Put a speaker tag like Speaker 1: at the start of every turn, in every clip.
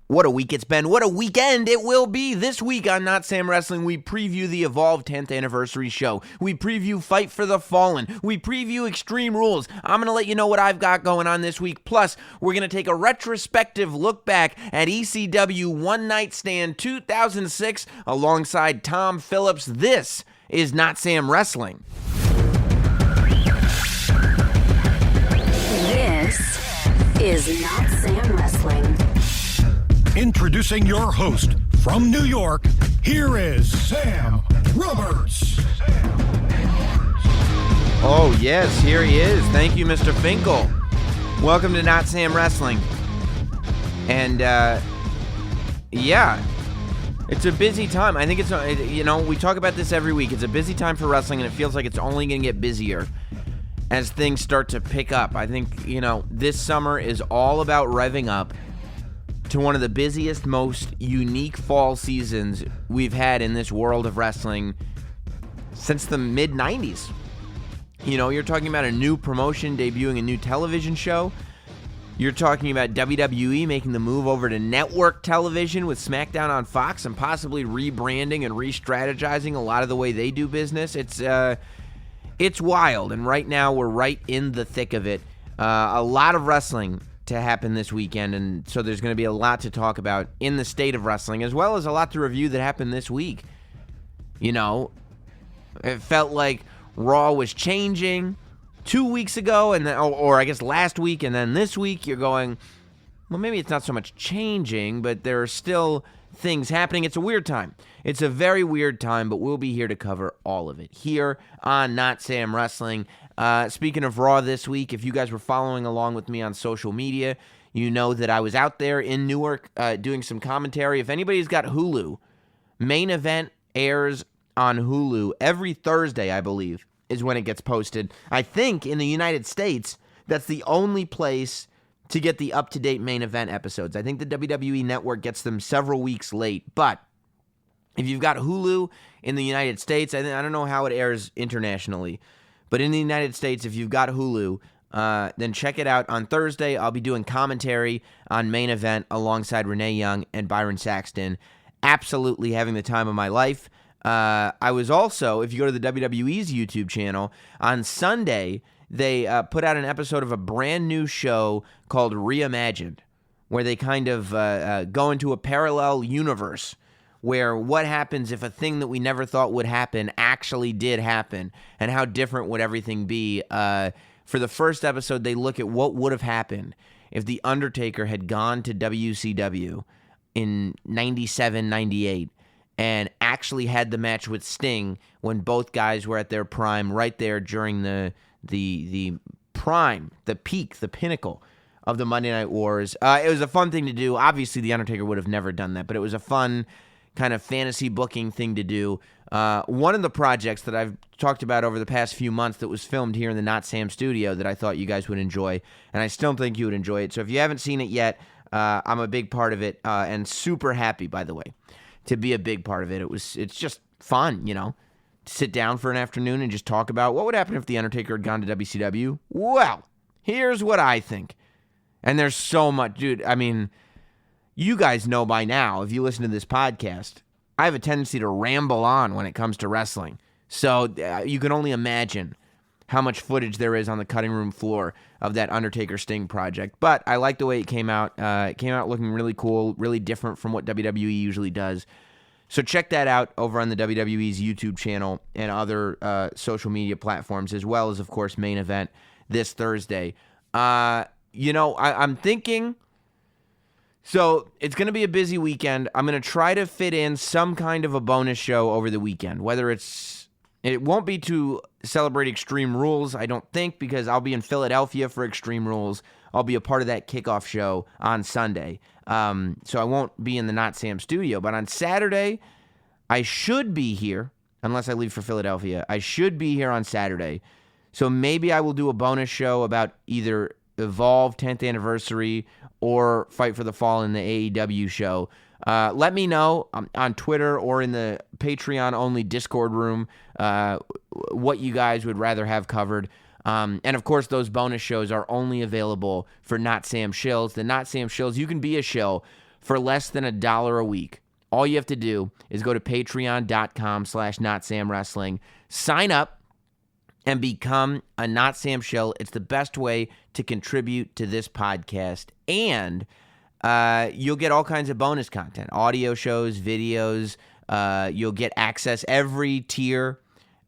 Speaker 1: What a week it's been. What a weekend it will be. This week on Not Sam Wrestling, we preview the Evolve 10th anniversary show. We preview Fight for the Fallen. We preview Extreme Rules. I'm going to let you know what I've got going on this week. Plus, we're going to take a retrospective look back at ECW One Night Stand 2006 alongside Tom Phillips. This is Not Sam Wrestling.
Speaker 2: This is Not Sam Wrestling.
Speaker 3: Introducing your host from New York, here is Sam Roberts.
Speaker 1: Oh, yes, here he is. Thank you, Mr. Finkel. Welcome to Not Sam Wrestling. And, yeah, it's a busy time. I think we talk about this every week. It's a busy time for wrestling, and it feels like it's only going to get busier as things start to pick up. I think, this summer is all about revving up to one of the busiest, most unique fall seasons we've had in this world of wrestling since the mid-90s. You're talking about a new promotion debuting a new television show. You're talking about WWE making the move over to network television with SmackDown on Fox and possibly rebranding and re-strategizing a lot of the way they do business. It's wild, and right now we're right in the thick of it. A lot of wrestling to happen this weekend, and so there's going to be a lot to talk about in the state of wrestling, as well as a lot to review that happened this week. It felt like Raw was changing 2 weeks ago, and then, or I guess last week, and then this week you're going, well, maybe it's not so much changing, but there are still things happening. It's a weird time. It's a very weird time, but we'll be here to cover all of it here on Not Sam Wrestling. Speaking of Raw this week, if you guys were following along with me on social media, you know that I was out there in Newark doing some commentary. If anybody's got Hulu, Main Event airs on Hulu every Thursday, I believe, is when it gets posted. I think in the United States, that's the only place to get the up-to-date Main Event episodes. I think the WWE Network gets them several weeks late, but if you've got Hulu in the United States, I don't know how it airs internationally, but in the United States, if you've got Hulu, then check it out. On Thursday, I'll be doing commentary on Main Event alongside Renee Young and Byron Saxton. Absolutely having the time of my life. I was also, if you go to the WWE's YouTube channel, on Sunday, they put out an episode of a brand new show called Reimagined, where they kind of go into a parallel universe where what happens if a thing that we never thought would happen actually did happen, and how different would everything be. For the first episode, they look at what would have happened if The Undertaker had gone to WCW in 97, 98, and actually had the match with Sting when both guys were at their prime, right there during the prime, the peak, the pinnacle of the Monday Night Wars. It was a fun thing to do. Obviously, The Undertaker would have never done that, but it was a fun kind of fantasy booking thing to do. One of the projects that I've talked about over the past few months that was filmed here in the Not Sam studio that I thought you guys would enjoy, and I still think you would enjoy it. So if you haven't seen it yet, I'm a big part of it, and super happy, by the way, to be a big part of it. It's just fun, to sit down for an afternoon and just talk about what would happen if The Undertaker had gone to WCW. Well, here's what I think. And there's so much, dude. I mean, you guys know by now, if you listen to this podcast, I have a tendency to ramble on when it comes to wrestling. So you can only imagine how much footage there is on the cutting room floor of that Undertaker Sting project. But I like the way it came out. It came out looking really cool, really different from what WWE usually does. So check that out over on the WWE's YouTube channel and other social media platforms, as well as, of course, Main Event this Thursday. I'm thinking, so it's going to be a busy weekend. I'm going to try to fit in some kind of a bonus show over the weekend, whether it won't be to celebrate Extreme Rules, I don't think, because I'll be in Philadelphia for Extreme Rules. I'll be a part of that kickoff show on Sunday. So I won't be in the Not Sam studio. But on Saturday, I should be here, unless I leave for Philadelphia. I should be here on Saturday. So maybe I will do a bonus show about either Evolve 10th anniversary or Fight for the Fallen, the AEW show. Let me know on Twitter or in the Patreon-only Discord room what you guys would rather have covered. And, of course, those bonus shows are only available for Not Sam Shills. The Not Sam Shills, you can be a shill for less than $1 a week. All you have to do is go to patreon.com/NotSamWrestling, sign up, and become a Not Sam Shill. It's the best way to contribute to this podcast. And you'll get all kinds of bonus content, audio shows, videos. You'll get access. Every tier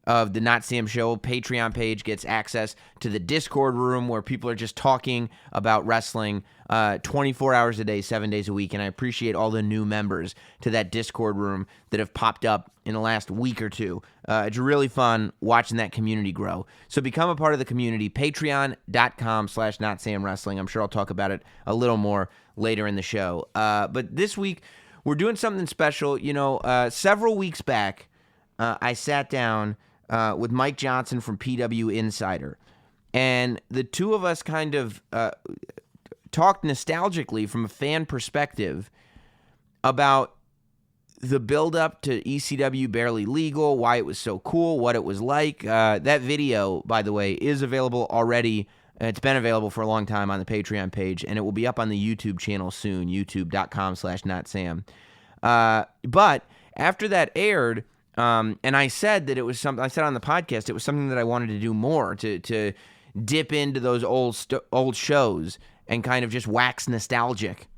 Speaker 1: of the Not Sam Show Patreon page gets access to the Discord room where people are just talking about wrestling 24 hours a day, 7 days a week. And I appreciate all the new members to that Discord room that have popped up in the last week or two. It's really fun watching that community grow. So become a part of the community, patreon.com/NotSamWrestling. I'm sure I'll talk about it a little more later in the show. But this week, we're doing something special. Several weeks back, I sat down with Mike Johnson from PW Insider, and the two of us kind of talked nostalgically from a fan perspective about the build-up to ECW Barely Legal, why it was so cool, what it was like. That video, by the way, is available already. It's been available for a long time on the Patreon page, and it will be up on the YouTube channel soon, youtube.com/NotSam. But after that aired, and I said that it was something, I said on the podcast, it was something that I wanted to do more, to dip into those old shows and kind of just wax nostalgic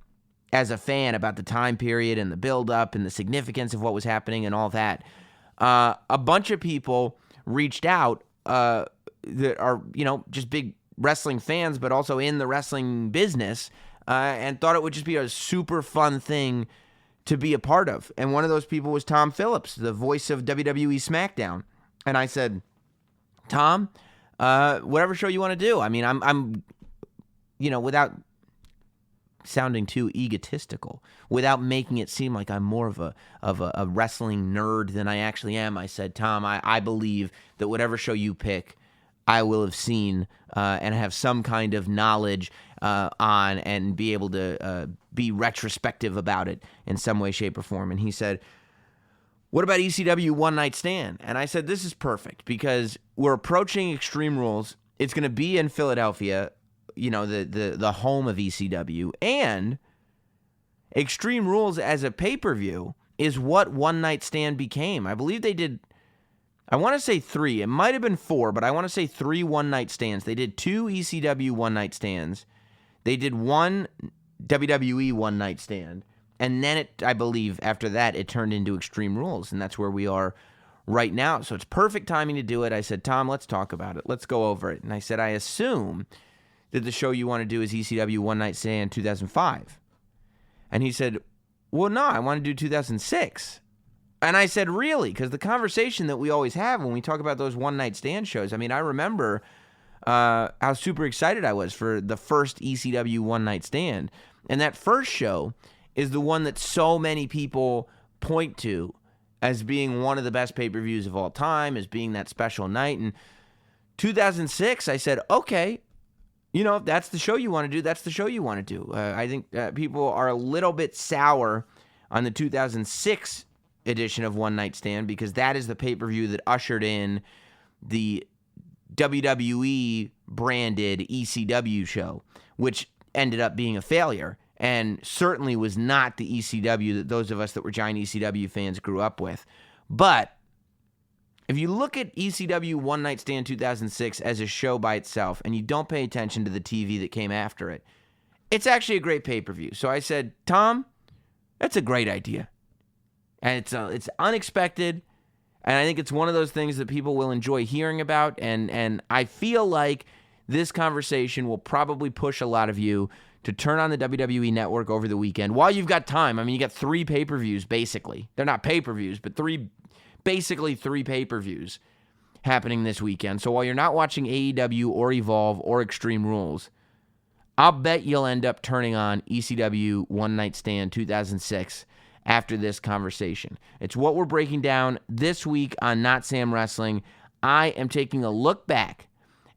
Speaker 1: as a fan about the time period and the build-up and the significance of what was happening and all that. A bunch of people reached out that are, just big wrestling fans, but also in the wrestling business, and thought it would just be a super fun thing to be a part of. And one of those people was Tom Phillips, the voice of WWE SmackDown. And I said, Tom, whatever show you want to do. I mean, I'm without sounding too egotistical, without making it seem like I'm more of a wrestling nerd than I actually am, I said, Tom, I believe that whatever show you pick, I will have seen and have some kind of knowledge on and be able to be retrospective about it in some way, shape, or form. And he said, what about ECW One Night Stand? And I said, this is perfect because we're approaching Extreme Rules. It's going to be in Philadelphia, the home of ECW. And Extreme Rules as a pay-per-view is what One Night Stand became. I believe they did, I want to say 3. It might have been 4, but I want to say 3 one-night stands. They did 2 ECW one-night stands. They did 1 WWE one-night stand. And then I believe, after that, it turned into Extreme Rules. And that's where we are right now. So it's perfect timing to do it. I said, Tom, let's talk about it. Let's go over it. And I said, I assume that the show you want to do is ECW One Night Stand 2005. And he said, well, no, I want to do 2006. And I said, really? Because the conversation that we always have when we talk about those one-night stand shows, I mean, I remember how super excited I was for the first ECW one-night stand. And that first show is the one that so many people point to as being one of the best pay-per-views of all time, as being that special night. And 2006, I said, okay, if that's the show you want to do, that's the show you want to do. I think people are a little bit sour on the 2006 edition of One Night Stand because that is the pay-per-view that ushered in the WWE branded ECW show, which ended up being a failure and certainly was not the ECW that those of us that were giant ECW fans grew up with. But if you look at ECW One Night Stand 2006 as a show by itself and you don't pay attention to the TV that came after it, it's actually a great pay-per-view. So I said, Tom, that's a great idea. And it's unexpected, and I think it's one of those things that people will enjoy hearing about, and I feel like this conversation will probably push a lot of you to turn on the WWE Network over the weekend while you've got time. I mean, you got 3 pay-per-views, basically. They're not pay-per-views, but basically 3 pay-per-views happening this weekend. So while you're not watching AEW or Evolve or Extreme Rules, I'll bet you'll end up turning on ECW One Night Stand 2006 after this conversation. It's what we're breaking down this week on Not Sam Wrestling. I am taking a look back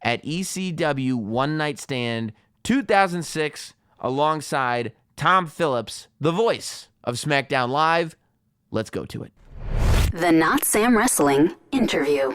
Speaker 1: at ECW One Night Stand 2006 alongside Tom Phillips, the voice of SmackDown Live. Let's go to it.
Speaker 2: The Not Sam Wrestling interview.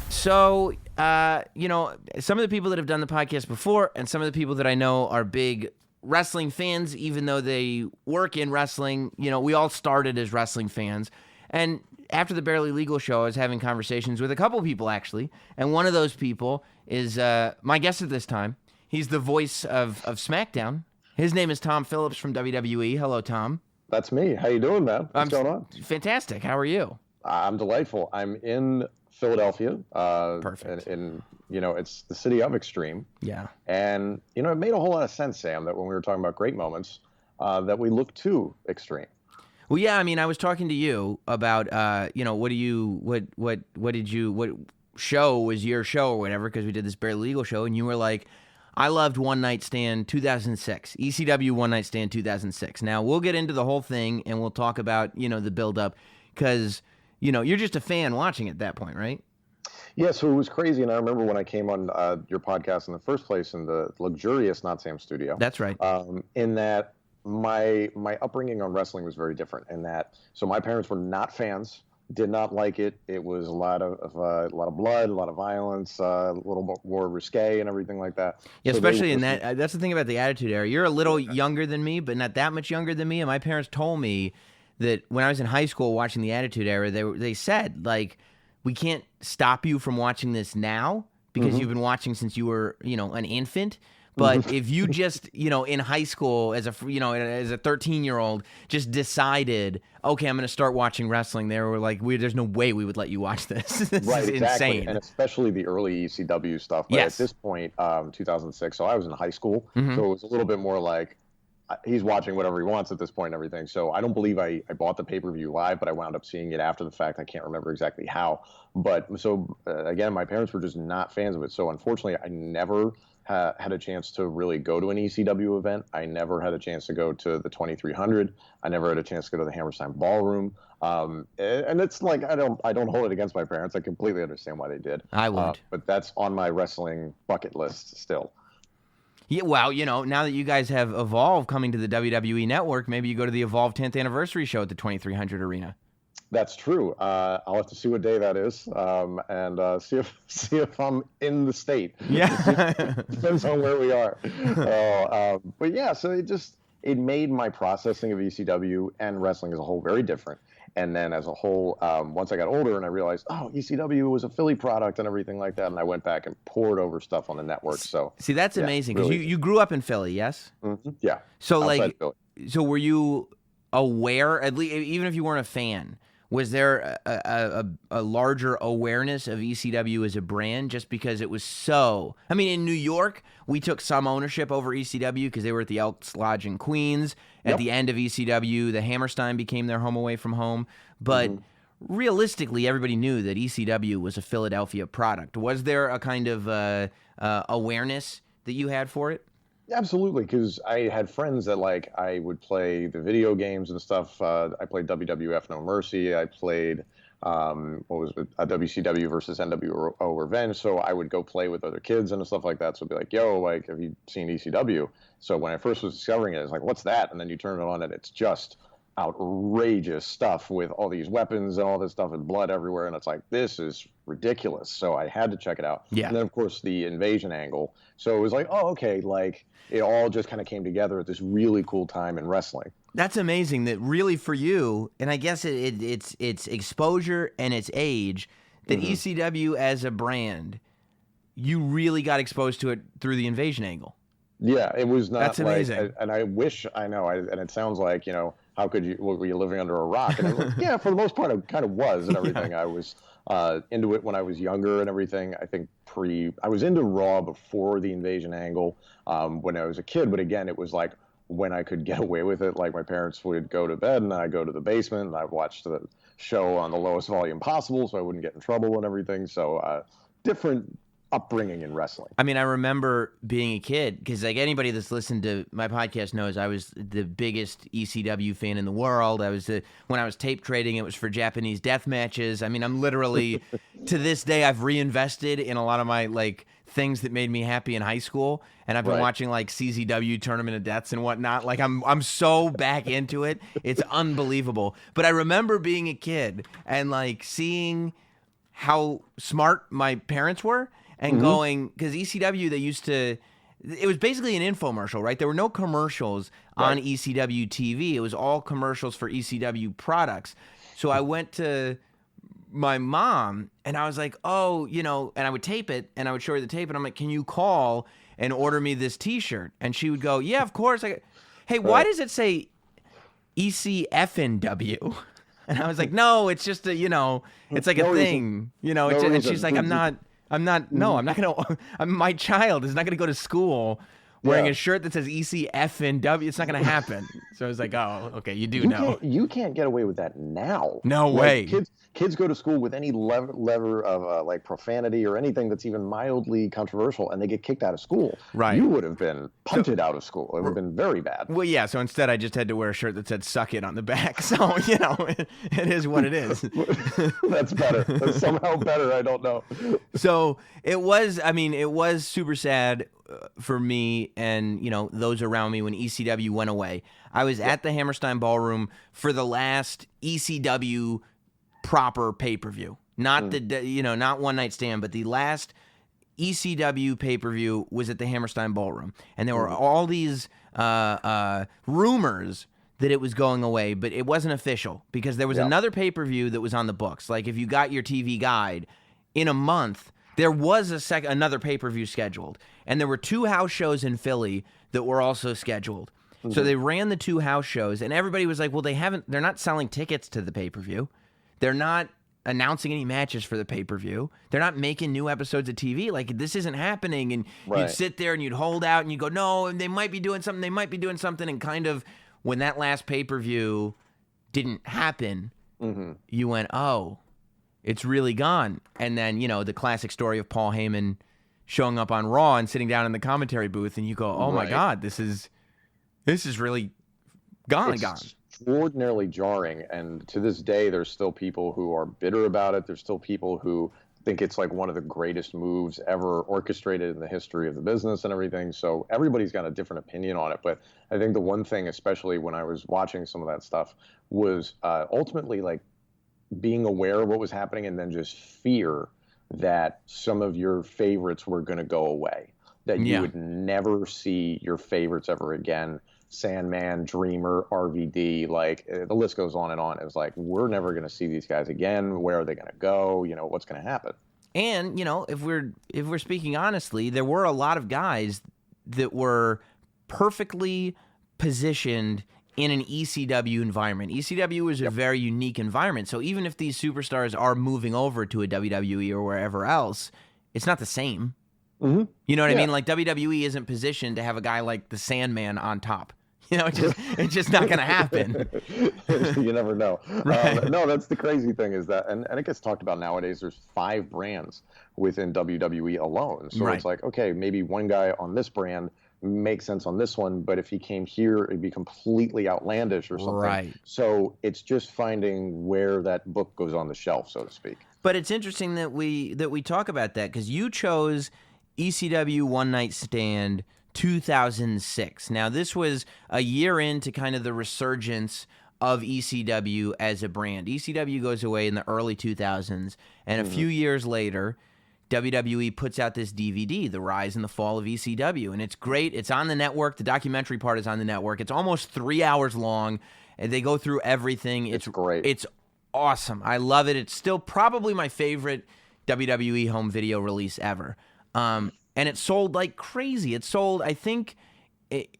Speaker 1: So, some of the people that have done the podcast before and some of the people that I know are big wrestling fans, even though they work in wrestling, we all started as wrestling fans. And after the Barely Legal show, I was having conversations with a couple people, actually. And one of those people is my guest at this time. He's the voice of SmackDown. His name is Tom Phillips from WWE. Hello, Tom.
Speaker 4: That's me. How you doing, man? What's going on?
Speaker 1: Fantastic. How are you?
Speaker 4: I'm delightful. I'm in Philadelphia.
Speaker 1: Perfect.
Speaker 4: And it's the city of extreme.
Speaker 1: Yeah.
Speaker 4: And, it made a whole lot of sense, Sam, that when we were talking about great moments, that we look to extreme.
Speaker 1: Well, yeah, I mean, I was talking to you about, what show was your show or whatever, because we did this Barely Legal show, and you were like, I loved One Night Stand 2006, ECW One Night Stand 2006. Now, we'll get into the whole thing, and we'll talk about, the build-up, because, you're just a fan watching at that point, right?
Speaker 4: Yeah, so it was crazy, and I remember when I came on your podcast in the first place in the luxurious Notsam studio.
Speaker 1: That's right.
Speaker 4: In that my upbringing on wrestling was very different in that. So my parents were not fans, did not like it. It was a lot of blood, a lot of violence, a little more risque and everything like that.
Speaker 1: Yeah,
Speaker 4: so
Speaker 1: especially in that. That's the thing about the Attitude Era. You're a little younger than me, but not that much younger than me. And my parents told me that when I was in high school watching the Attitude Era, they said, like, we can't stop you from watching this now because you've been watching since you were, an infant. But if you just, in high school as a 13-year-old just decided, okay, I'm going to start watching wrestling, they were like, there's no way we would let you watch this. This
Speaker 4: right,
Speaker 1: is
Speaker 4: exactly.
Speaker 1: insane.
Speaker 4: And especially the early ECW stuff. But
Speaker 1: yes.
Speaker 4: At this point, 2006, so I was in high school. So it was a little bit more like, he's watching whatever he wants at this point and everything. So I don't believe I bought the pay-per-view live, but I wound up seeing it after the fact. I can't remember exactly how. But so, again, my parents were just not fans of it. So unfortunately, I never had a chance to really go to an ECW event. I never had a chance to go to the 2300. I never had a chance to go to the Hammerstein Ballroom. And it's like, I don't hold it against my parents. I completely understand why they did.
Speaker 1: I would.
Speaker 4: But that's on my wrestling bucket list still.
Speaker 1: Yeah, well, now that you guys have Evolve coming to the WWE Network, maybe you go to the Evolve 10th anniversary show at the 2300 Arena.
Speaker 4: That's true. I'll have to see what day that is, and see if I'm in the state.
Speaker 1: Yeah,
Speaker 4: depends on where we are. But yeah, so it made my processing of ECW and wrestling as a whole very different. And then as a whole, once I got older and I realized, ECW was a Philly product and everything like that, and I went back and poured over stuff on the network. So
Speaker 1: see, that's amazing because you grew up in Philly, yes?
Speaker 4: Mm-hmm. Yeah.
Speaker 1: So
Speaker 4: so
Speaker 1: were you aware, at least even if you weren't a fan? Was there a larger awareness of ECW as a brand just because it was so... I mean, in New York, we took some ownership over ECW because they were at the Elks Lodge in Queens. At the end of ECW, the Hammerstein became their home away from home. But realistically, everybody knew that ECW was a Philadelphia product. Was there a kind of awareness that you had for it?
Speaker 4: Absolutely, because I had friends that I would play the video games and stuff. I played WWF No Mercy. I played WCW versus NWO Revenge. So I would go play with other kids and stuff like that. So I'd be like, "Yo, have you seen ECW?" So when I first was discovering it, it's like, "What's that?" And then you turn it on, and it's just outrageous stuff with all these weapons and all this stuff and blood everywhere, and it's like, this is ridiculous. So I had to check it out.
Speaker 1: Yeah.
Speaker 4: And then of course the invasion angle. So it was like, oh, okay, it all just kind of came together at this really cool time in wrestling.
Speaker 1: That's amazing that really for you, and I guess it's exposure and its age, that ECW as a brand, you really got exposed to it through the invasion angle.
Speaker 4: Yeah, it was not.
Speaker 1: That's amazing.
Speaker 4: And I wish I know. And it sounds like, how could you? Were you living under a rock? And like, yeah, for the most part, I kind of was and everything. I was into it when I was younger and everything. I think I was into Raw before the invasion angle when I was a kid. But again, it was like when I could get away with it. Like my parents would go to bed and I'd go to the basement and I'd watch the show on the lowest volume possible so I wouldn't get in trouble and everything. So different upbringing in wrestling.
Speaker 1: I mean, I remember being a kid because anybody that's listened to my podcast knows I was the biggest ECW fan in the world. When I was tape trading, it was for Japanese death matches. I mean, I'm literally to this day I've reinvested in a lot of my things that made me happy in high school, and I've been watching CZW Tournament of Deaths and whatnot. I'm so back into it. It's unbelievable. But I remember being a kid and seeing how smart my parents were. And going, because ECW, they used to, it was basically an infomercial, right? There were no commercials on ECW TV. It was all commercials for ECW products. So I went to my mom and I was like, oh, you know, and I would tape it and I would show her the tape and I'm like, can you call and order me this T-shirt? And she would go, yeah, of course. Hey, why does it say ECFNW? And I was like, no, it's just a, you know, it's like a thing, you know. And she's like, I'm not gonna. My child is not gonna go to school wearing a shirt that says ECFNW. It's not gonna happen. So I was like, oh, okay, you know.
Speaker 4: You can't get away with that now.
Speaker 1: No way.
Speaker 4: Kids go to school with any lever of like profanity or anything that's even mildly controversial, and they get kicked out of school.
Speaker 1: Right.
Speaker 4: You would have been punted out of school. It would have been very bad.
Speaker 1: Well, yeah. So instead, I just had to wear a shirt that said "Suck It" on the back. So you know, it is what it is.
Speaker 4: That's better. That's somehow better. I don't know.
Speaker 1: So it was. I mean, it was super sad for me and, you know, those around me when ECW went away. I was at the Hammerstein Ballroom for the last ECW proper pay-per-view. Not the, you know, not One Night Stand, but the last ECW pay-per-view was at the Hammerstein Ballroom. And there were all these rumors that it was going away, but it wasn't official because there was another pay-per-view that was on the books. Like if you got your TV guide in a month, there was another pay-per-view scheduled. And there were 2 house shows in Philly that were also scheduled. So they ran the 2 house shows, and everybody was like, well, they're not selling tickets to the pay-per-view. They're not announcing any matches for the pay-per-view. They're not making new episodes of TV. Like, this isn't happening. And you'd sit there and you'd hold out and you'd go, no, and they might be doing something. They might be doing something. And kind of when that last pay-per-view didn't happen, you went, oh, it's really gone. And then, you know, the classic story of Paul Heyman showing up on Raw and sitting down in the commentary booth, and you go, oh my God, this is really gone.
Speaker 4: Extraordinarily jarring, and to this day there's still people who are bitter about it. There's still people who think it's like one of the greatest moves ever orchestrated in the history of the business and everything. So everybody's got a different opinion on it, but I think the one thing, especially when I was watching some of that stuff, was ultimately like being aware of what was happening and then just fear that some of your favorites were going to go away, that you would never see your favorites ever again. Sandman, Dreamer, RVD, like the list goes on and on. It was like, we're never going to see these guys again. Where are they going to go? You know, what's going to happen?
Speaker 1: And, you know, if we're speaking honestly, there were a lot of guys that were perfectly positioned in an ECW environment. ECW is a very unique environment. So even if these superstars are moving over to a WWE or wherever else, it's not the same. You know what I mean? Like WWE isn't positioned to have a guy like the Sandman on top. You know, it's just not going to happen.
Speaker 4: You never know.
Speaker 1: Right.
Speaker 4: No, that's the crazy thing is that, and it gets talked about nowadays, there's 5 brands within WWE alone. So it's like, okay, maybe one guy on this brand makes sense on this one, but if he came here, it'd be completely outlandish or something. Right. So it's just finding where that book goes on the shelf, so to speak.
Speaker 1: But it's interesting that we talk about that because you chose ECW One Night Stand 2006. Now, this was a year into kind of the resurgence of ECW as a brand. ECW goes away in the early 2000s, and a few years later, WWE puts out this DVD, The Rise and the Fall of ECW, and it's great. It's on the network. The documentary part is on the network. It's almost 3 hours long, and they go through everything. It's
Speaker 4: great.
Speaker 1: It's awesome. I love it. It's still probably my favorite WWE home video release ever. And it sold like crazy. It sold, I think,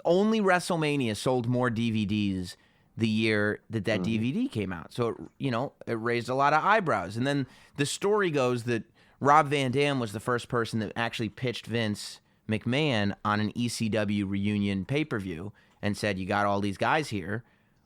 Speaker 1: only WrestleMania sold more DVDs the year that DVD came out. So, it raised a lot of eyebrows. And then the story goes that Rob Van Dam was the first person that actually pitched Vince McMahon on an ECW reunion pay-per-view and said, you got all these guys here.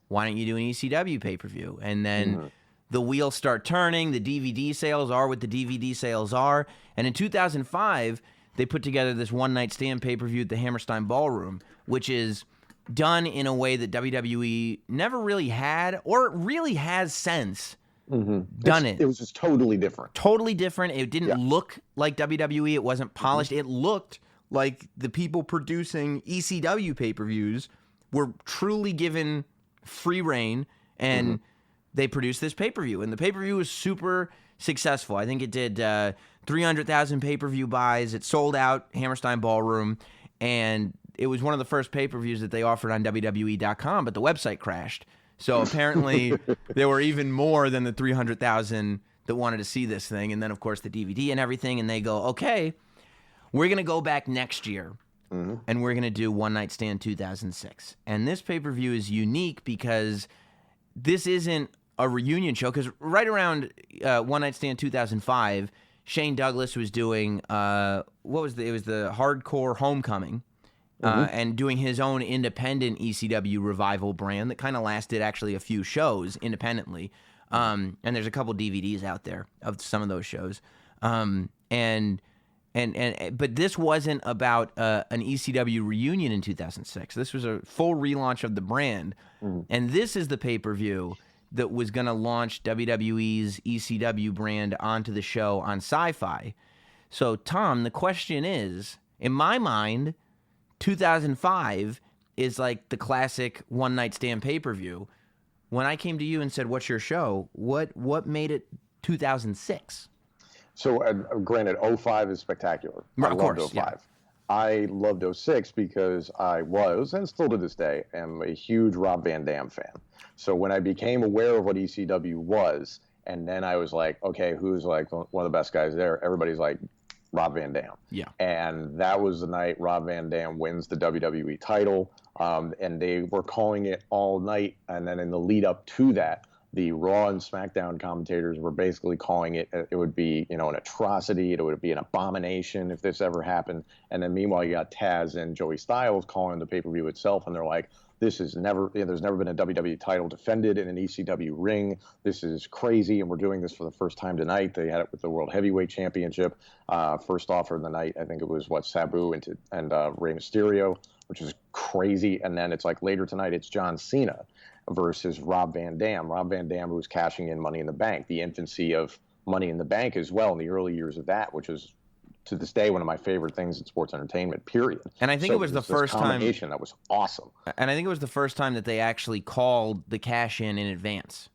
Speaker 1: Why don't you do an ECW pay-per-view? And then the wheels start turning. The DVD sales are what the DVD sales are. And in 2005... they put together this One Night Stand pay-per-view at the Hammerstein Ballroom, which is done in a way that WWE never really had or really has since done it.
Speaker 4: It was just totally different.
Speaker 1: Totally different. It didn't look like WWE. It wasn't polished. It looked like the people producing ECW pay-per-views were truly given free reign, and they produced this pay-per-view. And the pay-per-view was super successful. I think it did 300,000 pay-per-view buys. It sold out Hammerstein Ballroom. and it was one of the first pay-per-views that they offered on WWE.com, but the website crashed. So apparently there were even more than the 300,000 that wanted to see this thing. And then, of course, the DVD and everything. And they go, okay, we're going to go back next year, and we're going to do One Night Stand 2006. And this pay-per-view is unique because this isn't a reunion show. Because right around One Night Stand 2005, Shane Douglas was doing, it was the Hardcore Homecoming. And doing his own independent ECW revival brand that kind of lasted actually a few shows independently. And there's a couple DVDs out there of some of those shows. But this wasn't about an ECW reunion in 2006. This was a full relaunch of the brand. And this is the pay-per-view that was going to launch WWE's ECW brand onto the show on Sci-Fi. So, Tom, the question is, in my mind, 2005 is like the classic One Night Stand pay-per-view. When I came to you and said, what's your show? What made it 2006?
Speaker 4: So granted, 05 is spectacular.
Speaker 1: Right,
Speaker 4: I
Speaker 1: of
Speaker 4: loved
Speaker 1: course,
Speaker 4: 05.
Speaker 1: yeah.
Speaker 4: I loved 06 because I was, and still to this day, am a huge Rob Van Dam fan. So when I became aware of what ECW was, and then I was like, okay, who's like one of the best guys there? Everybody's like, Rob Van Dam.
Speaker 1: Yeah.
Speaker 4: And that was the night Rob Van Dam wins the WWE title. And they were calling it all night. And then in the lead up to that, the Raw and SmackDown commentators were basically calling it would be, an atrocity. It would be an abomination if this ever happened. And then meanwhile, you got Tazz and Joey Styles calling the pay-per-view itself. And they're like, there's never been a WWE title defended in an ECW ring. This is crazy, and we're doing this for the first time tonight. They had it with the World Heavyweight Championship. First offer of the night, I think it was Sabu and Rey Mysterio, which is crazy. And then it's like later tonight, it's John Cena versus Rob Van Dam. Rob Van Dam, who was cashing in Money in the Bank, the infancy of Money in the Bank as well in the early years of that, which is to this day one of my favorite things in sports entertainment, period.
Speaker 1: And I think it was the first time
Speaker 4: that was awesome.
Speaker 1: And I think it was the first time that they actually called the cash in advance.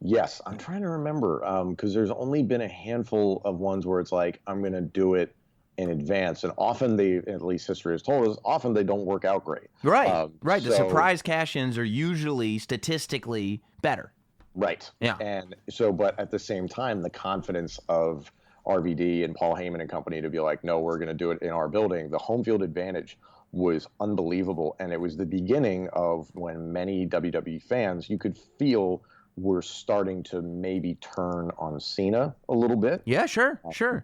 Speaker 4: Yes, I'm trying to remember because there's only been a handful of ones where it's like, I'm going to do it in advance. And often at least history has told us, often they don't work out great.
Speaker 1: Right, right. The surprise cash-ins are usually statistically better.
Speaker 4: Right.
Speaker 1: Yeah.
Speaker 4: And so, but at the same time, the confidence of RVD and Paul Heyman and company to be like, no, we're going to do it in our building. The home field advantage was unbelievable. And it was the beginning of when many WWE fans, you could feel, were starting to maybe turn on Cena a little bit.
Speaker 1: Yeah, sure.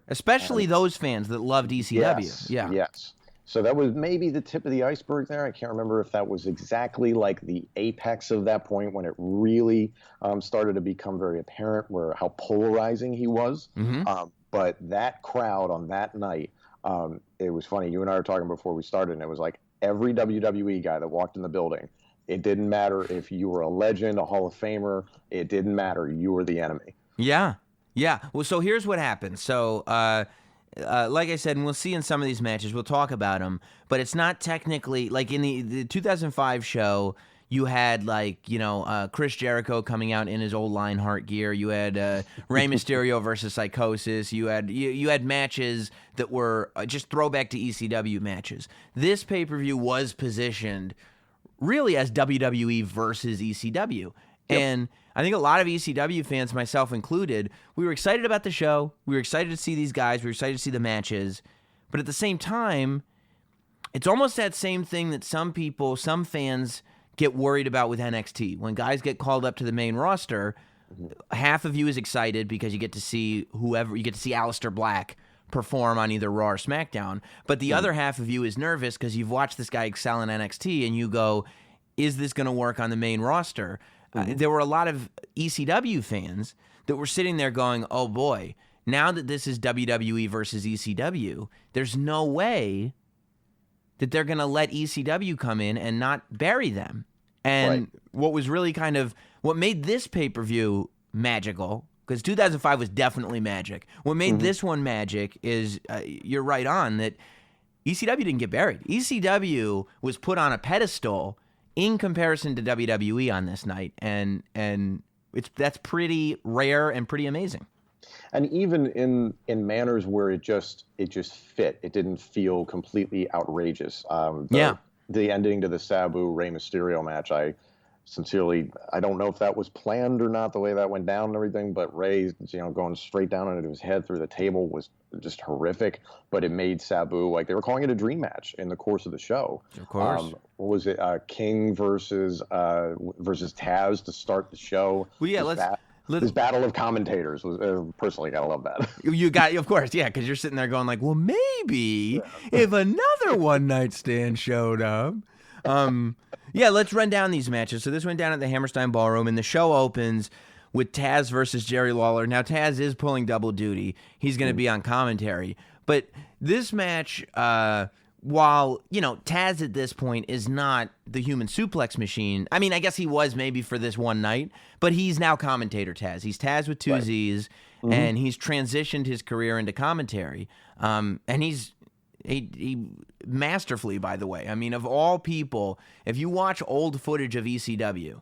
Speaker 1: Especially those fans that loved ECW.
Speaker 4: Yes,
Speaker 1: yeah.
Speaker 4: Yes. So that was maybe the tip of the iceberg there. I can't remember if that was exactly like the apex of that point when it really started to become very apparent how polarizing he was. But that crowd on that night, it was funny. You and I were talking before we started, and it was like every WWE guy that walked in the building, it didn't matter if you were a legend, a Hall of Famer. It didn't matter. You were the enemy.
Speaker 1: Yeah. Well, so here's what happened. So, like I said, and we'll see in some of these matches, we'll talk about them, but it's not technically, like in the 2005 show, you had Chris Jericho coming out in his old Lionheart gear. You had Rey Mysterio versus Psychosis. You had matches that were just throwback to ECW matches. This pay-per-view was positioned really as WWE versus ECW. Yep. And I think a lot of ECW fans, myself included, we were excited about the show. We were excited to see these guys. We were excited to see the matches. But at the same time, it's almost that same thing that some fans get worried about with NXT. When guys get called up to the main roster, half of you is excited because you get to see Aleister Black perform on either Raw or SmackDown. But the other half of you is nervous because you've watched this guy excel in NXT and you go, is this going to work on the main roster? There were a lot of ECW fans that were sitting there going, oh boy, now that this is WWE versus ECW, there's no way that they're going to let ECW come in and not bury them. And what was really what made this pay-per-view magical, because 2005 was definitely magic. What made this one magic is, you're right on, that ECW didn't get buried. ECW was put on a pedestal in comparison to WWE on this night, and that's pretty rare and pretty amazing.
Speaker 4: And even in manners where it just fit. It didn't feel completely outrageous. The ending to the Sabu Rey Mysterio match, I don't know if that was planned or not, the way that went down and everything, but Rey, going straight down into his head through the table was just horrific. But it made Sabu, like, they were calling it a dream match in the course of the show.
Speaker 1: Of course.
Speaker 4: What was it? King versus Tazz to start the show.
Speaker 1: Well, yeah,
Speaker 4: This battle of commentators was personally, gotta love that.
Speaker 1: You got, of course, yeah, because you're sitting there going like, well, maybe if another one night stand showed up. Yeah, let's run down these matches. So this went down at the Hammerstein Ballroom, and the show opens with Tazz versus Jerry Lawler. Now, Tazz is pulling double duty. He's going to be on commentary. But this match, while, Tazz at this point is not the human suplex machine. I mean, I guess he was maybe for this one night, but he's now commentator Tazz. He's Tazz with two Z's, and he's transitioned his career into commentary. And he masterfully, by the way. I mean, of all people, if you watch old footage of ECW,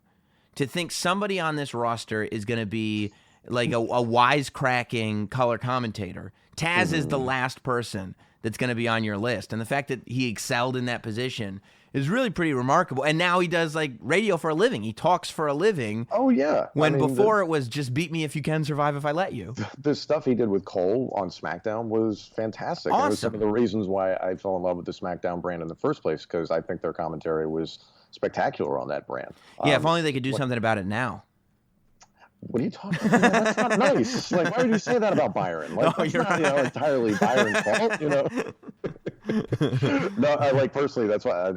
Speaker 1: to think somebody on this roster is going to be like a wisecracking color commentator, Tazz is the last person that's going to be on your list. And the fact that he excelled in that position is really pretty remarkable. And now he does like radio for a living. He talks for a living.
Speaker 4: Oh, yeah.
Speaker 1: When before it was just beat me if you can, survive if I let you.
Speaker 4: The stuff he did with Cole on SmackDown was fantastic.
Speaker 1: Awesome.
Speaker 4: It was some of the reasons why I fell in love with the SmackDown brand in the first place, because I think their commentary was spectacular on that brand.
Speaker 1: Yeah, if only they could do something about it now.
Speaker 4: What are you talking about? That's not nice. Like, why would you say that about Byron? Like, that's not, entirely Byron's fault, No, personally, that's why,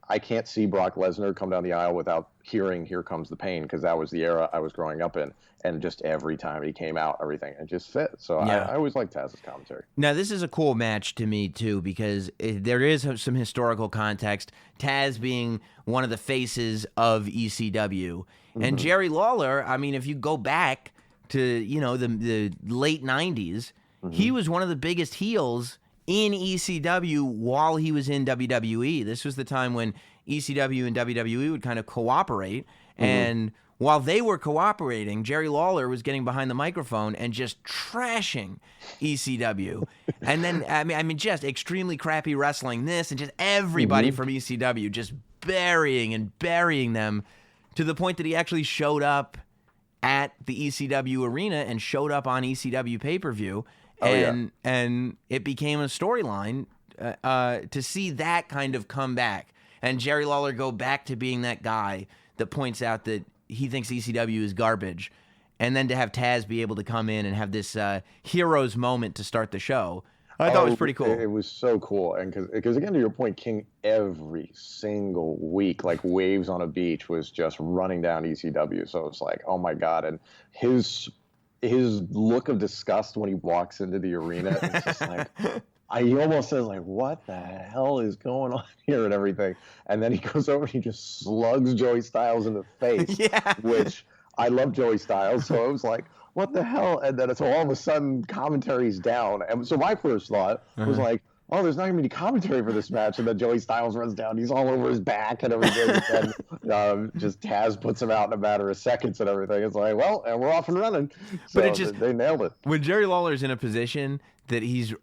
Speaker 4: I can't see Brock Lesnar come down the aisle without hearing Here Comes the Pain, because that was the era I was growing up in. And just every time he came out, everything, it just fit. So yeah. I always liked Tazz's commentary.
Speaker 1: Now, this is a cool match to me, too, because there is some historical context. Tazz being one of the faces of ECW. And Jerry Lawler, if you go back to, the late 90s, he was one of the biggest heels in ECW while he was in WWE. This was the time when ECW and WWE would kind of cooperate. And while they were cooperating, Jerry Lawler was getting behind the microphone and just trashing ECW. And then, just extremely crappy wrestling this, and just everybody from ECW just burying them, to the point that he actually showed up at the ECW arena and showed up on ECW pay-per-view. And it became a storyline to see that kind of come back. And Jerry Lawler go back to being that guy that points out that he thinks ECW is garbage. And then to have Tazz be able to come in and have this hero's moment to start the show, I thought it was pretty cool.
Speaker 4: It was so cool. And because again, to your point, King every single week, like waves on a beach, was just running down ECW. So it's like, oh my God. And his look of disgust when he walks into the arena, it's just like, he almost says like, what the hell is going on here and everything. And then he goes over and he just slugs Joey Styles in the face, which I love Joey Styles. So it was like, what the hell? And then all of a sudden commentary's down. And so my first thought was like, oh, there's not going to be any commentary for this match. And then Joey Styles runs down. He's all over his back and everything. And just Tazz puts him out in a matter of seconds and everything. It's like, well, and we're off and running. So but they nailed it.
Speaker 1: When Jerry Lawler's in a position that he's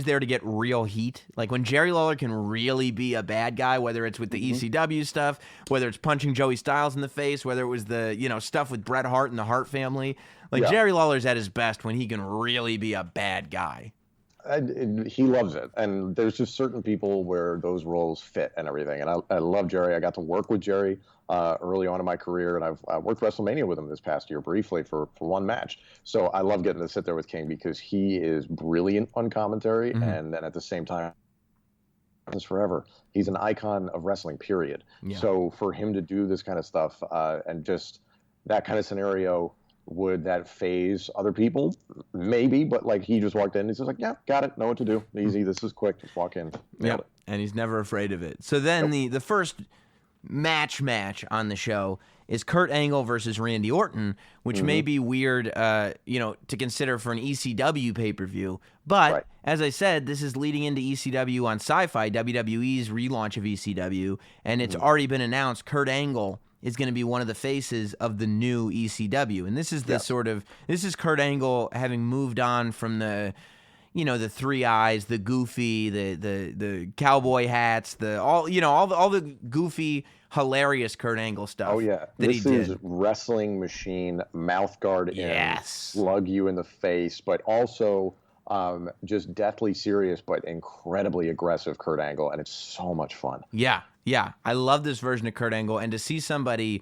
Speaker 1: there to get real heat, like when Jerry Lawler can really be a bad guy, whether it's with the ECW stuff, whether it's punching Joey Styles in the face, whether it was the stuff with Bret Hart and the Hart family, Jerry Lawler's at his best when he can really be a bad guy.
Speaker 4: He loves it, and there's just certain people where those roles fit and everything. And I love Jerry. I got to work with Jerry early on in my career, and I've worked WrestleMania with him this past year briefly for one match. So I love getting to sit there with King because he is brilliant on commentary, and then at the same time, forever. He's an icon of wrestling, period. Yeah. So for him to do this kind of stuff and just that kind of scenario. Would that phase other people? Maybe, but like he just walked in. He's just like, yeah, got it. Know what to do. Easy. This is quick. Just walk in.
Speaker 1: Yeah, and he's never afraid of it. So then the first match on the show is Kurt Angle versus Randy Orton, which may be weird, to consider for an ECW pay-per-view. But as I said, this is leading into ECW on Sci-Fi, WWE's relaunch of ECW, and it's already been announced Kurt Angle is going to be one of the faces of the new ECW. And this is the this is Kurt Angle having moved on from the, the three eyes, the goofy, the cowboy hats, all the goofy, hilarious Kurt Angle stuff.
Speaker 4: Oh yeah, this is wrestling machine, mouth guard in, slug you in the face, but also just deathly serious but incredibly aggressive Kurt Angle, and it's so much fun.
Speaker 1: Yeah. I love this version of Kurt Angle, and to see somebody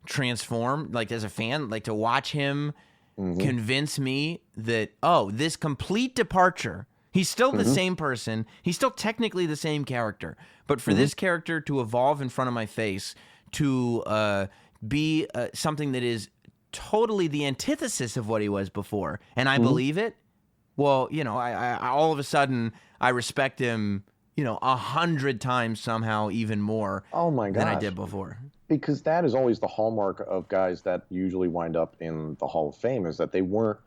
Speaker 1: transform, like as a fan, like to watch him convince me that, this complete departure, he's still the same person, he's still technically the same character, but for this character to evolve in front of my face, to be something that is totally the antithesis of what he was before, and I believe it, well, I all of a sudden, I respect him, 100 times somehow even more than I did before.
Speaker 4: Because that is always the hallmark of guys that usually wind up in the Hall of Fame, is that they weren't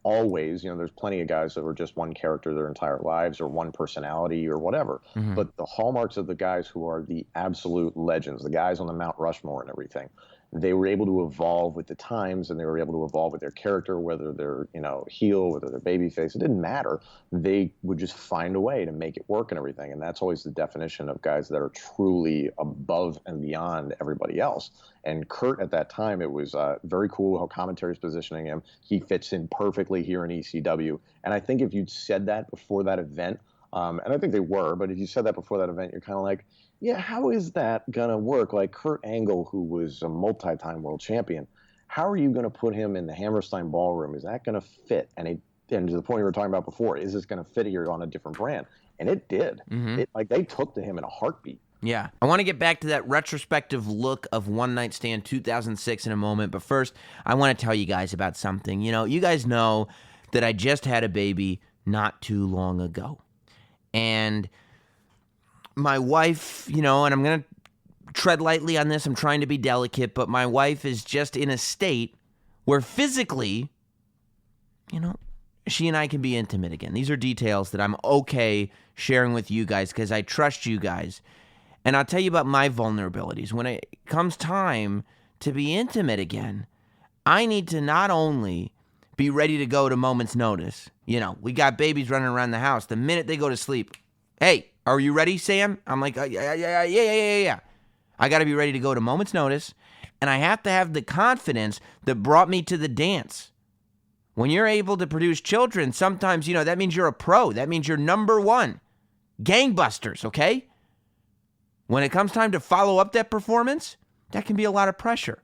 Speaker 4: always, there's plenty of guys that were just one character their entire lives or one personality or whatever. But the hallmarks of the guys who are the absolute legends, the guys on the Mount Rushmore and everything, they were able to evolve with the times, and they were able to evolve with their character, whether they're, heel, whether they're babyface. It didn't matter. They would just find a way to make it work and everything. And that's always the definition of guys that are truly above and beyond everybody else. And Kurt, at that time, it was very cool how commentary is positioning him. He fits in perfectly here in ECW. And I think if you'd said that before that event, and I think they were, but if you said that before that event, you're kind of like, yeah, how is that going to work? Like Kurt Angle, who was a multi-time world champion, how are you going to put him in the Hammerstein Ballroom? Is that going to fit? And to the point we were talking about before, is this going to fit here on a different brand? And it did. They took to him in a heartbeat.
Speaker 1: Yeah. I want to get back to that retrospective look of One Night Stand 2006 in a moment, but first, I want to tell you guys about something. You guys know that I just had a baby not too long ago. And my wife, and I'm going to tread lightly on this, I'm trying to be delicate, but my wife is just in a state where physically, she and I can be intimate again. These are details that I'm okay sharing with you guys because I trust you guys. And I'll tell you about my vulnerabilities. When it comes time to be intimate again, I need to not only be ready to go to moment's notice. We got babies running around the house. The minute they go to sleep, hey, are you ready, Sam? I'm like, yeah. I got to be ready to go to moment's notice, and I have to have the confidence that brought me to the dance. When you're able to produce children, sometimes, that means you're a pro. That means you're number one. Gangbusters, okay? When it comes time to follow up that performance, that can be a lot of pressure.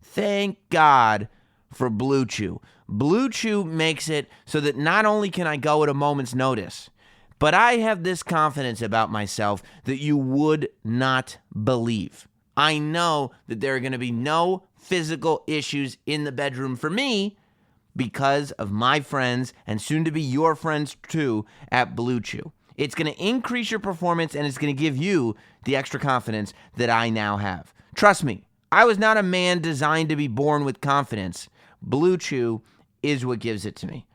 Speaker 1: Thank God for Blue Chew. Blue Chew makes it so that not only can I go at a moment's notice, but I have this confidence about myself that you would not believe. I know that there are going to be no physical issues in the bedroom for me because of my friends, and soon to be your friends too, at Blue Chew. It's going to increase your performance, and it's going to give you the extra confidence that I now have. Trust me, I was not a man designed to be born with confidence. Blue Chew is what gives it to me.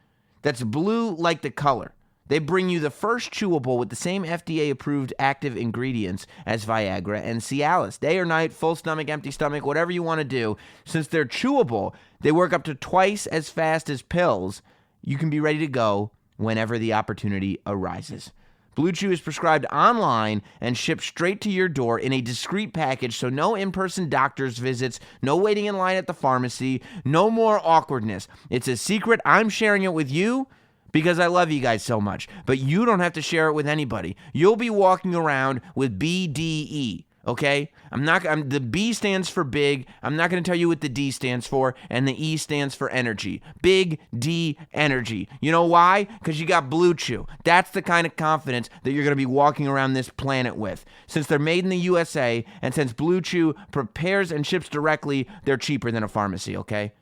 Speaker 1: That's blue like the color. They bring you the first chewable with the same FDA-approved active ingredients as Viagra and Cialis. Day or night, full stomach, empty stomach, whatever you want to do. Since they're chewable, they work up to twice as fast as pills. You can be ready to go whenever the opportunity arises. Blue Chew is prescribed online and shipped straight to your door in a discreet package, so no in-person doctor's visits, no waiting in line at the pharmacy, no more awkwardness. It's a secret. I'm sharing it with you because I love you guys so much, but you don't have to share it with anybody. You'll be walking around with BDE, okay? The B stands for big. I'm not going to tell you what the D stands for, and the E stands for energy. Big D energy. You know why? Because you got Blue Chew. That's the kind of confidence that you're going to be walking around this planet with. Since they're made in the USA, and since Blue Chew prepares and ships directly, they're cheaper than a pharmacy, okay?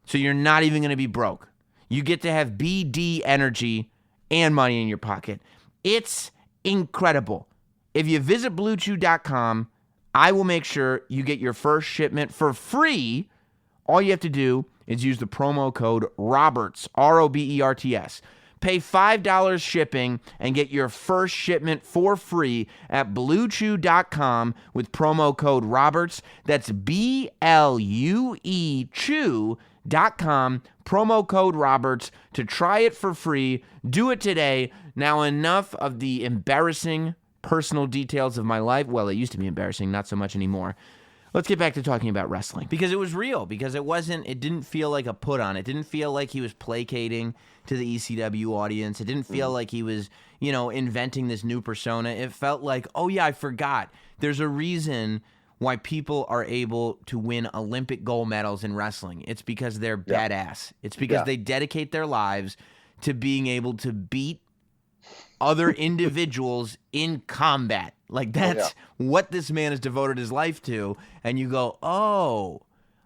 Speaker 1: So you're not even going to be broke. You get to have BD energy and money in your pocket. It's incredible. If you visit BlueChew.com, I will make sure you get your first shipment for free. All you have to do is use the promo code ROBERTS, ROBERTS. Pay $5 shipping and get your first shipment for free at BlueChew.com with promo code Roberts. That's BLUE Chew.com, promo code Roberts to try it for free. Do it today. Now, enough of the embarrassing personal details of my life. Well, it used to be embarrassing, not so much anymore. Let's get back to talking about wrestling, because it was real, because it didn't feel like a put on. It didn't feel like he was placating to the ECW audience. It didn't feel like he was, inventing this new persona. It felt like, oh yeah, I forgot. There's a reason why people are able to win Olympic gold medals in wrestling. It's because they're badass. It's because they dedicate their lives to being able to beat other individuals in combat. Like, that's what this man has devoted his life to. And you go, oh,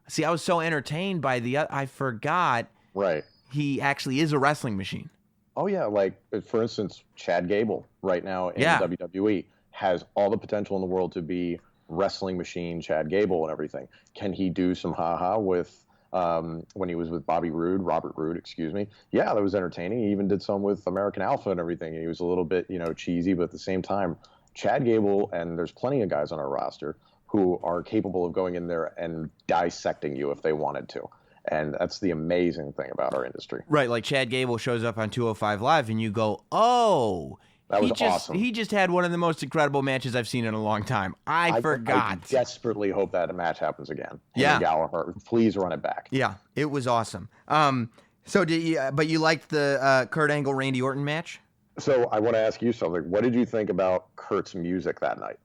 Speaker 1: see, I was so entertained by I forgot.
Speaker 4: Right.
Speaker 1: He actually is a wrestling machine.
Speaker 4: Oh yeah, like for instance, Chad Gable right now in WWE has all the potential in the world to be wrestling machine Chad Gable and everything. Can he do some haha with when he was with Robert Roode, excuse me? Yeah, that was entertaining. He even did some with American Alpha and everything. He was a little bit, cheesy, but at the same time, Chad Gable, and there's plenty of guys on our roster who are capable of going in there and dissecting you if they wanted to. And that's the amazing thing about our industry.
Speaker 1: Right, like Chad Gable shows up on 205 Live and you go, oh,
Speaker 4: that was awesome.
Speaker 1: He just had one of the most incredible matches I've seen in a long time. I forgot.
Speaker 4: I desperately hope that a match happens again.
Speaker 1: Yeah.
Speaker 4: Gallagher, please run it back.
Speaker 1: Yeah, it was awesome. So but you liked the Kurt Angle Randy Orton match?
Speaker 4: So I want to ask you something. What did you think about Kurt's music that night?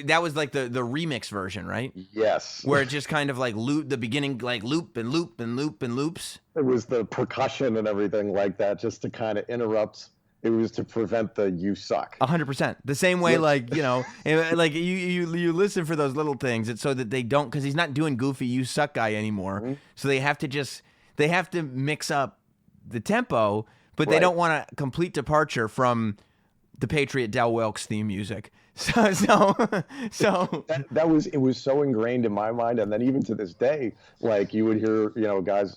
Speaker 1: That was like the remix version, right?
Speaker 4: Yes.
Speaker 1: Where it just kind of like the beginning, like loop and loop and loop and loops.
Speaker 4: It was the percussion and everything like that, just to kind of interrupt. It was to prevent the "you suck."
Speaker 1: 100%. The same way, like like you listen for those little things. It's so that they don't, because he's not doing goofy "you suck" guy anymore. Mm-hmm. So they have to mix up the tempo, but they don't want a complete departure from the Patriot Del Wilkes theme music. So
Speaker 4: it was so ingrained in my mind, and then even to this day, like you would hear, guys,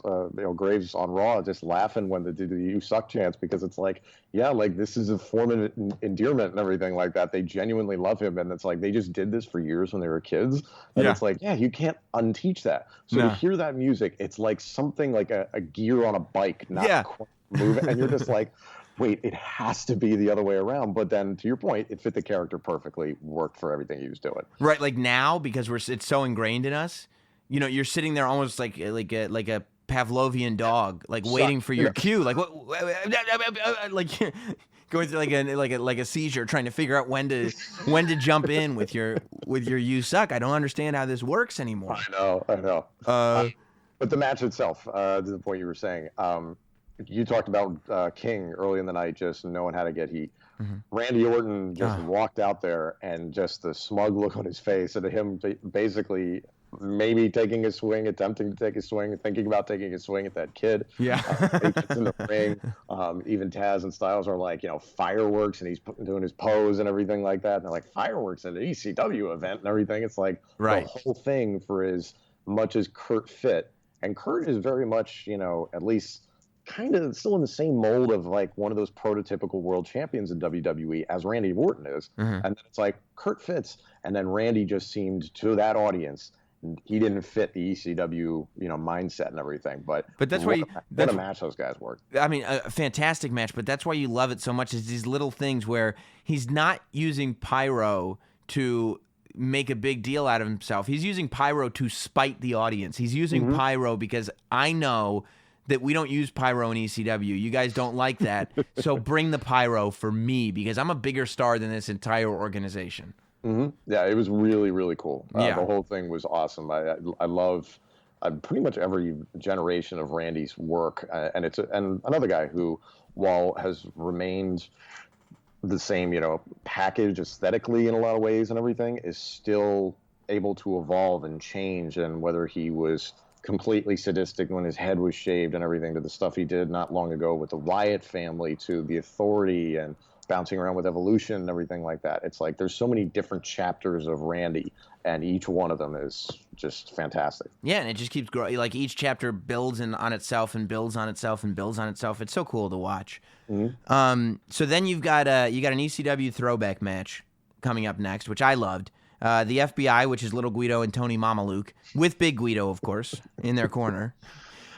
Speaker 4: Graves on Raw just laughing when they do the "you suck" chants, because it's like, yeah, like this is a form of endearment and everything like that. They genuinely love him, and it's like they just did this for years when they were kids, and it's like, yeah, you can't unteach that. So to hear that music, it's like something like a gear on a bike, not quite moving, and you're just like, wait, it has to be the other way around. But then, to your point, it fit the character perfectly, worked for everything he was doing.
Speaker 1: Right, like now, because it's so ingrained in us, you're sitting there almost like a Pavlovian dog, like waiting for your cue, like what, like going through like a seizure, trying to figure out when to jump in with your "you suck." I don't understand how this works anymore.
Speaker 4: I know. But the match itself, to the point you were saying. You talked about King early in the night, just knowing how to get heat. Mm-hmm. Randy Orton just walked out there, and just the smug look on his face, and him basically maybe taking a swing, attempting to take a swing, thinking about taking a swing at that kid.
Speaker 1: Yeah.
Speaker 4: He gets in the ring. Even Tazz and Styles are like, fireworks, and he's doing his pose and everything like that. And they're like, fireworks at an ECW event and everything. It's like the whole thing, for as much as Kurt fit. And Kurt is very much, at least kind of still in the same mold of like one of those prototypical world champions in WWE as Randy Orton is. Mm-hmm. And then it's like Kurt fits, and then Randy just seemed, to that audience, he didn't fit the ECW, mindset and everything. But
Speaker 1: that's
Speaker 4: what a match those guys worked.
Speaker 1: I mean, a fantastic match, but that's why you love it so much, is these little things where he's not using pyro to make a big deal out of himself. He's using pyro to spite the audience. He's using pyro because I know that we don't use pyro in ECW. You guys don't like that. So bring the pyro for me, because I'm a bigger star than this entire organization.
Speaker 4: Mm-hmm. Yeah, it was really, really cool. The whole thing was awesome. I love pretty much every generation of Randy's work. And another guy who, while has remained the same, package aesthetically in a lot of ways and everything, is still able to evolve and change. And whether he was completely sadistic when his head was shaved and everything, to the stuff he did not long ago with the Wyatt family, to the Authority and bouncing around with Evolution and everything like that. It's like there's so many different chapters of Randy, and each one of them is just fantastic.
Speaker 1: Yeah, and it just keeps growing. Like each chapter builds on itself and builds on itself and builds on itself. It's so cool to watch. So then you've got an ECW throwback match coming up next, which I loved. The FBI, which is Little Guido and Tony Mamaluke, with Big Guido, of course, in their corner.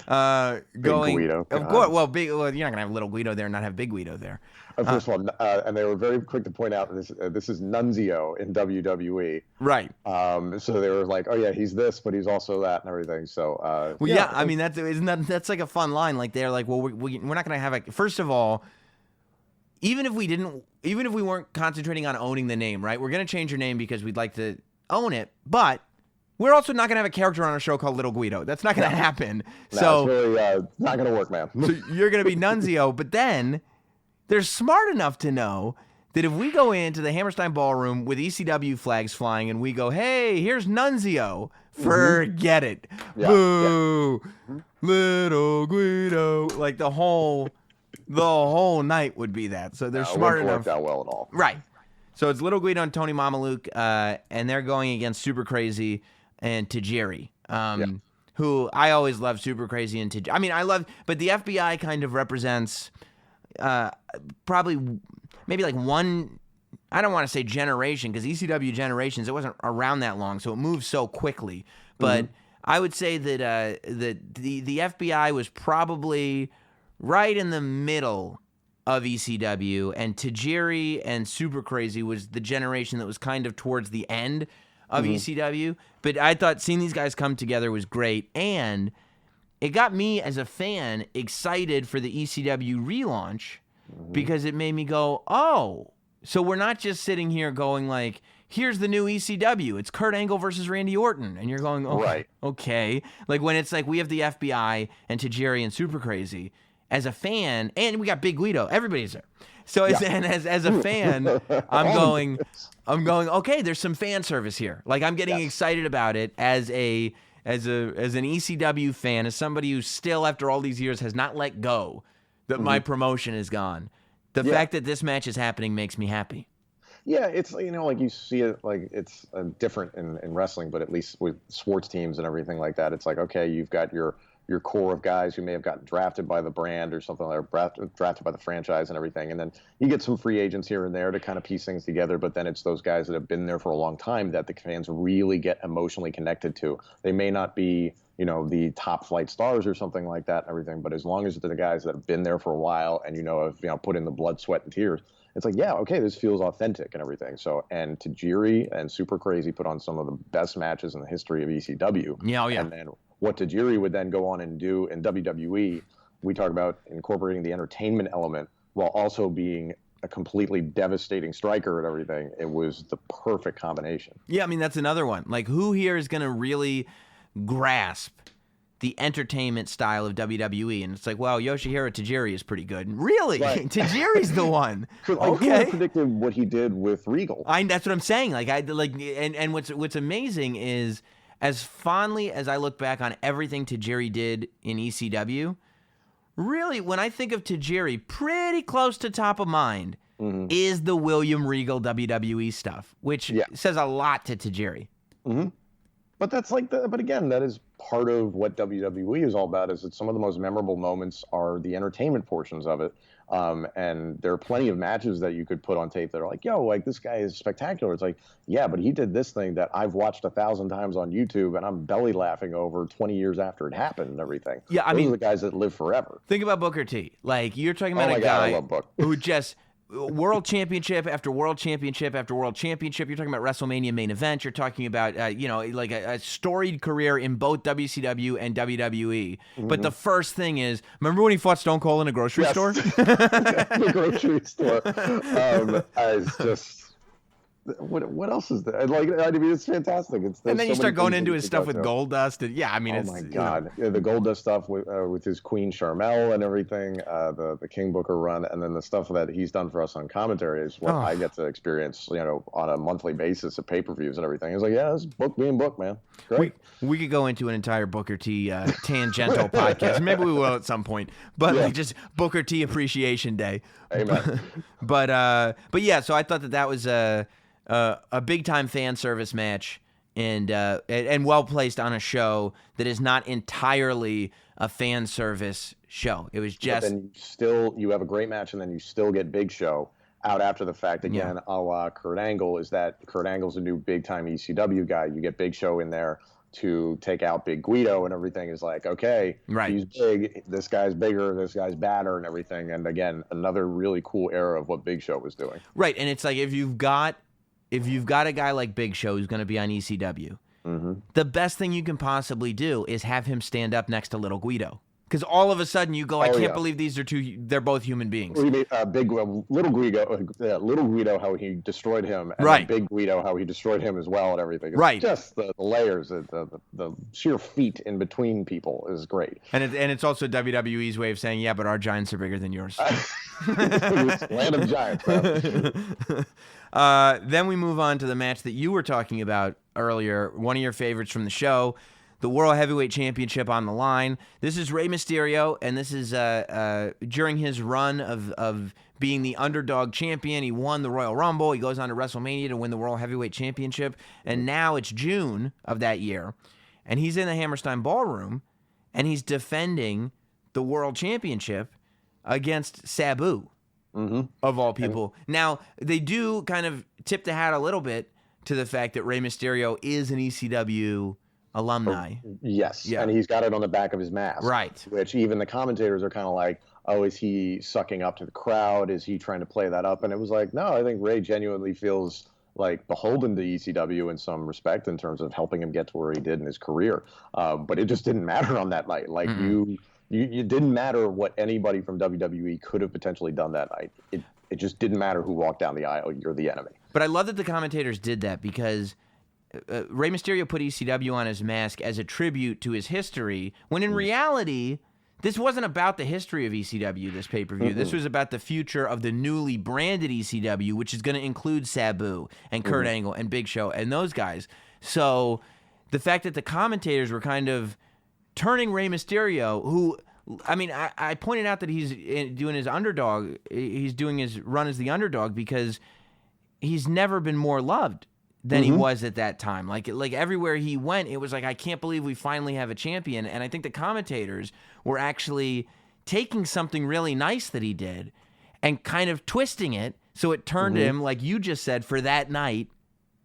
Speaker 4: Guido.
Speaker 1: Of course. Well, you're not gonna have Little Guido there and not have Big Guido there.
Speaker 4: First of all, and they were very quick to point out this is Nunzio in WWE.
Speaker 1: Right.
Speaker 4: So they were like, oh yeah, he's this, but he's also that and everything. So.
Speaker 1: I mean that's like a fun line. Like they're like, well, we're not gonna have first of all. Even if we weren't concentrating on owning the name, right? We're going to change your name because we'd like to own it, but we're also not going to have a character on our show called Little Guido. That's not going to happen.
Speaker 4: So it's really not going to work, man.
Speaker 1: So you're going to be Nunzio, but then they're smart enough to know that if we go into the Hammerstein Ballroom with ECW flags flying and we go, hey, here's Nunzio, forget it.
Speaker 4: Yeah,
Speaker 1: Boo, Little Guido. Like the whole night would be that. So they're smart enough.
Speaker 4: It wouldn't work out well at all.
Speaker 1: Right. So it's Little Guido and Tony Mamaluke, and they're going against Super Crazy and Tajiri, who I always love. Super Crazy and Tajiri. I mean, but the FBI kind of represents probably maybe like one, I don't want to say generation, because ECW generations, it wasn't around that long, so it moves so quickly. But I would say that the FBI was probably right in the middle of ECW, and Tajiri and Super Crazy was the generation that was kind of towards the end of ECW. But I thought seeing these guys come together was great, and it got me as a fan excited for the ECW relaunch because it made me go, oh, so we're not just sitting here going like, here's the new ECW. It's Kurt Angle versus Randy Orton. And you're going, oh,
Speaker 4: right.
Speaker 1: Okay. Like when it's like we have the FBI and Tajiri and Super Crazy. As a fan, and we got Big Guido, everybody's there. So as a fan, I'm going, okay, there's some fan service here. Like I'm getting excited about it as an ECW fan, as somebody who still after all these years has not let go that my promotion is gone. The fact that this match is happening makes me happy.
Speaker 4: Yeah, it's, like you see it, like it's different in wrestling, but at least with sports teams and everything like that, it's like, okay, you've got your core of guys who may have gotten drafted by the brand or something, or drafted by the franchise and everything. And then you get some free agents here and there to kind of piece things together. But then it's those guys that have been there for a long time that the fans really get emotionally connected to. They may not be, the top flight stars or something like that and everything. But as long as they're the guys that have been there for a while and, have, put in the blood, sweat, and tears, it's like, yeah, okay, this feels authentic and everything. So, and Tajiri and Super Crazy put on some of the best matches in the history of ECW.
Speaker 1: Yeah, oh yeah.
Speaker 4: And then what Tajiri would then go on and do in WWE, we talk about incorporating the entertainment element while also being a completely devastating striker and everything. It was the perfect combination.
Speaker 1: Yeah, I mean, that's another one. Like, who here is going to really grasp the entertainment style of WWE? And it's like, wow, Yoshihiro Tajiri is pretty good. Really? Right. Tajiri's the one.
Speaker 4: Okay. Who predicted what he did with Regal?
Speaker 1: That's what I'm saying. And what's amazing is, as fondly as I look back on everything Tajiri did in ECW, really, when I think of Tajiri, pretty close to top of mind is the William Regal WWE stuff, which says a lot to Tajiri.
Speaker 4: But that's but again, that is part of what WWE is all about, is that some of the most memorable moments are the entertainment portions of it. And there are plenty of matches that you could put on tape that are like, yo, like this guy is spectacular. It's like, yeah, but he did this thing that I've watched 1,000 times on YouTube and I'm belly laughing over 20 years after it happened and everything.
Speaker 1: Yeah, I
Speaker 4: Those
Speaker 1: mean,
Speaker 4: are the guys that live forever.
Speaker 1: Think about Booker T. Like, you're talking about a guy who just world championship after world championship after world championship. You're talking about WrestleMania main event. You're talking about, like a storied career in both WCW and WWE. But the first thing is, remember when he fought Stone Cold in a grocery store?
Speaker 4: The grocery store. It's just, what else is there? Like, I mean, it's fantastic.
Speaker 1: And then you start going into his
Speaker 4: his
Speaker 1: stuff with Goldust, and yeah, I mean,
Speaker 4: Oh
Speaker 1: it's
Speaker 4: my God, the Goldust stuff with his Queen Charmel and everything, the King Booker run, and then the stuff that he's done for us on commentary is what I get to experience, on a monthly basis at pay-per-views and everything. It's like, yeah, this is book being booked, man. Great.
Speaker 1: We could go into an entire Booker T tangential podcast. Maybe we will at some point, but like just Booker T Appreciation Day.
Speaker 4: Amen.
Speaker 1: But yeah, so I thought that was a big time fan service match, and well placed on a show that is not entirely a fan service show. It was just.
Speaker 4: But then you have a great match, and then you still get Big Show out after the fact again, a la Kurt Angle. Is that Kurt Angle's a new big time ECW guy? You get Big Show in there to take out Big Guido, and everything is like, okay, he's big, this guy's bigger, this guy's badder, and everything. And again, another really cool era of what Big Show was doing.
Speaker 1: Right, and it's like if you've got a guy like Big Show who's going to be on ECW, the best thing you can possibly do is have him stand up next to Little Guido. Because all of a sudden you go, I can't believe they're both human beings.
Speaker 4: What do you mean, Little Guido, how he destroyed him, and then Big Guido, how he destroyed him as well, and everything. It's just the layers, the sheer feet in between people is great.
Speaker 1: And it's also WWE's way of saying, yeah, but our giants are bigger than yours.
Speaker 4: Land of giants, man.
Speaker 1: Then we move on to the match that you were talking about earlier, one of your favorites from the show. The World Heavyweight Championship on the line. This is Rey Mysterio, and this is during his run of being the underdog champion. He won the Royal Rumble. He goes on to WrestleMania to win the World Heavyweight Championship, and now it's June of that year, and he's in the Hammerstein Ballroom, and he's defending the World Championship against Sabu, of all people. Now, they do kind of tip the hat a little bit to the fact that Rey Mysterio is an ECW alumni.
Speaker 4: Yes, and he's got it on the back of his mask.
Speaker 1: Right.
Speaker 4: Which even the commentators are kind of like, oh, is he sucking up to the crowd? Is he trying to play that up? And it was like, no, I think Ray genuinely feels like beholden to ECW in some respect in terms of helping him get to where he did in his career. But it just didn't matter on that night. Like you didn't matter what anybody from WWE could have potentially done that night. It just didn't matter who walked down the aisle. You're the enemy.
Speaker 1: But I love that the commentators did that because Rey Mysterio put ECW on his mask as a tribute to his history, when in reality, this wasn't about the history of ECW, this pay-per-view. This was about the future of the newly branded ECW, which is going to include Sabu and Kurt Angle and Big Show and those guys. So the fact that the commentators were kind of turning Rey Mysterio, who, I mean, I pointed out that he's doing his underdog. He's doing his run as the underdog because he's never been more loved than he was at that time. Like everywhere he went, it was like, I can't believe we finally have a champion. And I think the commentators were actually taking something really nice that he did and kind of twisting it so it turned him, like you just said, for that night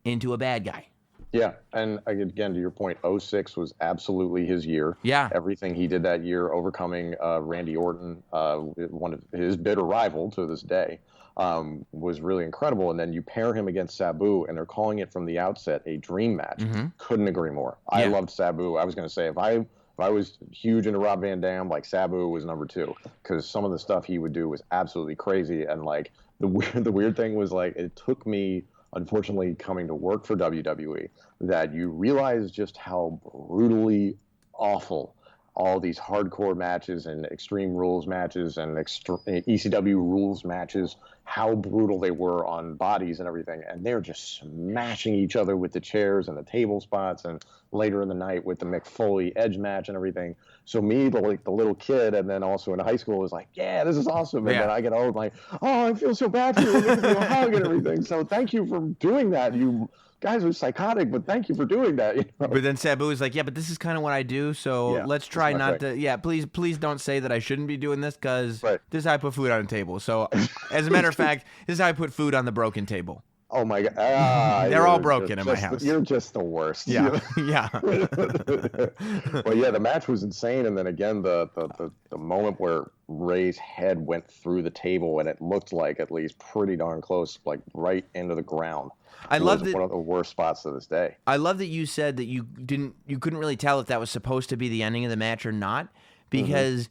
Speaker 1: into a bad guy.
Speaker 4: Yeah, and again, to your point, 06 was absolutely his year.
Speaker 1: Yeah.
Speaker 4: Everything he did that year, overcoming Randy Orton, one of his bitter rival to this day, was really incredible. And then you pair him against Sabu, and they're calling it from the outset a dream match. Couldn't agree more. I loved Sabu. I was going to say, if I was huge into Rob Van Dam, like Sabu was number 2, because some of the stuff he would do was absolutely crazy. And like the weird thing was, like, it took me, unfortunately, coming to work for WWE, that you realize just how brutally awful all these hardcore matches and Extreme Rules matches and ECW rules matches, how brutal they were on bodies and everything. And they're just smashing each other with the chairs and the table spots, and later in the night with the Mick Foley Edge match and everything. So me, the little kid, and then also in high school, was like, yeah, this is awesome. And then I get old, like, oh, I feel so bad for you. I'm giving you a hug and everything. So thank you for doing that. You guys are psychotic, but thank you for doing that. You know?
Speaker 1: But then Sabu is like, yeah, but this is kind of what I do, so let's try not to. Yeah, please don't say that I shouldn't be doing this, because this is how I put food on the table. So, as a matter of fact, this is how I put food on the broken table.
Speaker 4: Oh my God!
Speaker 1: They're all broken in my house.
Speaker 4: You're just the worst.
Speaker 1: Yeah, yeah.
Speaker 4: Well, yeah, the match was insane, and then again, the moment where Ray's head went through the table, and it looked like at least pretty darn close, like right into the ground.
Speaker 1: I love that.
Speaker 4: One of the worst spots to this day.
Speaker 1: I love that you said that you couldn't really tell if that was supposed to be the ending of the match or not, because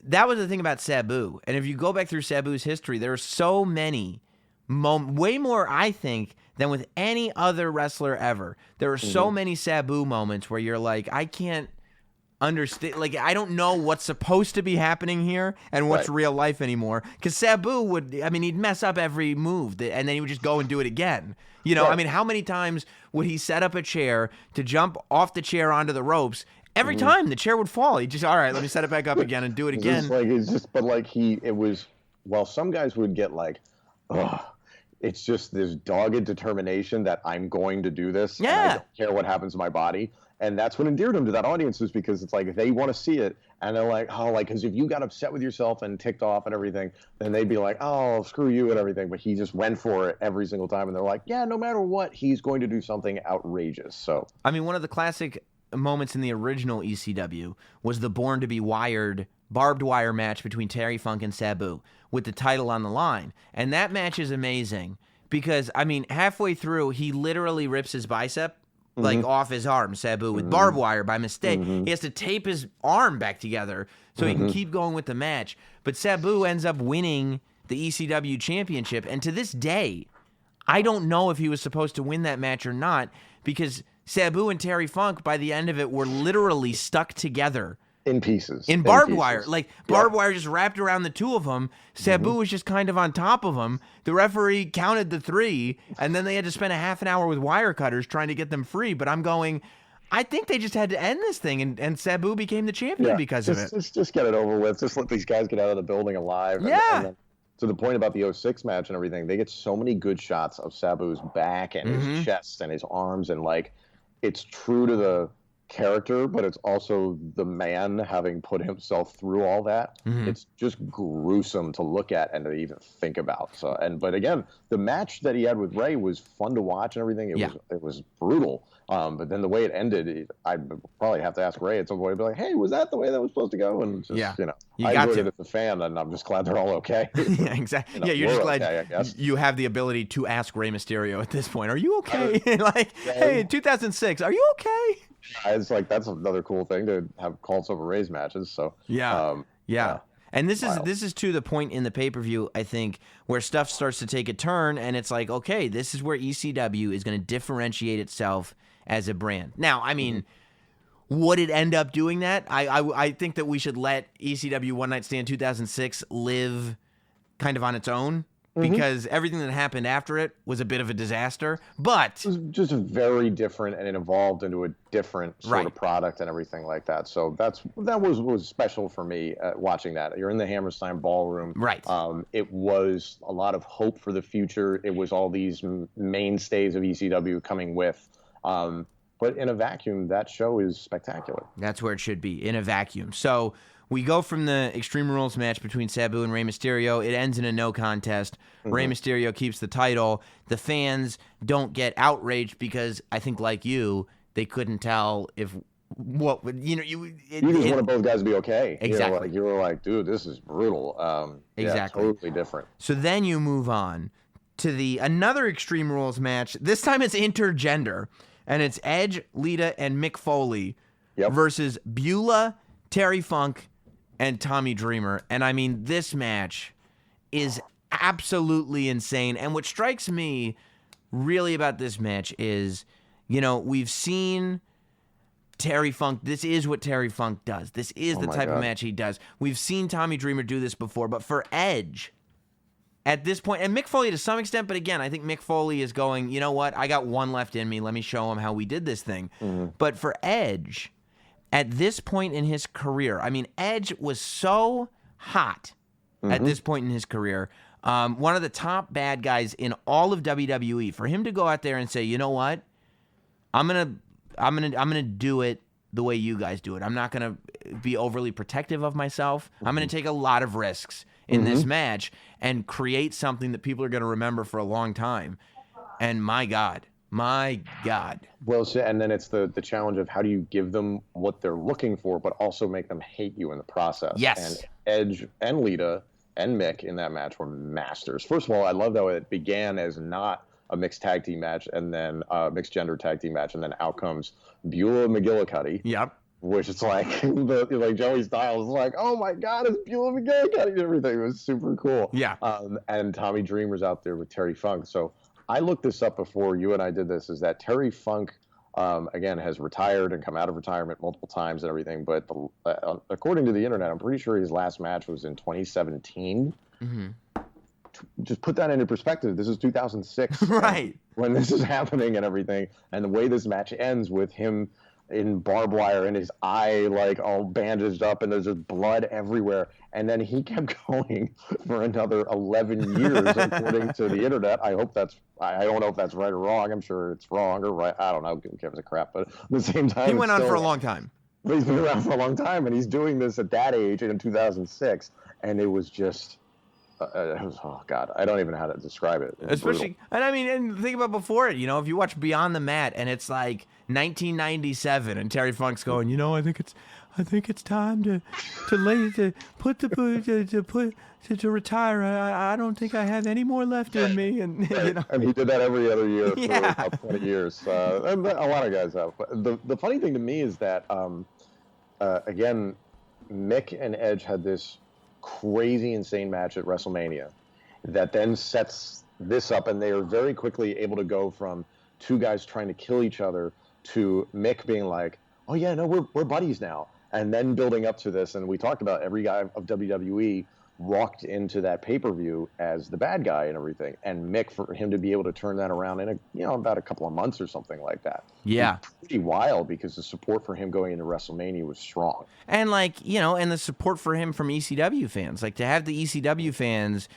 Speaker 1: that was the thing about Sabu. And if you go back through Sabu's history, there are so many way more, I think, than with any other wrestler ever. There are so many Sabu moments where you're like, I can't understand. Like, I don't know what's supposed to be happening here and what's real life anymore. Because Sabu he'd mess up every move, and then he would just go and do it again. You know, I mean, how many times would he set up a chair to jump off the chair onto the ropes? Every time the chair would fall, he'd just, all right, let me set it back up again and do it again.
Speaker 4: Well, some guys would get like, ugh. It's just this dogged determination that I'm going to do this.
Speaker 1: Yeah.
Speaker 4: And I don't care what happens to my body. And that's what endeared him to that audience, is because it's like they want to see it. And they're like, oh, like, because if you got upset with yourself and ticked off and everything, then they'd be like, oh, screw you and everything. But he just went for it every single time. And they're like, yeah, no matter what, he's going to do something outrageous. So,
Speaker 1: I mean, one of the classic moments in the original ECW was the Born to be Wired barbed wire match between Terry Funk and Sabu with the title on the line. And that match is amazing because, I mean, halfway through, he literally rips his bicep like off his arm, Sabu, with barbed wire by mistake. He has to tape his arm back together so he can keep going with the match. But Sabu ends up winning the ECW championship. And to this day, I don't know if he was supposed to win that match or not, because Sabu and Terry Funk, by the end of it, were literally stuck together.
Speaker 4: In pieces.
Speaker 1: In barbed wire. Like, barbed wire just wrapped around the two of them. Sabu was just kind of on top of them. The referee counted the 3, and then they had to spend a half an hour with wire cutters trying to get them free. But I'm going, I think they just had to end this thing, and Sabu became the champion because of it.
Speaker 4: Just get it over with. Just let these guys get out of the building alive.
Speaker 1: Yeah.
Speaker 4: And then, to the point about the 06 match and everything, they get so many good shots of Sabu's back and his chest and his arms, and, like, it's true to the character, but it's also the man having put himself through all that. It's just gruesome to look at and to even think about. So, but again, the match that he had with Rey was fun to watch and everything. It was brutal. But then the way it ended, I'd probably have to ask Rey at some point, be like, hey, was that the way that was supposed to go? And just, I enjoyed it as a fan, and I'm just glad they're all okay.
Speaker 1: Yeah, exactly. You're just glad okay, you have the ability to ask Rey Mysterio at this point, are you okay? Hey, 2006, are you okay?
Speaker 4: It's like, that's another cool thing to have calls over Rey's matches. So
Speaker 1: yeah. And this is to the point in the pay-per-view, I think, where stuff starts to take a turn, and it's like, okay, this is where ECW is going to differentiate itself as a brand. Now, I mean, would it end up doing that? I think that we should let ECW One Night Stand 2006 live kind of on its own, because everything that happened after it was a bit of a disaster. But
Speaker 4: it was just very different, and it evolved into a different sort of product and everything like that. So that was special for me watching that. You're in the Hammerstein Ballroom.
Speaker 1: Right.
Speaker 4: It was a lot of hope for the future. It was all these mainstays of ECW coming with. But in a vacuum, that show is spectacular.
Speaker 1: That's where it should be, in a vacuum. So we go from the Extreme Rules match between Sabu and Rey Mysterio. It ends in a no contest. Rey Mysterio keeps the title. The fans don't get outraged because I think, like you, they couldn't tell if what would, you just
Speaker 4: wanted both guys to be okay.
Speaker 1: Exactly.
Speaker 4: You were like, dude, this is brutal.
Speaker 1: Exactly.
Speaker 4: Yeah, totally different.
Speaker 1: So then you move on to another Extreme Rules match. This time it's intergender, and it's Edge, Lita, and Mick Foley versus Beulah, Terry Funk, and Tommy Dreamer. And I mean, this match is absolutely insane. And what strikes me really about this match is, we've seen Terry Funk. This is what Terry Funk does. This is the type of match he does. We've seen Tommy Dreamer do this before, but for Edge, at this point, and Mick Foley to some extent, but again, I think Mick Foley is going, you know what? I got one left in me. Let me show him how we did this thing. But for Edge, at this point in his career, I mean, Edge was so hot at this point in his career. One of the top bad guys in all of WWE. For him to go out there and say, you know what, I'm gonna do it the way you guys do it. I'm not gonna be overly protective of myself. I'm gonna take a lot of risks in this match and create something that people are gonna remember for a long time. And my God. Well, and then it's the challenge of how do you give them what they're looking for, but also make them hate you in the process. Yes.
Speaker 4: And Edge and Lita and Mick in that match were masters. First of all, I love how it began as not a mixed tag team match, and then mixed gender tag team match, and then out comes Beulah McGillicuddy.
Speaker 1: Yep.
Speaker 4: Which is like Joey Styles is like, oh my God, it's Beulah McGillicuddy and everything. It was super cool.
Speaker 1: Yeah.
Speaker 4: And Tommy Dreamer's out there with Terry Funk. So I looked this up before you and I did this, is that Terry Funk, again, has retired and come out of retirement multiple times and everything. But according to the internet, I'm pretty sure his last match was in 2017. Mm-hmm. Just put that into perspective. This is 2006.
Speaker 1: Right.
Speaker 4: When this is happening and everything. And the way this match ends with him in barbed wire and his eye like all bandaged up and there's just blood everywhere. And then he kept going for another 11 years, according to the internet. I don't know if that's right or wrong. I'm sure it's wrong or right. I don't know. Who gives a crap? But at the same time,
Speaker 1: he went on for a long time.
Speaker 4: But he's been around for a long time, and he's doing this at that age in 2006. And it was just, oh God, I don't even know how to describe it.
Speaker 1: Especially, brutal. And I mean, and think about before it. If you watch Beyond the Mat, and it's like 1997, and Terry Funk's going, I think it's time to retire. I don't think I have any more left in me. And
Speaker 4: and he did that every other year for about 20 years. A lot of guys have. But the funny thing to me is that again, Mick and Edge had this crazy, insane match at WrestleMania that then sets this up, and they are very quickly able to go from two guys trying to kill each other to Mick being like, "Oh yeah, no, we're buddies now." And then building up to this, and we talked about every guy of WWE walked into that pay-per-view as the bad guy and everything. And Mick, for him to be able to turn that around in about a couple of months or something like that.
Speaker 1: Yeah.
Speaker 4: Pretty wild, because the support for him going into WrestleMania was strong.
Speaker 1: And and the support for him from ECW fans. Like, to have the ECW fans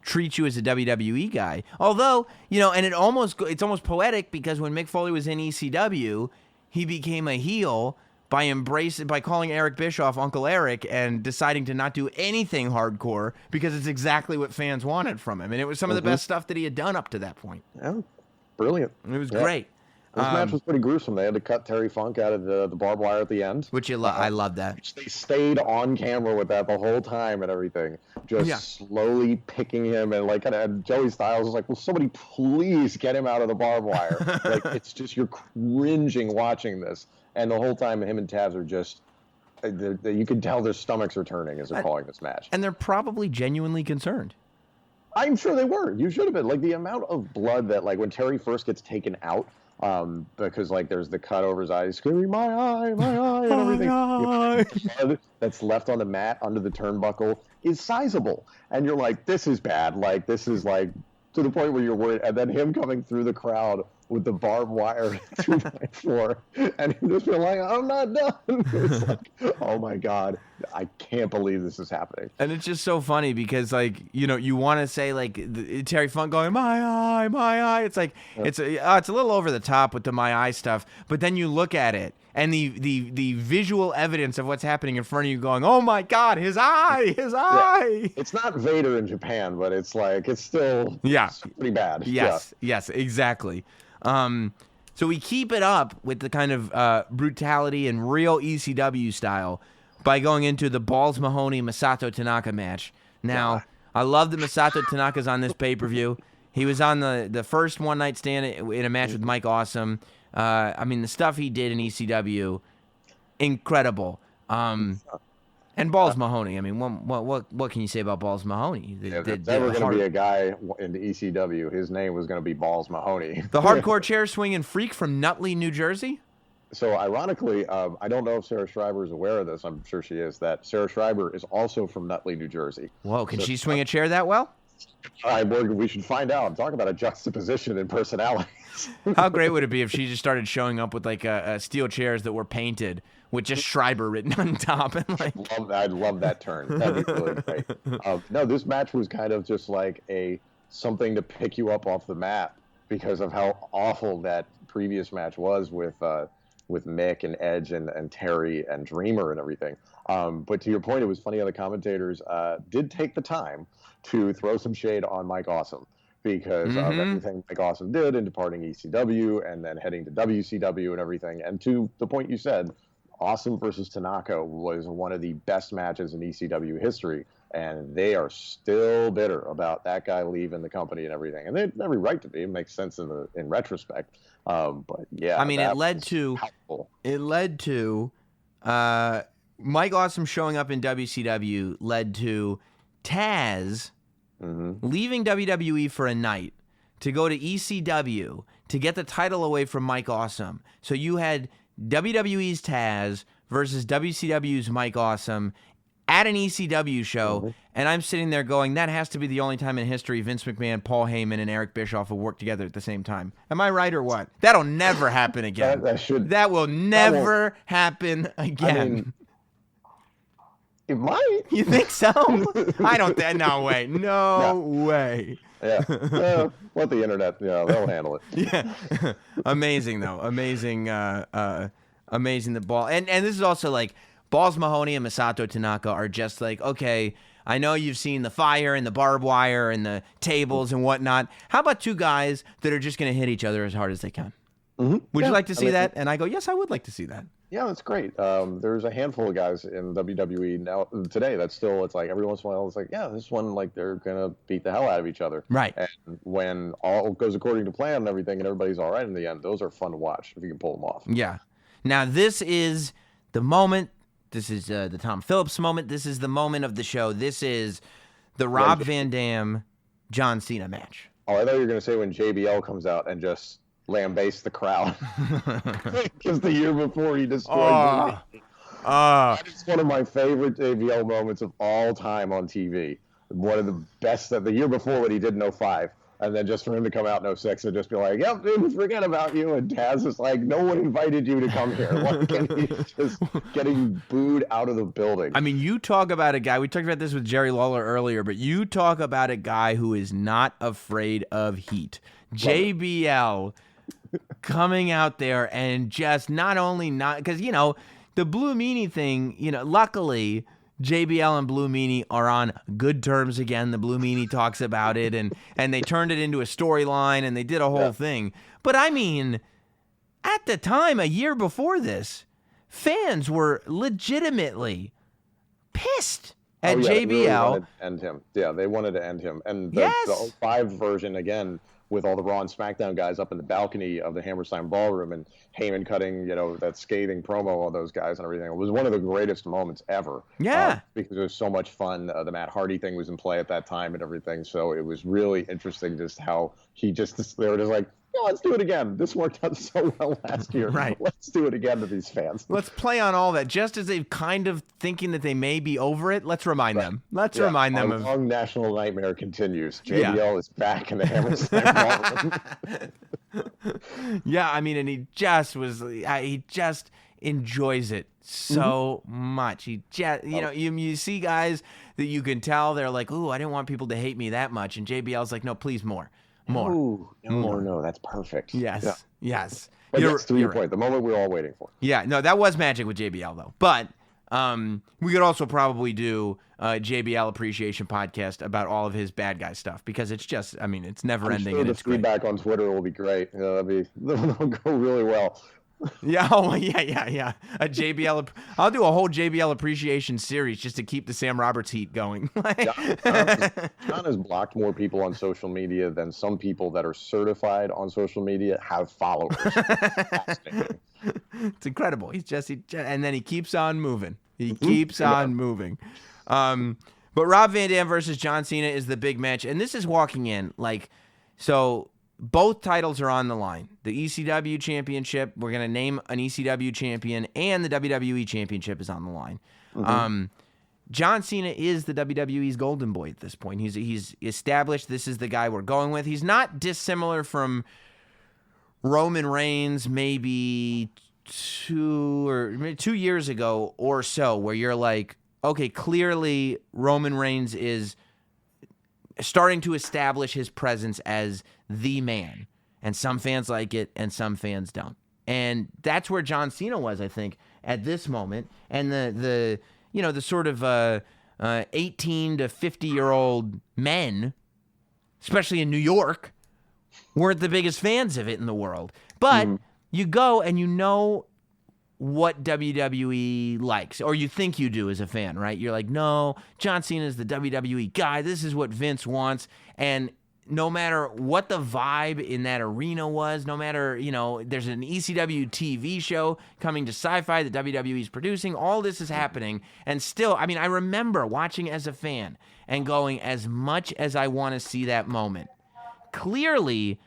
Speaker 1: treat you as a WWE guy. Although, and it's almost poetic, because when Mick Foley was in ECW, he became a heel by calling Eric Bischoff Uncle Eric and deciding to not do anything hardcore, because it's exactly what fans wanted from him. And it was some of the best stuff that he had done up to that point.
Speaker 4: Yeah, brilliant.
Speaker 1: It was great.
Speaker 4: This match was pretty gruesome. They had to cut Terry Funk out of the barbed wire at the end.
Speaker 1: I love that.
Speaker 4: They stayed on camera with that the whole time and everything. Just slowly picking him, and Joey Styles was like, "Will somebody please get him out of the barbed wire?" It's just, you're cringing watching this. And the whole time, him and Tazz are just, you can tell their stomachs are turning as they're calling this match.
Speaker 1: And they're probably genuinely concerned.
Speaker 4: I'm sure they were. You should have been. The amount of blood that, when Terry first gets taken out, because, there's the cut over his eyes, screaming, my eye, and everything. The blood that's left on the mat under the turnbuckle is sizable. And you're like, this is bad. This is, to the point where you're worried. And then him coming through the crowd with the barbed wire 2x4, and him just being like, I'm not done. It's like, oh my God, I can't believe this is happening.
Speaker 1: And it's just so funny, because you want to say Terry Funk going, my eye. It's like, it's a little over the top with the my eye stuff, but then you look at it, and the visual evidence of what's happening in front of you going, oh my God, his eye.
Speaker 4: Yeah. It's not Vader in Japan, but it's still it's pretty bad.
Speaker 1: Yes, exactly. So we keep it up with the kind of brutality and real ECW style by going into the Balls Mahoney Masato Tanaka match. Now, I love that Masato Tanaka's on this pay-per-view. He was on the first one-night stand in a match with Mike Awesome. The stuff he did in ECW, incredible. And Balls Mahoney. What can you say about Balls Mahoney?
Speaker 4: If there's ever going to be a guy in the ECW, his name was going to be Balls Mahoney.
Speaker 1: The hardcore chair swinging freak from Nutley, New Jersey?
Speaker 4: So ironically, I don't know if Sarah Schreiber is aware of this. I'm sure she is. That Sarah Schreiber is also from Nutley, New Jersey.
Speaker 1: Whoa, can she swing a chair that well?
Speaker 4: We should find out. Talk about a juxtaposition in personalities.
Speaker 1: How great would it be if she just started showing up with steel chairs that were painted with just Schreiber written on top? And
Speaker 4: I'd love that turn. That'd be really great. No, this match was kind of just something to pick you up off the mat, because of how awful that previous match was with Mick and Edge and Terry and Dreamer and everything. But to your point, it was funny how the commentators did take the time to throw some shade on Mike Awesome, because of everything Mike Awesome did in departing ECW and then heading to WCW and everything. And to the point you said, Awesome versus Tanaka was one of the best matches in ECW history, and they are still bitter about that guy leaving the company and everything. And they have every right to be. It makes sense in retrospect. But yeah,
Speaker 1: it led to Mike Awesome showing up in WCW led to Tazz leaving WWE for a night to go to ECW to get the title away from Mike Awesome. So you had WWE's Tazz versus WCW's Mike Awesome at an ECW show, and I'm sitting there going, that has to be the only time in history Vince McMahon, Paul Heyman, and Eric Bischoff have worked together at the same time. Am I right or what? That'll never happen again. That will never happen again.
Speaker 4: I mean, it might.
Speaker 1: You think so? I don't think. No way. No way.
Speaker 4: Yeah. Let the internet, they'll handle it.
Speaker 1: Yeah. Amazing, though. Amazing. Amazing the ball. And this is also like, Balls Mahoney and Masato Tanaka are just like, okay, I know you've seen the fire and the barbed wire and the tables and whatnot. How about two guys that are just going to hit each other as hard as they can? Would you like to see that? And I go, yes, I would like to see that.
Speaker 4: Yeah, that's great. There's a handful of guys in WWE now today that's still, it's like every once in a while, it's like, yeah, this one, like they're going to beat the hell out of each other.
Speaker 1: Right.
Speaker 4: And when all goes according to plan and everything and everybody's all right in the end, those are fun to watch if you can pull them off.
Speaker 1: Yeah. Now, this is the moment. This is the Tom Phillips moment. This is the moment of the show. This is the Rob Van Dam, John Cena match.
Speaker 4: Oh, I thought you were going to say when JBL comes out and just lambastes the crowd. Because the year before he destroyed It's one of my favorite JBL moments of all time on TV. One of the best, the year before what he did in 05. And then just for him to come out in 06 and just be like, yep, dude, forget about you. And Tazz is like, no one invited you to come here. Like, and he's just getting booed out of the building.
Speaker 1: I mean, you talk about a guy, we talked about this with Jerry Lawler earlier, but you talk about a guy who is not afraid of heat. JBL coming out there and just not only not, because, the Blue Meanie thing, luckily, JBL and Blue Meanie are on good terms again. The Blue Meanie talks about it, and they turned it into a storyline, and they did a whole thing. But, I mean, at the time, a year before this, fans were legitimately pissed at JBL.
Speaker 4: They really wanted to end him. Yeah, they wanted to end him. And the 05 version, again, with all the Raw and SmackDown guys up in the balcony of the Hammerstein Ballroom and Heyman cutting, that scathing promo on those guys and everything. It was one of the greatest moments ever.
Speaker 1: Yeah.
Speaker 4: Because it was so much fun. The Matt Hardy thing was in play at that time and everything. So it was really interesting just how they were just like, let's do it again. This worked out so well last year.
Speaker 1: Right.
Speaker 4: Let's do it again to these fans.
Speaker 1: Let's play on all that. Just as they've kind of thinking that they may be over it, let's remind them. Let's remind them of...
Speaker 4: long national nightmare continues. JBL is back in the Hammerstein Ballroom.
Speaker 1: Yeah, I mean, and he just enjoys it so much. He just, you see guys that you can tell they're like, ooh, I didn't want people to hate me that much. And JBL's like, no, please more.
Speaker 4: Ooh, no, that's perfect.
Speaker 1: Yes, yes.
Speaker 4: But yes, to your point, the moment we were all waiting for.
Speaker 1: Yeah, no, that was magic with JBL, though. But we could also probably do a JBL appreciation podcast about all of his bad guy stuff, because it's just, I mean, it's never ending.
Speaker 4: Sure,
Speaker 1: and
Speaker 4: the
Speaker 1: it's
Speaker 4: feedback
Speaker 1: great.
Speaker 4: on Twitter will be great. That'll go really well.
Speaker 1: Yeah, yeah. A JBL. I'll do a whole JBL appreciation series just to keep the Sam Roberts heat going.
Speaker 4: John has blocked more people on social media than some people that are certified on social media have followers.
Speaker 1: It's incredible. And then he keeps on moving. He keeps on moving. But Rob Van Dam versus John Cena is the big match, and this is walking in so. Both titles are on the line. The ECW championship, we're going to name an ECW champion, and the WWE championship is on the line. John Cena is the WWE's golden boy at this point. He's established this is the guy we're going with. He's not dissimilar from Roman Reigns maybe 2 years ago or so, where you're like, okay, clearly Roman Reigns is starting to establish his presence as the man. And some fans like it and some fans don't. And that's where John Cena was, I think, at this moment. And the sort of 18 to 50-year-old men, especially in New York, weren't the biggest fans of it in the world. But you go and you know what WWE likes, or you think you do as a fan, right? You're like, no, John Cena is the WWE guy. This is what Vince wants. And no matter what the vibe in that arena was, no matter, there's an ECW TV show coming to Sci-Fi that WWE is producing, all this is happening. And still, I mean, I remember watching as a fan and going, as much as I want to see that moment, clearly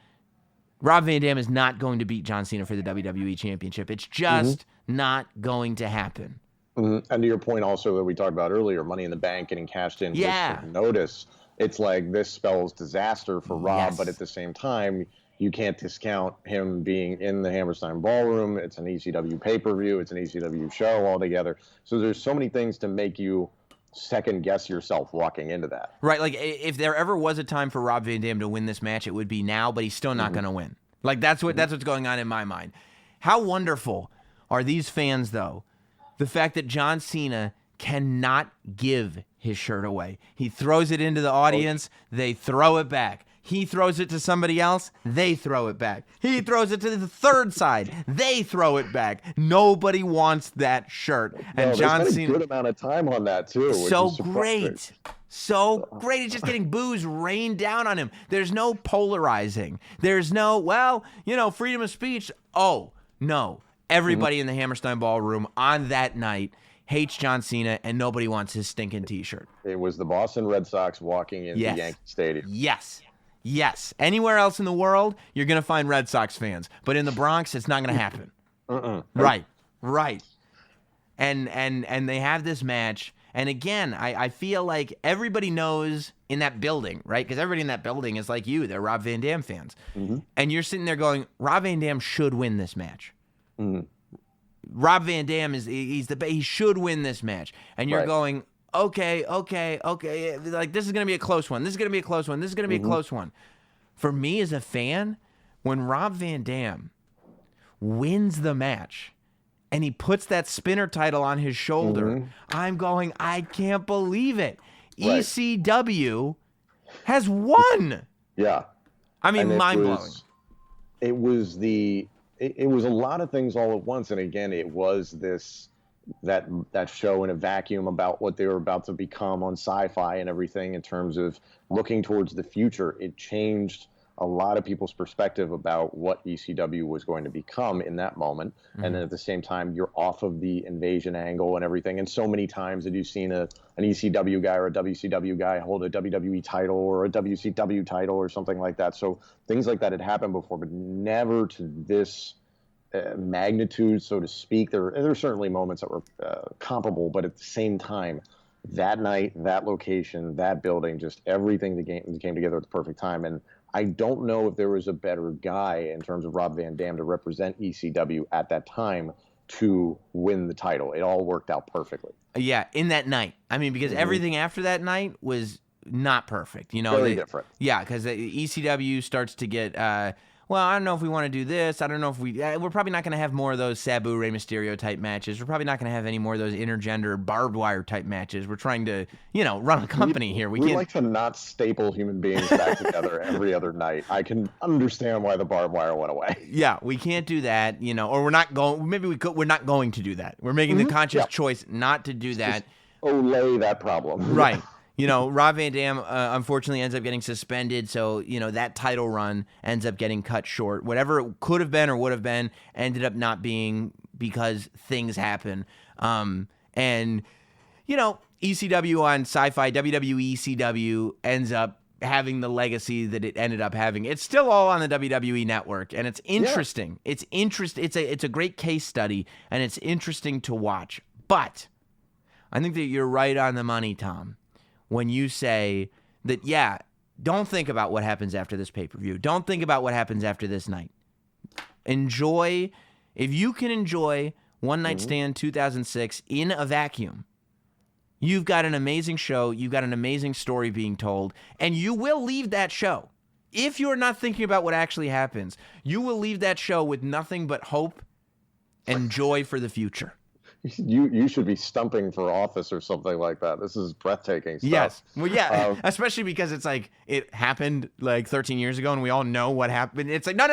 Speaker 1: Rob Van Dam is not going to beat John Cena for the WWE Championship. It's just not going to happen.
Speaker 4: And to your point also that we talked about earlier, Money in the Bank getting cashed in with notice. It's like this spells disaster for Rob, but at the same time, you can't discount him being in the Hammerstein Ballroom. It's an ECW pay-per-view. It's an ECW show altogether. So there's so many things to make you second-guess yourself walking into that.
Speaker 1: Right, like if there ever was a time for Rob Van Dam to win this match, it would be now, but he's still not going to win. Like that's what's going on in my mind. How wonderful are these fans, though? The fact that John Cena cannot give his shirt away. He throws it into the audience. They throw it back. He throws it to somebody else. They throw it back. He throws it to the third side. They throw it back. Nobody wants that shirt. And John Cena,
Speaker 4: a good amount of time on that too.
Speaker 1: So great. So great. It's just getting boos rained down on him. There's no polarizing. There's no, freedom of speech. Oh, no. Everybody in the Hammerstein Ballroom on that night hates John Cena, and nobody wants his stinking T-shirt.
Speaker 4: It was the Boston Red Sox walking into Yankee Stadium.
Speaker 1: Yes. Anywhere else in the world, you're going to find Red Sox fans. But in the Bronx, it's not going to happen. Right. And they have this match. And again, I feel like everybody knows in that building, right? Because everybody in that building is like you. They're Rob Van Dam fans. And you're sitting there going, Rob Van Dam should win this match. Rob Van Dam he should win this match. And you're going, okay. Like, this is going to be a close one. This is going to be a close one. This is going to be a close one. For me as a fan, when Rob Van Dam wins the match and he puts that spinner title on his shoulder, I'm going, I can't believe it. Right. ECW has won.
Speaker 4: Yeah.
Speaker 1: I mean, mind-blowing.
Speaker 4: It was a lot of things all at once. And again, it was that show in a vacuum about what they were about to become on Sci-Fi and everything in terms of looking towards the future. It changed a lot of people's perspective about what ECW was going to become in that moment. And then at the same time, you're off of the invasion angle and everything. And so many times that you've seen an ECW guy or a WCW guy hold a WWE title or a WCW title or something like that. So things like that had happened before, but never to this magnitude, so to speak. There are certainly moments that were comparable, but at the same time, that night, that location, that building, just everything that came together at the perfect time. And I don't know if there was a better guy in terms of Rob Van Dam to represent ECW at that time to win the title. It all worked out perfectly.
Speaker 1: Yeah, in that night. I mean, because everything after that night was not perfect.
Speaker 4: Very different.
Speaker 1: Yeah, because ECW starts to get... I don't know if we want to do this. I don't know if we're probably not going to have more of those Sabu, Rey Mysterio type matches. We're probably not going to have any more of those intergender barbed wire type matches. We're trying to, run a company here. We can't
Speaker 4: like to not staple human beings back together every other night. I can understand why the barbed wire went away.
Speaker 1: Yeah, we can't do that, or we're not going, maybe we could, we're not going to do that. We're making the conscious choice not to do that.
Speaker 4: Just olay that problem.
Speaker 1: Right. Rob Van Dam unfortunately ends up getting suspended, so, that title run ends up getting cut short. Whatever it could have been or would have been ended up not being because things happen. ECW on Sci-Fi, WWE ECW ends up having the legacy that it ended up having. It's still all on the WWE network, and it's interesting. Yeah. It's a great case study, and it's interesting to watch. But I think that you're right on the money, Tom, when you say that, don't think about what happens after this pay-per-view. Don't think about what happens after this night. Enjoy, if you can enjoy One Night Stand 2006 in a vacuum, you've got an amazing show, you've got an amazing story being told, and you will leave that show. If you're not thinking about what actually happens, you will leave that show with nothing but hope and joy for the future.
Speaker 4: You should be stumping for office or something like that. This is breathtaking stuff.
Speaker 1: Yes. Well, yeah, especially because it's like it happened like 13 years ago and we all know what happened. It's like, no.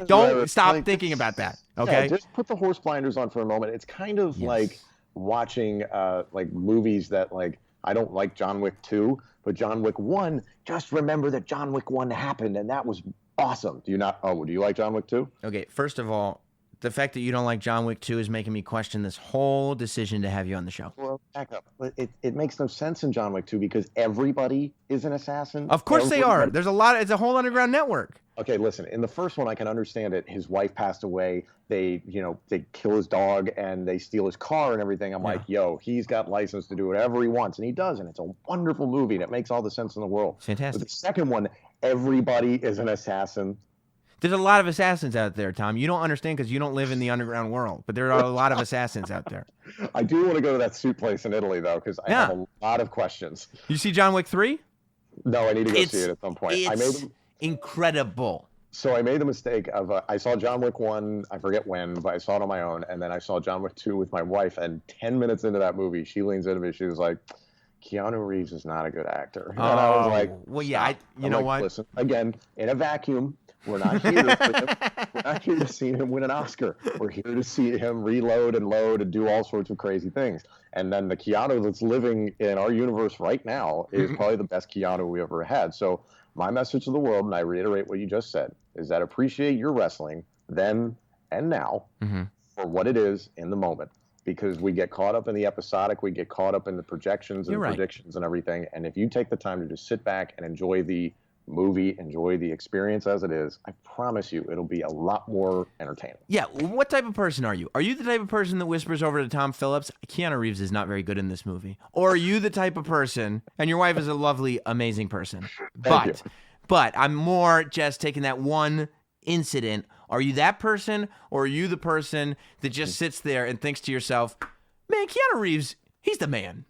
Speaker 1: Don't stop thinking about that, okay?
Speaker 4: Yeah, just put the horse blinders on for a moment. It's kind of like watching like movies that like, I don't like John Wick 2, but John Wick 1, just remember that John Wick 1 happened and that was awesome. Do you not? Oh, do you like John Wick 2?
Speaker 1: Okay, first of all, the fact that you don't like John Wick 2 is making me question this whole decision to have you on the show.
Speaker 4: Well, back up. It makes no sense in John Wick 2 because everybody is an assassin.
Speaker 1: Of course they are. There's a lot. It's a whole underground network.
Speaker 4: Okay, listen. In the first one, I can understand it. His wife passed away. They kill his dog and they steal his car and everything. I'm like, yo, he's got license to do whatever he wants, and he does, and it's a wonderful movie, and it makes all the sense in the world.
Speaker 1: Fantastic.
Speaker 4: But the second one, everybody is an assassin.
Speaker 1: There's a lot of assassins out there, Tom. You don't understand because you don't live in the underground world, but there are a lot of assassins out there.
Speaker 4: I do want to go to that suit place in Italy, though, because I have a lot of questions.
Speaker 1: You see John Wick 3?
Speaker 4: No, I need to go see it at some point.
Speaker 1: It's incredible.
Speaker 4: So I made the mistake of, I saw John Wick 1, I forget when, but I saw it on my own, and then I saw John Wick 2 with my wife, and 10 minutes into that movie, she leans into me, she was like, Keanu Reeves is not a good actor. And I was like,
Speaker 1: well, yeah, you know what?
Speaker 4: Listen, again, in a vacuum, we're not here we're not here to see him win an Oscar. We're here to see him reload and load and do all sorts of crazy things. And then the Keanu that's living in our universe right now is probably the best Keanu we ever had. So my message to the world, and I reiterate what you just said, is that appreciate your wrestling then and now for what it is in the moment. Because we get caught up in the episodic, we get caught up in the projections and predictions and everything. And if you take the time to just sit back and enjoy the movie, enjoy the experience as it is, I promise you it'll be a lot more entertaining.
Speaker 1: Yeah, what type of person are you? Are you the type of person that whispers over to Tom Phillips, Keanu Reeves is not very good in this movie? Or are you the type of person, and your wife is a lovely, amazing person, but I'm more just taking that one incident. Are you that person, or are you the person that just sits there and thinks to yourself, man, Keanu Reeves, he's the man.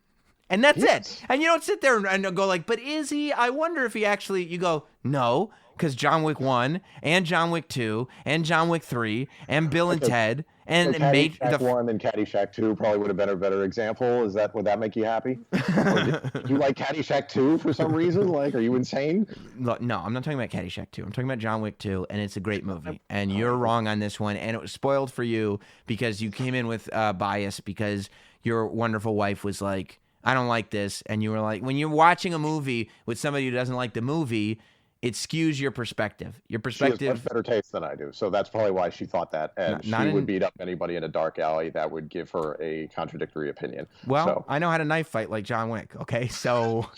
Speaker 1: And that's it. And you don't sit there and go like, but is he? I wonder if he actually, you go, no, because John Wick 1 and John Wick 2 and John Wick 3 and Bill and Ted and
Speaker 4: so Caddyshack 1 and Caddyshack 2 probably would have been a better example. Would that make you happy? Did you like Caddyshack 2 for some reason? Like, are you insane?
Speaker 1: No, I'm not talking about Caddyshack 2. I'm talking about John Wick 2, and it's a great movie. And you're wrong on this one, and it was spoiled for you because you came in with bias because your wonderful wife was like, I don't like this. And you were like, when you're watching a movie with somebody who doesn't like the movie, it skews your perspective. Your perspective.
Speaker 4: She has much better taste than I do, so that's probably why she thought that. And she would beat up anybody in a dark alley that would give her a contradictory opinion.
Speaker 1: Well, I know how to knife fight like John Wick. Okay, so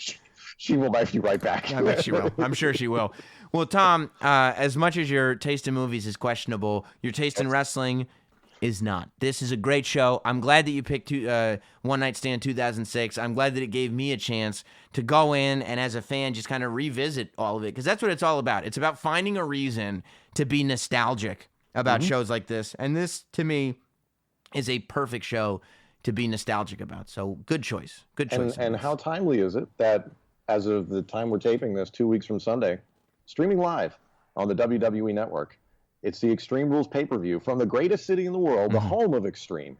Speaker 4: she will knife you right back.
Speaker 1: I bet she will. I'm sure she will. Well, Tom, as much as your taste in movies is questionable, your taste in wrestling is not. This is a great show. I'm glad that you picked One Night Stand 2006. I'm glad that it gave me a chance to go in and as a fan just kind of revisit all of it because that's what it's all about. It's about finding a reason to be nostalgic about shows like this. And this, to me, is a perfect show to be nostalgic about. So good choice. Good choice.
Speaker 4: And how timely is it that as of the time we're taping this, 2 weeks from Sunday, streaming live on the WWE Network, it's the Extreme Rules pay-per-view from the greatest city in the world, the home of Extreme,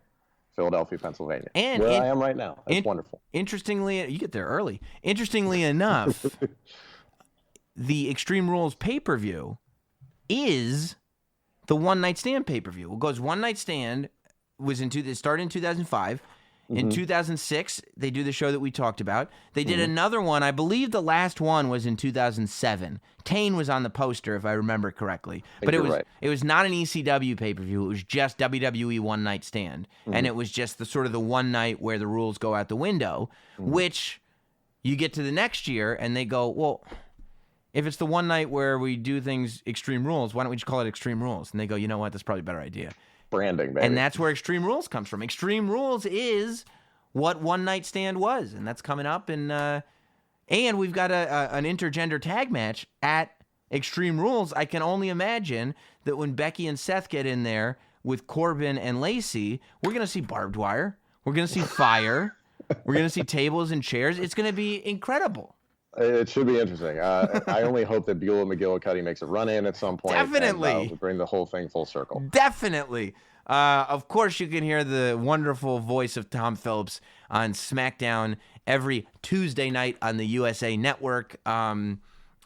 Speaker 4: Philadelphia, Pennsylvania, and where I am right now. It's wonderful.
Speaker 1: Interestingly, you get there early. Interestingly enough, the Extreme Rules pay-per-view is the One Night Stand pay-per-view. It goes One Night Stand it started in 2005. In 2006, they do the show that we talked about. They did another one. I believe the last one was in 2007. Kane was on the poster, if I remember correctly. But it was not an ECW pay-per-view. It was just WWE One Night Stand. And it was just the sort of the one night where the rules go out the window, which you get to the next year and they go, well, if it's the one night where we do things Extreme Rules, why don't we just call it Extreme Rules? And they go, you know what? That's probably a better idea.
Speaker 4: Branding, baby.
Speaker 1: And that's where Extreme Rules comes from. Extreme Rules is what One Night Stand was, and that's coming up. And we've got an intergender tag match at Extreme Rules. I can only imagine that when Becky and Seth get in there with Corbin and Lacey, we're going to see barbed wire. We're going to see fire. We're going to see tables and chairs. It's going to be incredible.
Speaker 4: It should be interesting. I only hope that Beulah McGillicuddy makes a run in at some point.
Speaker 1: Definitely.
Speaker 4: And, bring the whole thing full circle.
Speaker 1: Definitely. Of course, you can hear the wonderful voice of Tom Phillips on SmackDown every Tuesday night on the USA Network and,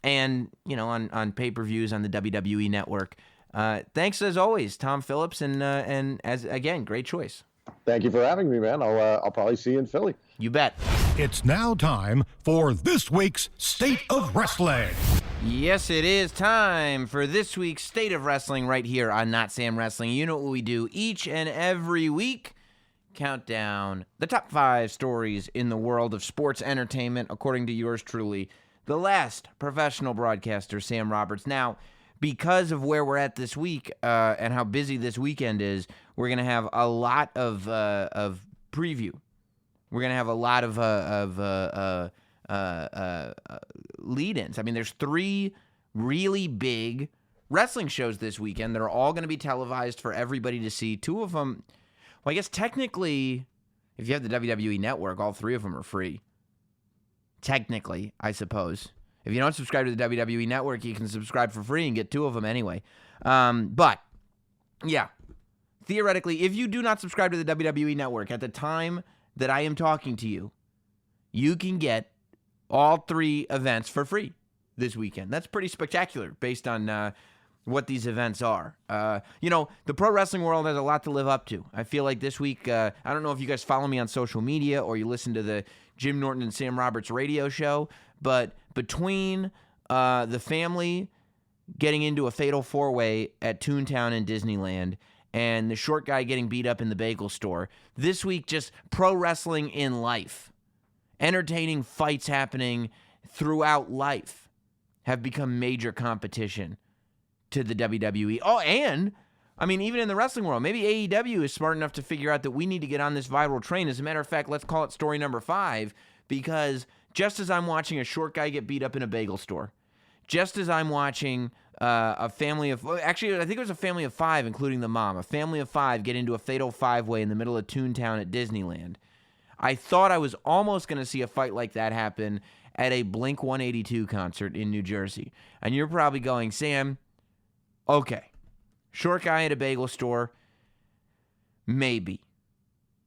Speaker 1: on pay-per-views on the WWE Network. Thanks, as always, Tom Phillips, and as again, great choice.
Speaker 4: Thank you for having me, man. I'll probably see you in Philly.
Speaker 1: You bet.
Speaker 3: It's now time for this week's State of Wrestling.
Speaker 1: Yes, it is time for this week's State of Wrestling right here on Notsam Wrestling. You know what we do each and every week. Count down the top 5 stories in the world of sports entertainment, according to yours truly, the last professional broadcaster, Sam Roberts. Now, because of where we're at this week and how busy this weekend is, we're going to have a lot of preview. We're going to have a lot of lead-ins. I mean, there's 3 really big wrestling shows this weekend that are all going to be televised for everybody to see. 2 of them, well, I guess technically, if you have the WWE Network, all 3 of them are free. Technically, I suppose. If you don't subscribe to the WWE Network, you can subscribe for free and get 2 of them anyway. But, yeah, theoretically, if you do not subscribe to the WWE Network at the time that I am talking to you, you can get all 3 events for free this weekend. That's pretty spectacular based on what these events are. The pro wrestling world has a lot to live up to. I feel like this week, I don't know if you guys follow me on social media or you listen to the Jim Norton and Sam Roberts radio show, but between the family getting into a fatal 4-way at Toontown and Disneyland and the short guy getting beat up in the bagel store, this week just pro wrestling in life. Entertaining fights happening throughout life have become major competition to the WWE. Oh, and, I mean, even in the wrestling world, maybe AEW is smart enough to figure out that we need to get on this viral train. As a matter of fact, let's call it story number 5, because just as I'm watching a short guy get beat up in a bagel store, just as I'm watching a family of, actually, I think it was a family of 5, including the mom, a family of 5 get into a fatal 5-way in the middle of Toontown at Disneyland, I thought I was almost going to see a fight like that happen at a Blink-182 concert in New Jersey. And you're probably going, Sam, okay, short guy at a bagel store, maybe.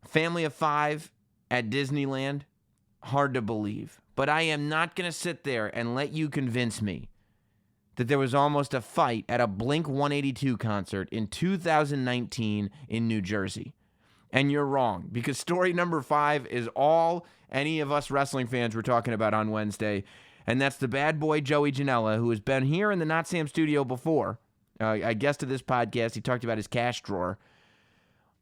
Speaker 1: Family of 5 at Disneyland, hard to believe. But I am not going to sit there and let you convince me that there was almost a fight at a Blink-182 concert in 2019 in New Jersey. And you're wrong, because story number 5 is all any of us wrestling fans were talking about on Wednesday, and that's the bad boy Joey Janela, who has been here in the Not Sam studio before. I guest of this podcast, he talked about his cash drawer,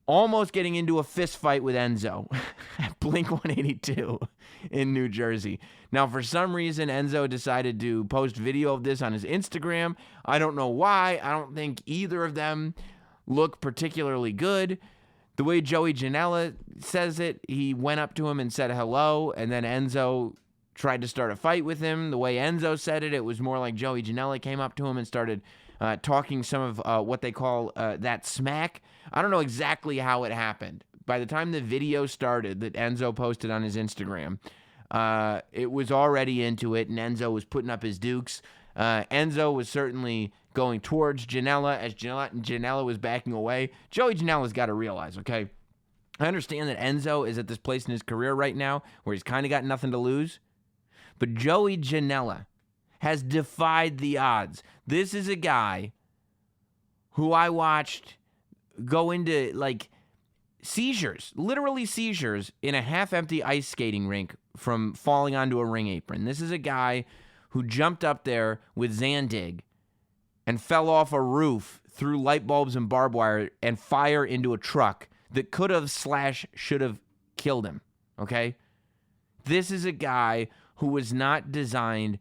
Speaker 1: almost getting into a fist fight with Enzo at Blink-182 in New Jersey. Now, for some reason, Enzo decided to post video of this on his Instagram. I don't know why. I don't think either of them look particularly good. The way Joey Janela says it, he went up to him and said hello, and then Enzo tried to start a fight with him. The way Enzo said it, it was more like Joey Janela came up to him and started talking some of what they call that smack. I don't know exactly how it happened. By the time the video started that Enzo posted on his Instagram, it was already into it, and Enzo was putting up his dukes. Enzo was certainly going towards Janela as Janela was backing away. Joey Janela's got to realize, okay, I understand that Enzo is at this place in his career right now where he's kind of got nothing to lose, but Joey Janela has defied the odds. This is a guy who I watched go into, like, seizures, literally seizures, in a half-empty ice skating rink from falling onto a ring apron. This is a guy who jumped up there with Zandig and fell off a roof through light bulbs and barbed wire and fire into a truck that could have / should have killed him, okay? This is a guy who was not designed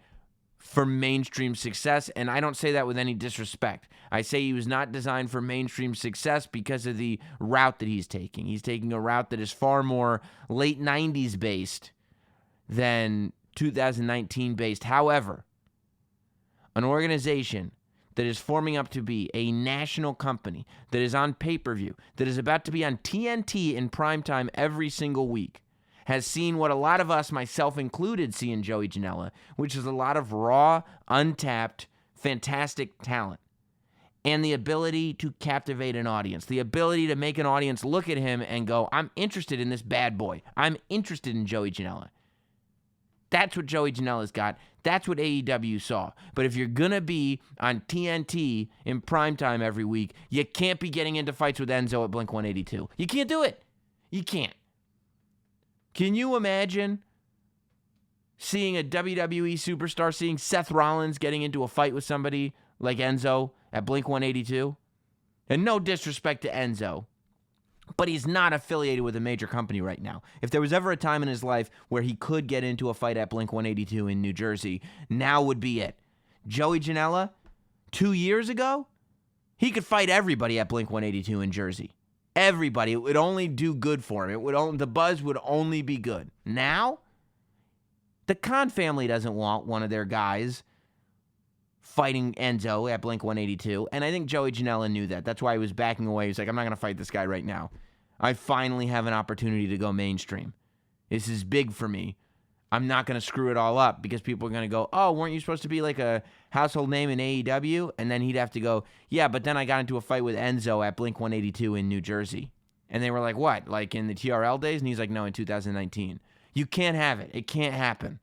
Speaker 1: for mainstream success, and I don't say that with any disrespect. I say he was not designed for mainstream success because of the route that he's taking. He's taking a route that is far more late 90s based than 2019 based. However, an organization that is forming up to be a national company, that is on pay-per-view, that is about to be on TNT in primetime every single week, has seen what a lot of us, myself included, see in Joey Janela, which is a lot of raw, untapped, fantastic talent, and the ability to captivate an audience, the ability to make an audience look at him and go, I'm interested in this bad boy. I'm interested in Joey Janela. That's what Joey Janela's got. That's what AEW saw. But if you're going to be on TNT in primetime every week, you can't be getting into fights with Enzo at Blink-182. You can't do it. You can't. Can you imagine seeing a WWE superstar, seeing Seth Rollins getting into a fight with somebody like Enzo at Blink-182. And no disrespect to Enzo, but he's not affiliated with a major company right now. If there was ever a time in his life where he could get into a fight at Blink-182 in New Jersey, now would be it. Joey Janela, 2 years ago, he could fight everybody at Blink-182 in Jersey. Everybody. It would only do good for him. The buzz would only be good. Now, the Khan family doesn't want one of their guys fighting Enzo at Blink-182, and I think Joey Janela knew that. That's why he was backing away. He's like, I'm not going to fight this guy right now. I finally have an opportunity to go mainstream. This is big for me. I'm not going to screw it all up because people are going to go, oh, weren't you supposed to be like a household name in AEW? And then he'd have to go, yeah, but then I got into a fight with Enzo at Blink-182 in New Jersey. And they were like, what, like in the TRL days? And he's like, no, in 2019. You can't have it. It can't happen.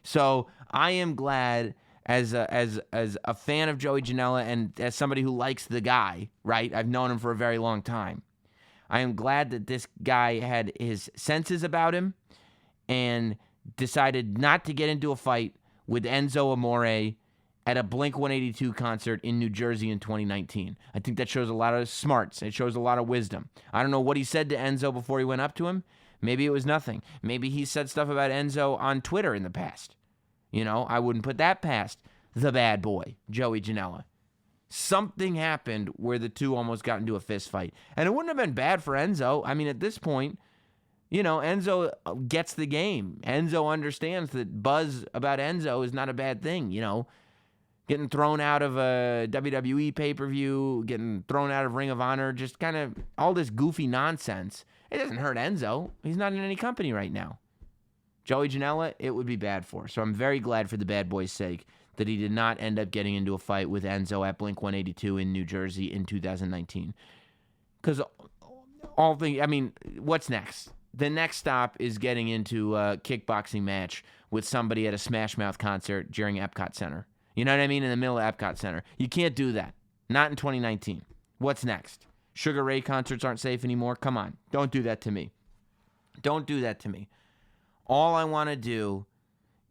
Speaker 1: So I am glad as a fan of Joey Janela and as somebody who likes the guy, right? I've known him for a very long time. I am glad that this guy had his senses about him and decided not to get into a fight with Enzo Amore at a Blink-182 concert in New Jersey in 2019. I think that shows a lot of smarts. It shows a lot of wisdom. I don't know what he said to Enzo before he went up to him. Maybe it was nothing. Maybe he said stuff about Enzo on Twitter in the past. You know, I wouldn't put that past the bad boy, Joey Janela. Something happened where the two almost got into a fist fight. And it wouldn't have been bad for Enzo. I mean, at this point, you know, Enzo gets the game. Enzo understands that buzz about Enzo is not a bad thing, you know. Getting thrown out of a WWE pay-per-view, getting thrown out of Ring of Honor, just kind of all this goofy nonsense. It doesn't hurt Enzo. He's not in any company right now. Joey Janela, it would be bad for. So I'm very glad for the bad boy's sake that he did not end up getting into a fight with Enzo at Blink-182 in New Jersey in 2019. Because what's next? The next stop is getting into a kickboxing match with somebody at a Smash Mouth concert during Epcot Center. You know what I mean? In the middle of Epcot Center. You can't do that. Not in 2019. What's next? Sugar Ray concerts aren't safe anymore? Come on. Don't do that to me. Don't do that to me. All I want to do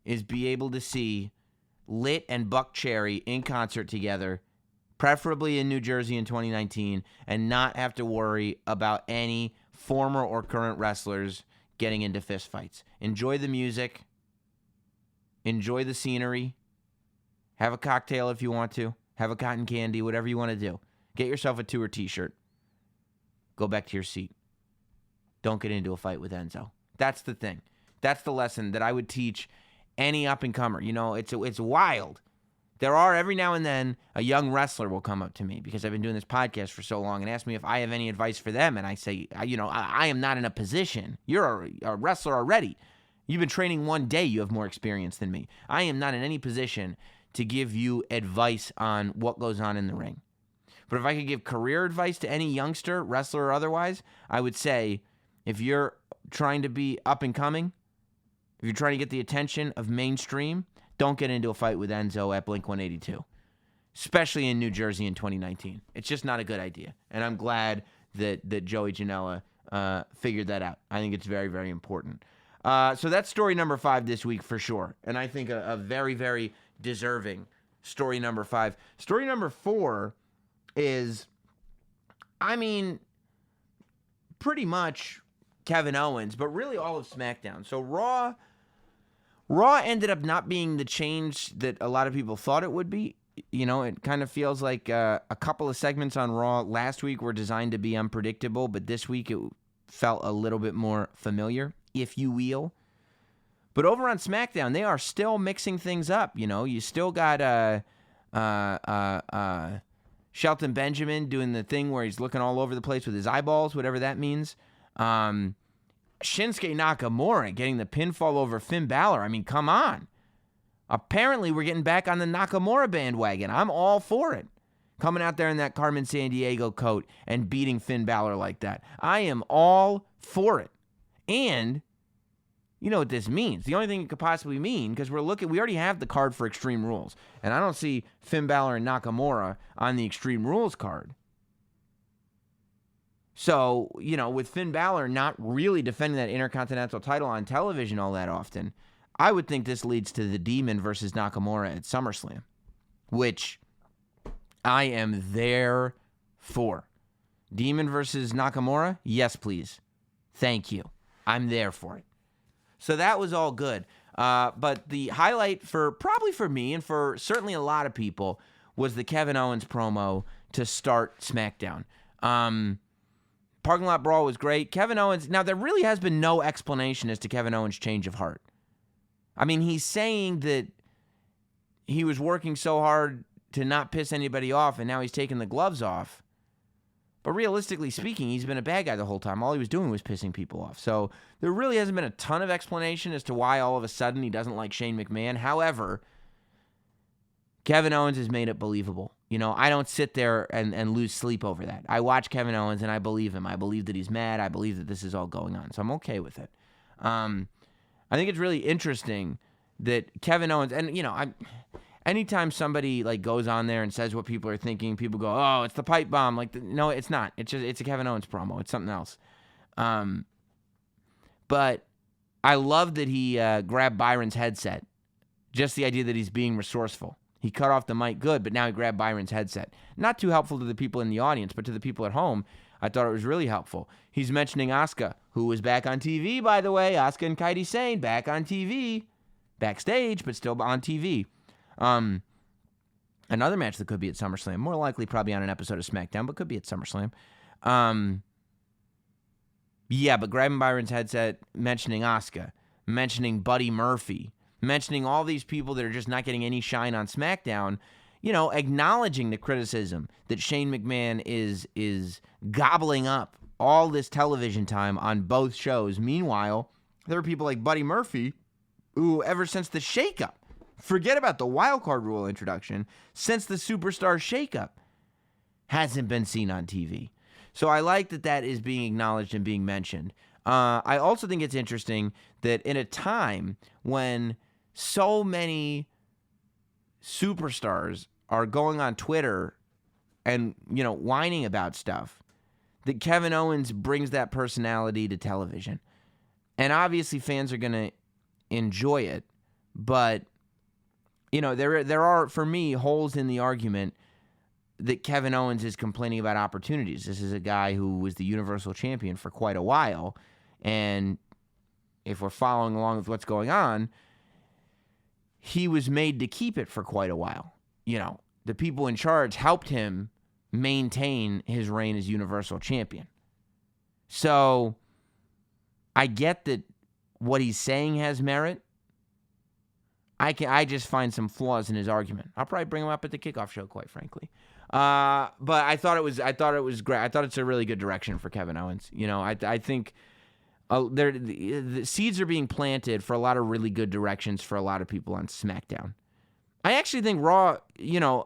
Speaker 1: is be able to see Lit and Buck Cherry in concert together, preferably in New Jersey in 2019, and not have to worry about any former or current wrestlers getting into fistfights. Enjoy the music. Enjoy the scenery. Have a cocktail if you want to. Have a cotton candy, whatever you want to do. Get yourself a tour t-shirt. Go back to your seat. Don't get into a fight with Enzo. That's the thing. That's the lesson that I would teach any up-and-comer. You know, it's wild. There are, every now and then, a young wrestler will come up to me because I've been doing this podcast for so long and ask me if I have any advice for them. And I say, I am not in a position. You're a wrestler already. You've been training one day. You have more experience than me. I am not in any position to give you advice on what goes on in the ring. But if I could give career advice to any youngster, wrestler or otherwise, I would say if you're trying to be up and coming, if you're trying to get the attention of mainstream, don't get into a fight with Enzo at Blink-182, especially in New Jersey in 2019. It's just not a good idea. And I'm glad that Joey Janela figured that out. I think it's very, very important. So that's story number 5 this week for sure. And I think a very, very deserving story number 5. Story number 4 is, pretty much Kevin Owens, but really all of SmackDown. So Raw ended up not being the change that a lot of people thought it would be. You know, it kind of feels like a couple of segments on Raw last week were designed to be unpredictable, but this week it felt a little bit more familiar, if you will. But over on SmackDown, they are still mixing things up. You know, you still got Shelton Benjamin doing the thing where he's looking all over the place with his eyeballs, whatever that means. Shinsuke Nakamura getting the pinfall over Finn Balor. I mean, come on. Apparently, we're getting back on the Nakamura bandwagon. I'm all for it. Coming out there in that Carmen Sandiego coat and beating Finn Balor like that. I am all for it. And you know what this means. The only thing it could possibly mean, because we already have the card for Extreme Rules. And I don't see Finn Balor and Nakamura on the Extreme Rules card. So, you know, with Finn Balor not really defending that Intercontinental title on television all that often, I would think this leads to the Demon versus Nakamura at SummerSlam, which I am there for. Demon versus Nakamura? Yes, please. Thank you. I'm there for it. So that was all good. But the highlight probably for me and for certainly a lot of people was the Kevin Owens promo to start SmackDown. Parking Lot Brawl was great. Kevin Owens, now there really has been no explanation as to Kevin Owens' change of heart. I mean, he's saying that he was working so hard to not piss anybody off, and now he's taking the gloves off. But realistically speaking, he's been a bad guy the whole time. All he was doing was pissing people off. So there really hasn't been a ton of explanation as to why all of a sudden he doesn't like Shane McMahon. However, Kevin Owens has made it believable. You know, I don't sit there and lose sleep over that. I watch Kevin Owens and I believe him. I believe that he's mad. I believe that this is all going on. So I'm okay with it. I think it's really interesting that Kevin Owens, and you know, anytime somebody like goes on there and says what people are thinking, people go, "Oh, it's the pipe bomb." Like, no, it's not. It's a Kevin Owens promo. It's something else. But I love that he grabbed Byron's headset. Just the idea that he's being resourceful. He cut off the mic, good, but now he grabbed Byron's headset. Not too helpful to the people in the audience, but to the people at home, I thought it was really helpful. He's mentioning Asuka, who was back on TV, by the way. Asuka and Kairi Sane back on TV, backstage, but still on TV. Another match that could be at SummerSlam. More likely probably on an episode of SmackDown, but could be at SummerSlam. Yeah, but grabbing Byron's headset, mentioning Asuka, mentioning Buddy Murphy, mentioning all these people that are just not getting any shine on SmackDown, you know, acknowledging the criticism that Shane McMahon is gobbling up all this television time on both shows. Meanwhile, there are people like Buddy Murphy who, ever since the shakeup, forget about the wildcard rule introduction, since the Superstar shakeup, hasn't been seen on TV. So I like that that is being acknowledged and being mentioned. I also think it's interesting that in a time when so many superstars are going on Twitter and, you know, whining about stuff, that Kevin Owens brings that personality to television. And obviously fans are going to enjoy it, but you know, there are, for me, holes in the argument that Kevin Owens is complaining about opportunities. This is a guy who was the Universal Champion for quite a while, and if we're following along with what's going on, he was made to keep it for quite a while. You know, the people in charge helped him maintain his reign as Universal Champion. So I get that what he's saying has merit. I just find some flaws in his argument. I'll probably bring him up at the kickoff show, quite frankly. But I thought it was great. I thought it's a really good direction for Kevin Owens. You know, I think the seeds are being planted for a lot of really good directions for a lot of people on SmackDown. I actually think Raw, you know,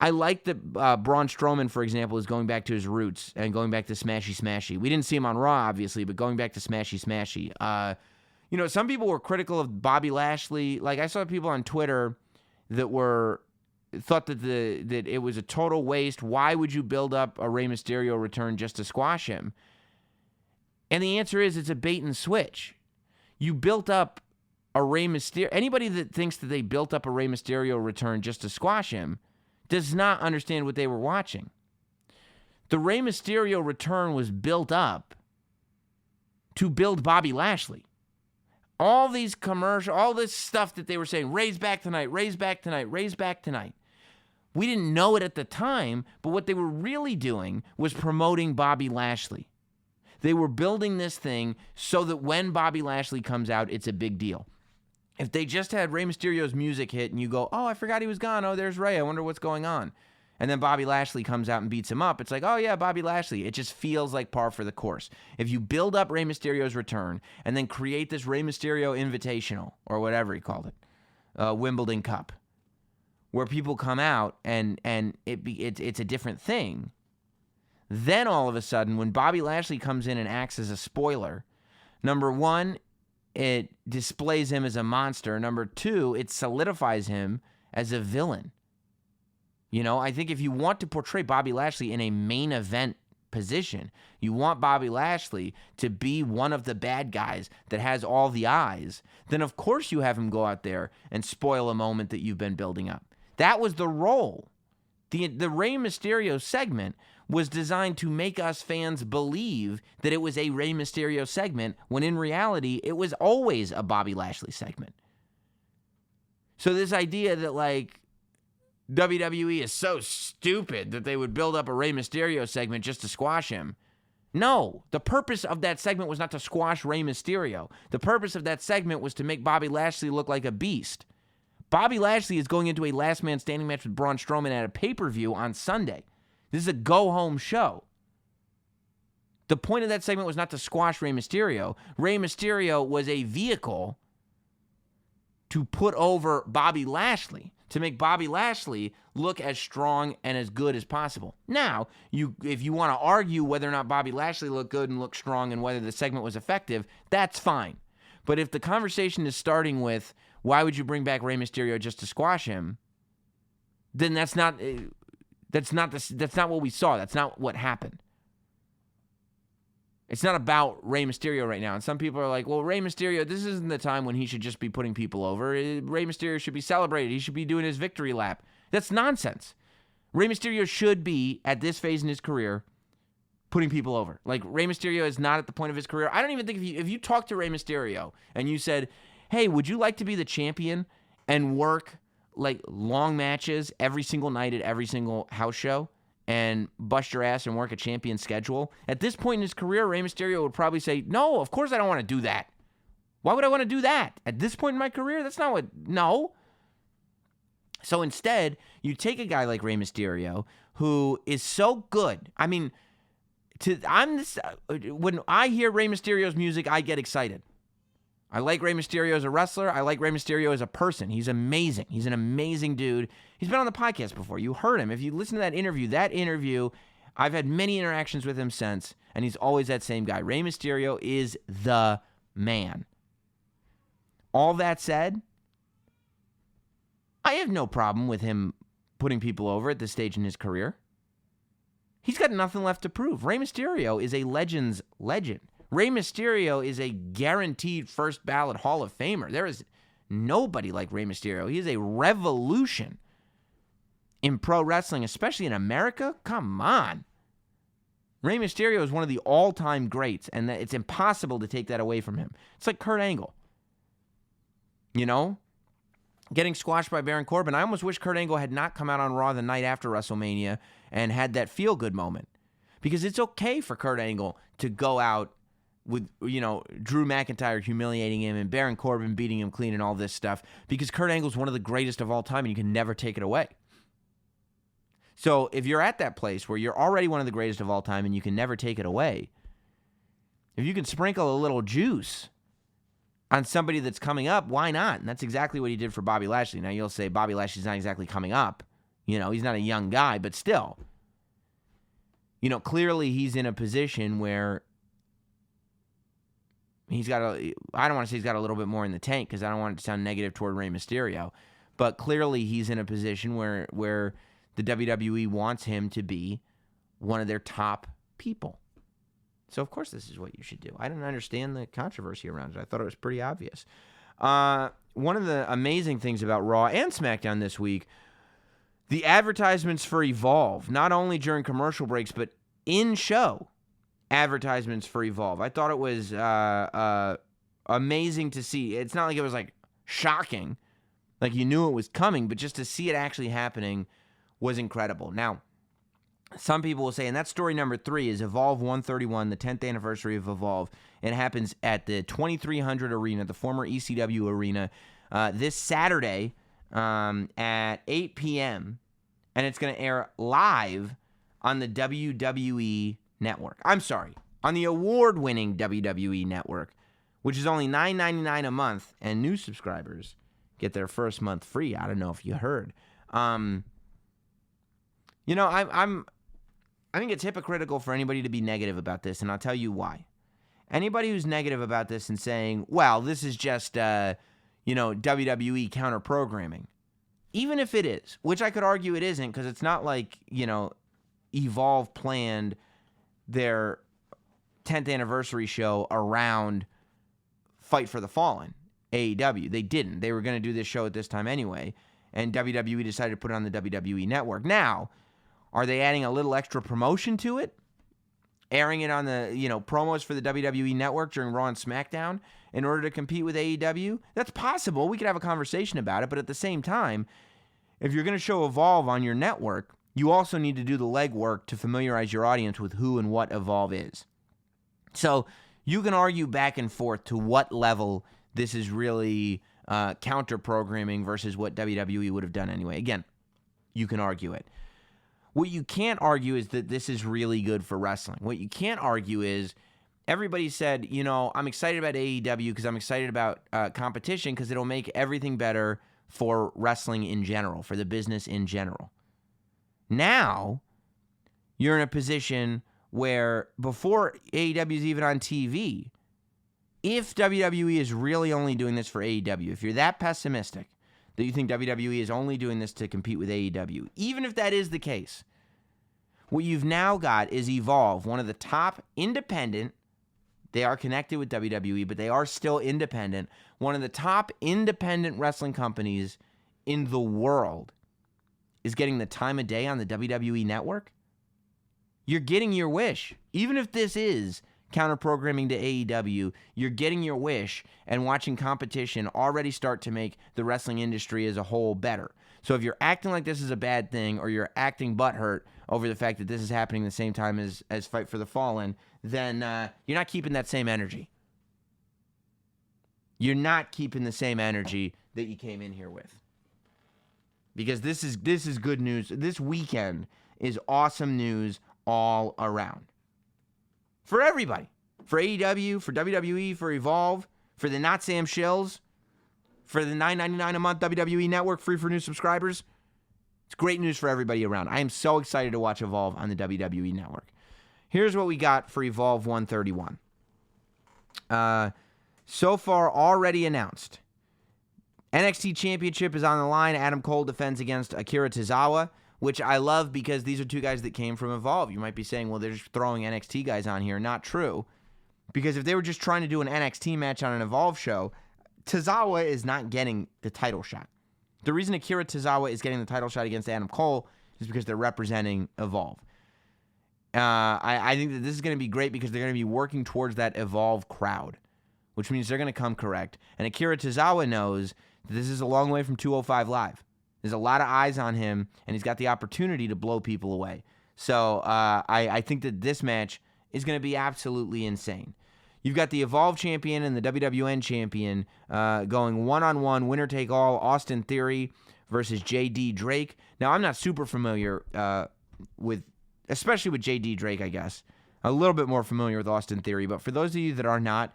Speaker 1: I like that Braun Strowman, for example, is going back to his roots and going back to Smashy Smashy. We didn't see him on Raw, obviously, but going back to Smashy Smashy. You know, some people were critical of Bobby Lashley. Like, I saw people on Twitter that thought that that it was a total waste. Why would you build up a Rey Mysterio return just to squash him? And the answer is it's a bait and switch. You built up a Rey Mysterio. Anybody that thinks that they built up a Rey Mysterio return just to squash him does not understand what they were watching. The Rey Mysterio return was built up to build Bobby Lashley. All these commercials, all this stuff that they were saying, Rey's back tonight, Rey's back tonight, Rey's back tonight. We didn't know it at the time, but what they were really doing was promoting Bobby Lashley. They were building this thing so that when Bobby Lashley comes out, it's a big deal. If they just had Rey Mysterio's music hit and you go, oh, I forgot he was gone. Oh, there's Rey. I wonder what's going on. And then Bobby Lashley comes out and beats him up. It's like, oh, yeah, Bobby Lashley. It just feels like par for the course. If you build up Rey Mysterio's return and then create this Rey Mysterio Invitational, or whatever he called it, Wimbledon Cup, where people come out and it's a different thing, then all of a sudden, when Bobby Lashley comes in and acts as a spoiler, number one, it displays him as a monster. Number two, it solidifies him as a villain. You know, I think if you want to portray Bobby Lashley in a main event position. You want Bobby Lashley to be one of the bad guys that has all the eyes. Then, of course, you have him go out there and spoil a moment that you've been building up. That was the role. The Rey Mysterio segment was designed to make us fans believe that it was a Rey Mysterio segment, when in reality, it was always a Bobby Lashley segment. So this idea that, like, WWE is so stupid that they would build up a Rey Mysterio segment just to squash him. No, the purpose of that segment was not to squash Rey Mysterio. The purpose of that segment was to make Bobby Lashley look like a beast. Bobby Lashley is going into a last man standing match with Braun Strowman at a pay-per-view on Sunday. This is a go-home show. The point of that segment was not to squash Rey Mysterio. Rey Mysterio was a vehicle to put over Bobby Lashley, to make Bobby Lashley look as strong and as good as possible. Now, if you want to argue whether or not Bobby Lashley looked good and looked strong and whether the segment was effective, that's fine. But if the conversation is starting with, why would you bring back Rey Mysterio just to squash him, then that's not what we saw. That's not what happened. It's not about Rey Mysterio right now. And some people are like, well, Rey Mysterio, this isn't the time when he should just be putting people over. Rey Mysterio should be celebrated. He should be doing his victory lap. That's nonsense. Rey Mysterio should be, at this phase in his career, putting people over. Like, Rey Mysterio is not at the point of his career. I don't even think if you talk to Rey Mysterio and you said, hey, would you like to be the champion and work, like, long matches every single night at every single house show and bust your ass and work a champion schedule? At this point in his career, Rey Mysterio would probably say, no, of course I don't want to do that. Why would I want to do that? At this point in my career, that's not what, no. So instead, you take a guy like Rey Mysterio, who is so good. I mean, when I hear Rey Mysterio's music, I get excited. I like Rey Mysterio as a wrestler. I like Rey Mysterio as a person. He's amazing. He's an amazing dude. He's been on the podcast before. You heard him. If you listen to that interview, I've had many interactions with him since, and he's always that same guy. Rey Mysterio is the man. All that said, I have no problem with him putting people over at this stage in his career. He's got nothing left to prove. Rey Mysterio is a legend's legend. Rey Mysterio is a guaranteed first ballot Hall of Famer. There is nobody like Rey Mysterio. He is a revolution in pro wrestling, especially in America. Come on. Rey Mysterio is one of the all-time greats, and it's impossible to take that away from him. It's like Kurt Angle. You know? Getting squashed by Baron Corbin. I almost wish Kurt Angle had not come out on Raw the night after WrestleMania and had that feel-good moment. Because it's okay for Kurt Angle to go out with, you know, Drew McIntyre humiliating him and Baron Corbin beating him clean and all this stuff, because Kurt Angle's one of the greatest of all time and you can never take it away. So if you're at that place where you're already one of the greatest of all time and you can never take it away, if you can sprinkle a little juice on somebody that's coming up, why not? And that's exactly what he did for Bobby Lashley. Now you'll say Bobby Lashley's not exactly coming up. You know, he's not a young guy, but still. You know, clearly he's in a position where he's got I don't want to say he's got a little bit more in the tank because I don't want it to sound negative toward Rey Mysterio, but clearly he's in a position where the WWE wants him to be one of their top people. So, of course, this is what you should do. I didn't understand the controversy around it. I thought it was pretty obvious. One of the amazing things about Raw and SmackDown this week, the advertisements for Evolve, not only during commercial breaks, but in-show advertisements for Evolve. I thought it was amazing to see. It's not like it was, like, shocking, like you knew it was coming, but just to see it actually happening was incredible. Now, some people will say, and that's story number 3, is Evolve 131, the 10th anniversary of Evolve. It happens at the 2300 Arena, the former ECW Arena, this Saturday at 8 p.m., and it's going to air live on the WWE Network. I'm sorry, on the award-winning WWE Network, which is only $9.99 a month, and new subscribers get their first month free. I don't know if you heard. You know, I think it's hypocritical for anybody to be negative about this, and I'll tell you why. Anybody who's negative about this and saying, well, this is just, WWE counter-programming, even if it is, which I could argue it isn't, because it's not like, Evolve planned their 10th anniversary show around Fight for the Fallen, AEW. They didn't. They were going to do this show at this time anyway, and WWE decided to put it on the WWE Network. Now, are they adding a little extra promotion to it? Airing it on the, promos for the WWE Network during Raw and SmackDown in order to compete with AEW? That's possible. We could have a conversation about it, but at the same time, if you're going to show Evolve on your network, you also need to do the legwork to familiarize your audience with who and what Evolve is. So you can argue back and forth to what level this is really counter-programming versus what WWE would have done anyway. Again, you can argue it. What you can't argue is that this is really good for wrestling. What you can't argue is everybody said, I'm excited about AEW because I'm excited about competition because it'll make everything better for wrestling in general, for the business in general. Now, you're in a position where before AEW is even on TV, if WWE is really only doing this for AEW, if you're that pessimistic that you think WWE is only doing this to compete with AEW, even if that is the case, what you've now got is Evolve, one of the top independent, they are connected with WWE, but they are still independent, one of the top independent wrestling companies in the world is getting the time of day on the WWE Network. You're getting your wish. Even if this is counter-programming to AEW, you're getting your wish and watching competition already start to make the wrestling industry as a whole better. So if you're acting like this is a bad thing or you're acting butthurt over the fact that this is happening the same time as Fight for the Fallen, then you're not keeping that same energy. You're not keeping the same energy that you came in here with. Because this is good news. This weekend is awesome news all around. For everybody. For AEW, for WWE, for Evolve, for the Notsam shills, for the $9.99 a month WWE Network, free for new subscribers. It's great news for everybody around. I am so excited to watch Evolve on the WWE Network. Here's what we got for Evolve 131. So far, already announced. NXT Championship is on the line. Adam Cole defends against Akira Tozawa, which I love because these are two guys that came from Evolve. You might be saying, well, they're just throwing NXT guys on here. Not true. Because if they were just trying to do an NXT match on an Evolve show, Tozawa is not getting the title shot. The reason Akira Tozawa is getting the title shot against Adam Cole is because they're representing Evolve. I think that this is going to be great because they're going to be working towards that Evolve crowd, which means they're going to come correct. And Akira Tozawa knows that this is a long way from 205 Live. There's a lot of eyes on him, and he's got the opportunity to blow people away. So I think that this match is going to be absolutely insane. You've got the Evolve champion and the WWN champion going one-on-one, winner-take-all, Austin Theory versus J.D. Drake. Now, I'm not super familiar especially with J.D. Drake, I guess. A little bit more familiar with Austin Theory, but for those of you that are not,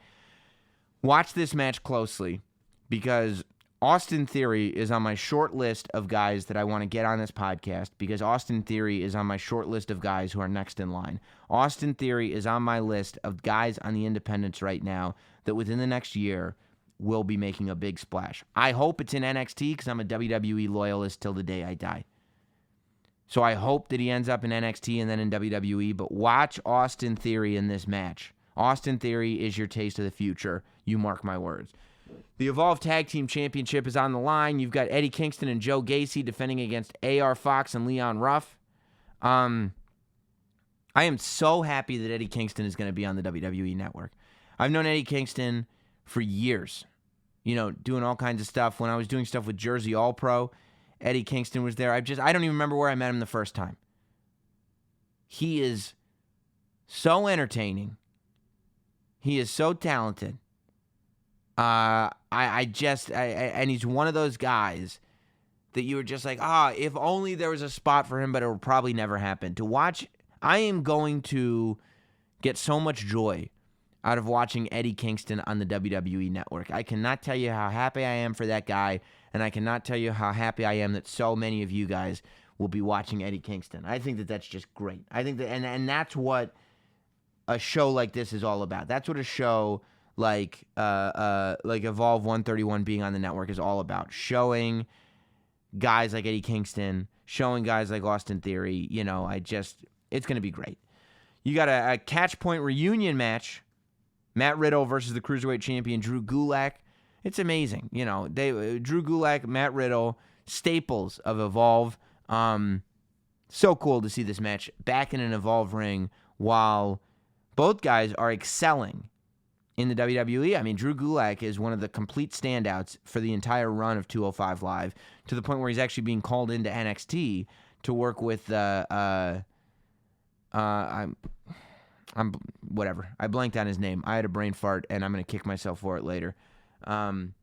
Speaker 1: watch this match closely because Austin Theory is on my short list of guys that I want to get on this podcast because Austin Theory is on my short list of guys who are next in line. Austin Theory is on my list of guys on the independents right now that within the next year will be making a big splash. I hope it's in NXT because I'm a WWE loyalist till the day I die. So I hope that he ends up in NXT and then in WWE, but watch Austin Theory in this match. Austin Theory is your taste of the future. You mark my words. The Evolve Tag Team Championship is on the line. You've got Eddie Kingston and Joe Gacy defending against AR Fox and Leon Ruff. I am so happy that Eddie Kingston is going to be on the WWE Network. I've known Eddie Kingston for years, doing all kinds of stuff. When I was doing stuff with Jersey All Pro, Eddie Kingston was there. I don't even remember where I met him the first time. He is so entertaining. He is so talented. And he's one of those guys that you were just like, if only there was a spot for him, but it will probably never happen. To watch, I am going to get so much joy out of watching Eddie Kingston on the WWE Network. I cannot tell you how happy I am for that guy, and I cannot tell you how happy I am that so many of you guys will be watching Eddie Kingston. I think that that's just great. I think that, and that's what a show like this is all about. That's what a show like Evolve 131 being on the network is all about. Showing guys like Eddie Kingston, showing guys like Austin Theory, it's going to be great. You got a catch point reunion match. Matt Riddle versus the Cruiserweight champion Drew Gulak. It's amazing. You know, Drew Gulak, Matt Riddle, staples of Evolve. So cool to see this match back in an Evolve ring while both guys are excelling in the WWE. I mean, Drew Gulak is one of the complete standouts for the entire run of 205 Live, to the point where he's actually being called into NXT to work with I'm whatever. I blanked on his name. I had a brain fart, and I'm going to kick myself for it later. And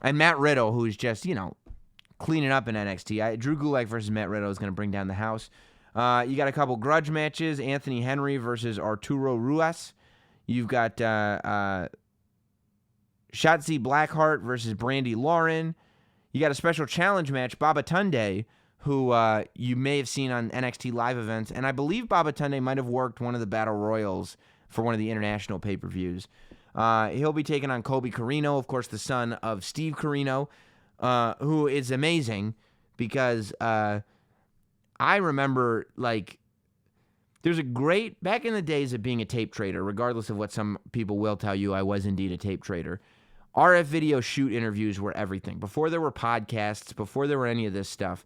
Speaker 1: Matt Riddle, who's just, you know, cleaning up in NXT. Drew Gulak versus Matt Riddle is going to bring down the house. You got a couple grudge matches. Anthony Henry versus Arturo Ruas. You've got Shotzi Blackheart versus Brandi Lauren. You got a special challenge match, Babatunde, who you may have seen on NXT live events. And I believe Babatunde might have worked one of the Battle Royals for one of the international pay-per-views. He'll be taking on Colby Corino, of course, the son of Steve Corino, who is amazing because I remember, like, there's a great, back in the days of being a tape trader, regardless of what some people will tell you, I was indeed a tape trader. RF video shoot interviews were everything. Before there were podcasts, before there were any of this stuff,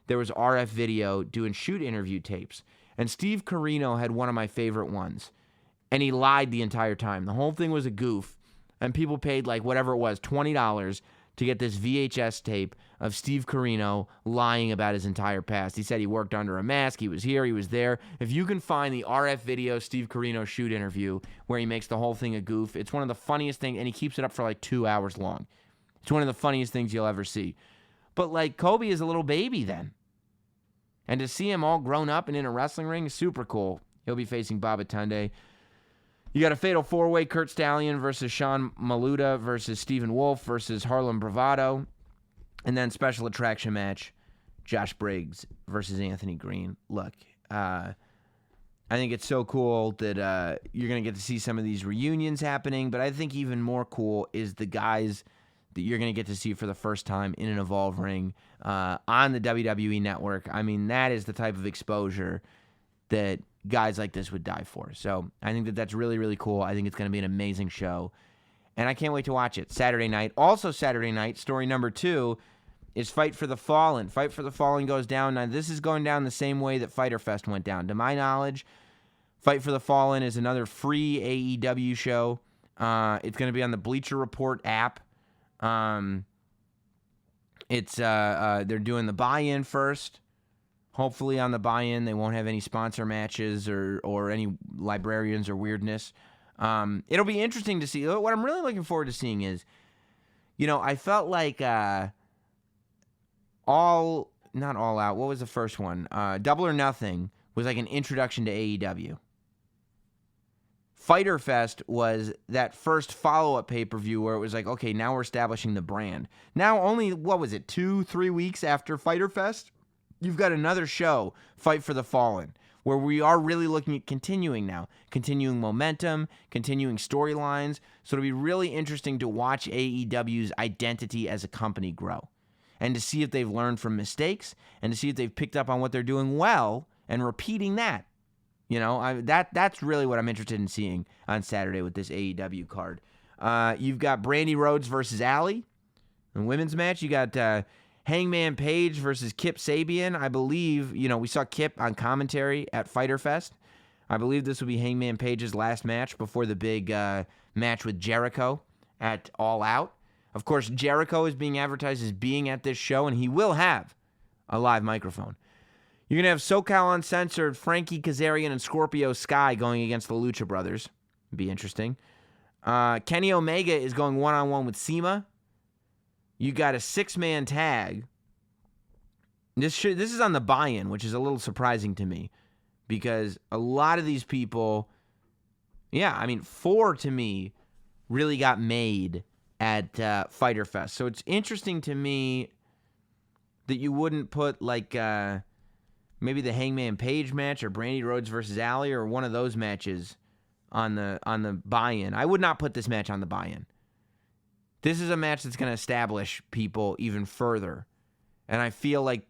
Speaker 1: there was RF video doing shoot interview tapes. And Steve Corino had one of my favorite ones. And he lied the entire time. The whole thing was a goof. And people paid, like, whatever it was, $20 to get this VHS tape of Steve Corino lying about his entire past. He said he worked under a mask. He was here. He was there. If you can find the RF video Steve Corino shoot interview where he makes the whole thing a goof, it's one of the funniest things. And he keeps it up for like 2 hours long. It's one of the funniest things you'll ever see. But, like, Kobe is a little baby then. And to see him all grown up and in a wrestling ring is super cool. He'll be facing Babatunde. You got a fatal four-way, Kurt Stallion versus Sean Maluda versus Stephen Wolf versus Harlem Bravado. And then special attraction match, Josh Briggs versus Anthony Green. Look, I think it's so cool that you're going to get to see some of these reunions happening. But I think even more cool is the guys that you're going to get to see for the first time in an Evolve ring on the WWE Network. I mean, that is the type of exposure that guys like this would die for. So I think that that's really, really cool. I think it's going to be an amazing show. And I can't wait to watch it. Saturday night. Also Saturday night, story number 2 is Fight for the Fallen. Fight for the Fallen goes down. Now, this is going down the same way that Fyter Fest went down. To my knowledge, Fight for the Fallen is another free AEW show. It's going to be on the Bleacher Report app. They're doing the buy-in first. Hopefully on the buy-in they won't have any sponsor matches or any librarians or weirdness. It'll be interesting to see. What I'm really looking forward to seeing is, you know, I felt like not All Out. What was the first one? Double or Nothing was like an introduction to AEW. Fyter Fest was that first follow-up pay-per-view where it was like, okay, now we're establishing the brand. Now only, 2-3 weeks after Fyter Fest, you've got another show, Fight for the Fallen, where we are really looking at continuing momentum, continuing storylines. So it'll be really interesting to watch AEW's identity as a company grow and to see if they've learned from mistakes and to see if they've picked up on what they're doing well and repeating that. You know, that's really what I'm interested in seeing on Saturday with this AEW card. You've got Brandi Rhodes versus Allie. In the women's match, you got Hangman Page versus Kip Sabian. I believe, you know, we saw Kip on commentary at Fyter Fest. I believe this will be Hangman Page's last match before the big match with Jericho at All Out. Of course, Jericho is being advertised as being at this show, and he will have a live microphone. You're going to have SoCal Uncensored, Frankie Kazarian, and Scorpio Sky going against the Lucha Brothers. Be interesting. Kenny Omega is going one-on-one with Cena. You got a 6-man tag. This is on the buy-in, which is a little surprising to me because a lot of these people, 4 to me really got made at Fyter Fest. So it's interesting to me that you wouldn't put like maybe the Hangman Page match or Brandi Rhodes versus Allie or one of those matches on the buy-in. I would not put this match on the buy-in. This is a match that's going to establish people even further. And I feel like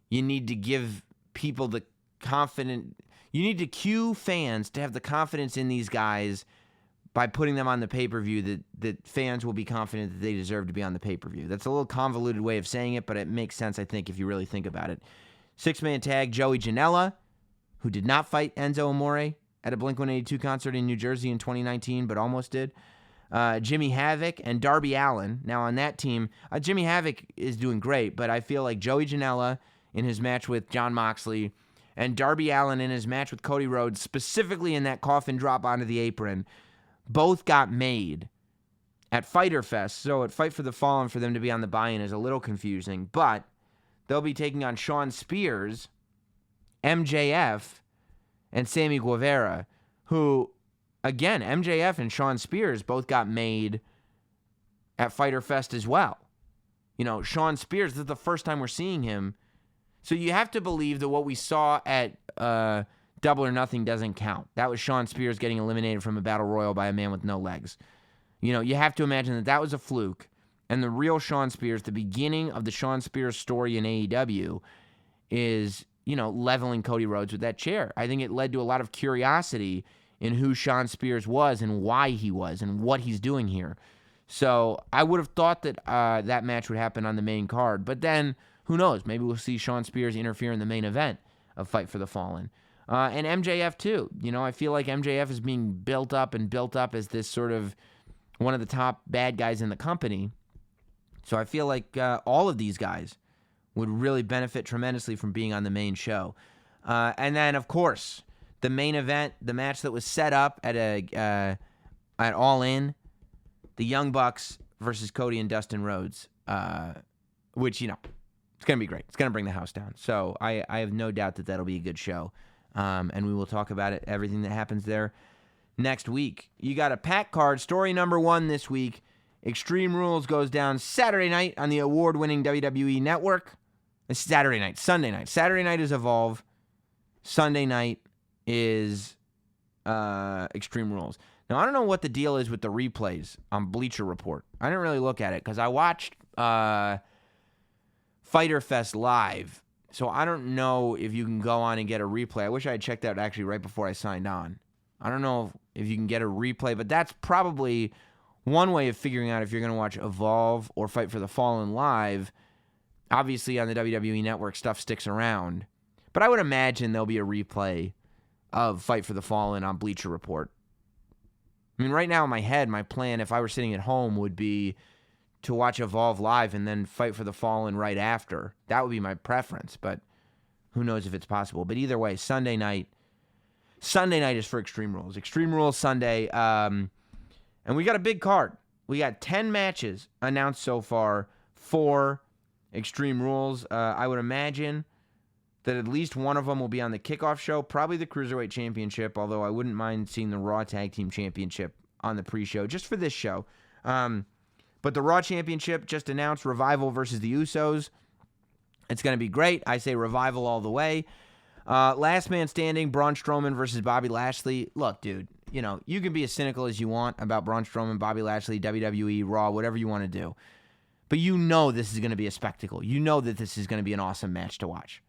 Speaker 1: you need to give people the confident... You need to cue fans to have the confidence in these guys by putting them on the pay-per-view that fans will be confident that they deserve to be on the pay-per-view. That's a little convoluted way of saying it, but it makes sense, I think, if you really think about it. 6-man tag, Joey Janela, who did not fight Enzo Amore at a Blink-182 concert in New Jersey in 2019, but almost did. Jimmy Havoc and Darby Allin. Now on that team, Jimmy Havoc is doing great, but I feel like Joey Janela in his match with Jon Moxley and Darby Allin in his match with Cody Rhodes, specifically in that coffin drop onto the apron, both got made at Fyter Fest. So at Fight for the Fallen, for them to be on the buy-in is a little confusing, but they'll be taking on Shawn Spears, MJF, and Sammy Guevara, who, again, MJF and Shawn Spears both got made at Fyter Fest as well. You know, Shawn Spears, this is the first time we're seeing him. So you have to believe that what we saw at Double or Nothing doesn't count. That was Shawn Spears getting eliminated from a battle royal by a man with no legs. You know, you have to imagine that that was a fluke. And the real Shawn Spears, the beginning of the Shawn Spears story in AEW is, you know, leveling Cody Rhodes with that chair. I think it led to a lot of curiosity in who Shawn Spears was and why he was and what he's doing here. So I would have thought that that match would happen on the main card. But then, who knows? Maybe we'll see Shawn Spears interfere in the main event of Fight for the Fallen. And MJF, too. You know, I feel like MJF is being built up as this sort of one of the top bad guys in the company. So I feel like all of these guys would really benefit tremendously from being on the main show. And then, of course, the main event, the match that was set up at All In, the Young Bucks versus Cody and Dustin Rhodes, which, you know, it's going to be great. It's going to bring the house down. So I have no doubt that that'll be a good show. And we will talk about it, everything that happens there next week. You got a pack card. Story number 1 this week. Extreme Rules goes down Saturday night on the award-winning WWE Network. It's Saturday night. Sunday night. Saturday night is Evolve. Sunday night is Extreme Rules. Now, I don't know what the deal is with the replays on Bleacher Report. I didn't really look at it because I watched Fyter Fest live. So I don't know if you can go on and get a replay. I wish I had checked out actually right before I signed on. I don't know if you can get a replay, but that's probably one way of figuring out if you're going to watch Evolve or Fight for the Fallen live. Obviously, on the WWE Network, stuff sticks around. But I would imagine there'll be a replay of Fight for the Fallen on Bleacher Report. I mean, right now in my head, my plan, if I were sitting at home, would be to watch Evolve live and then Fight for the Fallen right after. That would be my preference, but who knows if it's possible. But either way, Sunday night is for Extreme Rules. Extreme Rules Sunday. And we got a big card. We got 10 matches announced so far for Extreme Rules. I would imagine that at least one of them will be on the kickoff show, probably the Cruiserweight Championship, although I wouldn't mind seeing the Raw Tag Team Championship on the pre-show, just for this show. But the Raw Championship just announced, Revival versus the Usos. It's going to be great. I say Revival all the way. Last man standing, Braun Strowman versus Bobby Lashley. Look, dude, you know, you can be as cynical as you want about Braun Strowman, Bobby Lashley, WWE, Raw, whatever you want to do. But you know this is going to be a spectacle. You know that this is going to be an awesome match to watch.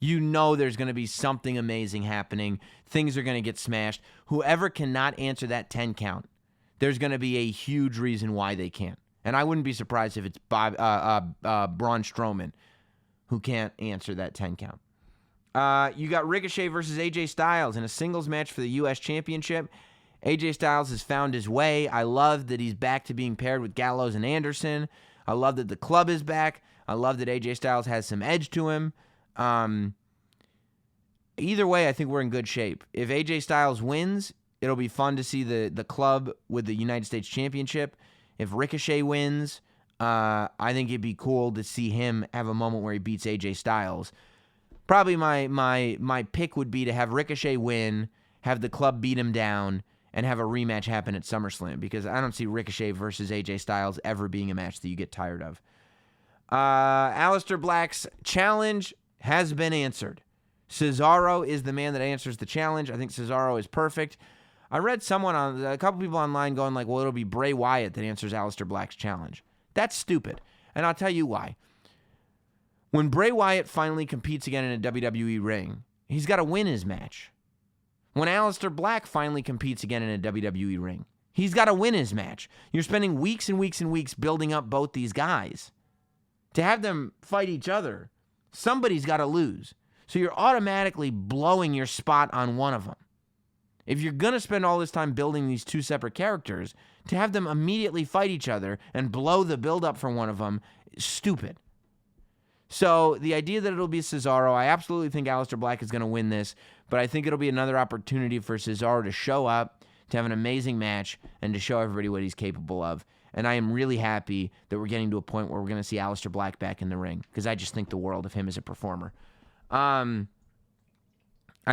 Speaker 1: You know there's going to be something amazing happening. Things are going to get smashed. Whoever cannot answer that 10 count, there's going to be a huge reason why they can't. And I wouldn't be surprised if it's Braun Strowman who can't answer that 10 count. You got Ricochet versus AJ Styles in a singles match for the U.S. Championship. AJ Styles has found his way. I love that he's back to being paired with Gallows and Anderson. I love that the club is back. I love that AJ Styles has some edge to him. Either way, I think we're in good shape. If AJ Styles wins, it'll be fun to see the club with the United States Championship. If Ricochet wins, I think it'd be cool to see him have a moment where he beats AJ Styles. Probably my pick would be to have Ricochet win, have the club beat him down, and have a rematch happen at SummerSlam, because I don't see Ricochet versus AJ Styles ever being a match that you get tired of. Aleister Black's challenge has been answered. Cesaro is the man that answers the challenge. I think Cesaro is perfect. I read a couple people online going like, well, it'll be Bray Wyatt that answers Aleister Black's challenge. That's stupid. And I'll tell you why. When Bray Wyatt finally competes again in a WWE ring, he's got to win his match. When Aleister Black finally competes again in a WWE ring, he's got to win his match. You're spending weeks and weeks and weeks building up both these guys. To have them fight each other, somebody's got to lose. So you're automatically blowing your spot on one of them. If you're going to spend all this time building these two separate characters, to have them immediately fight each other and blow the build-up for one of them is stupid. So the idea that it'll be Cesaro, I absolutely think Aleister Black is going to win this, but I think it'll be another opportunity for Cesaro to show up, to have an amazing match, and to show everybody what he's capable of. And I am really happy that we're getting to a point where we're going to see Aleister Black back in the ring, because I just think the world of him as a performer. I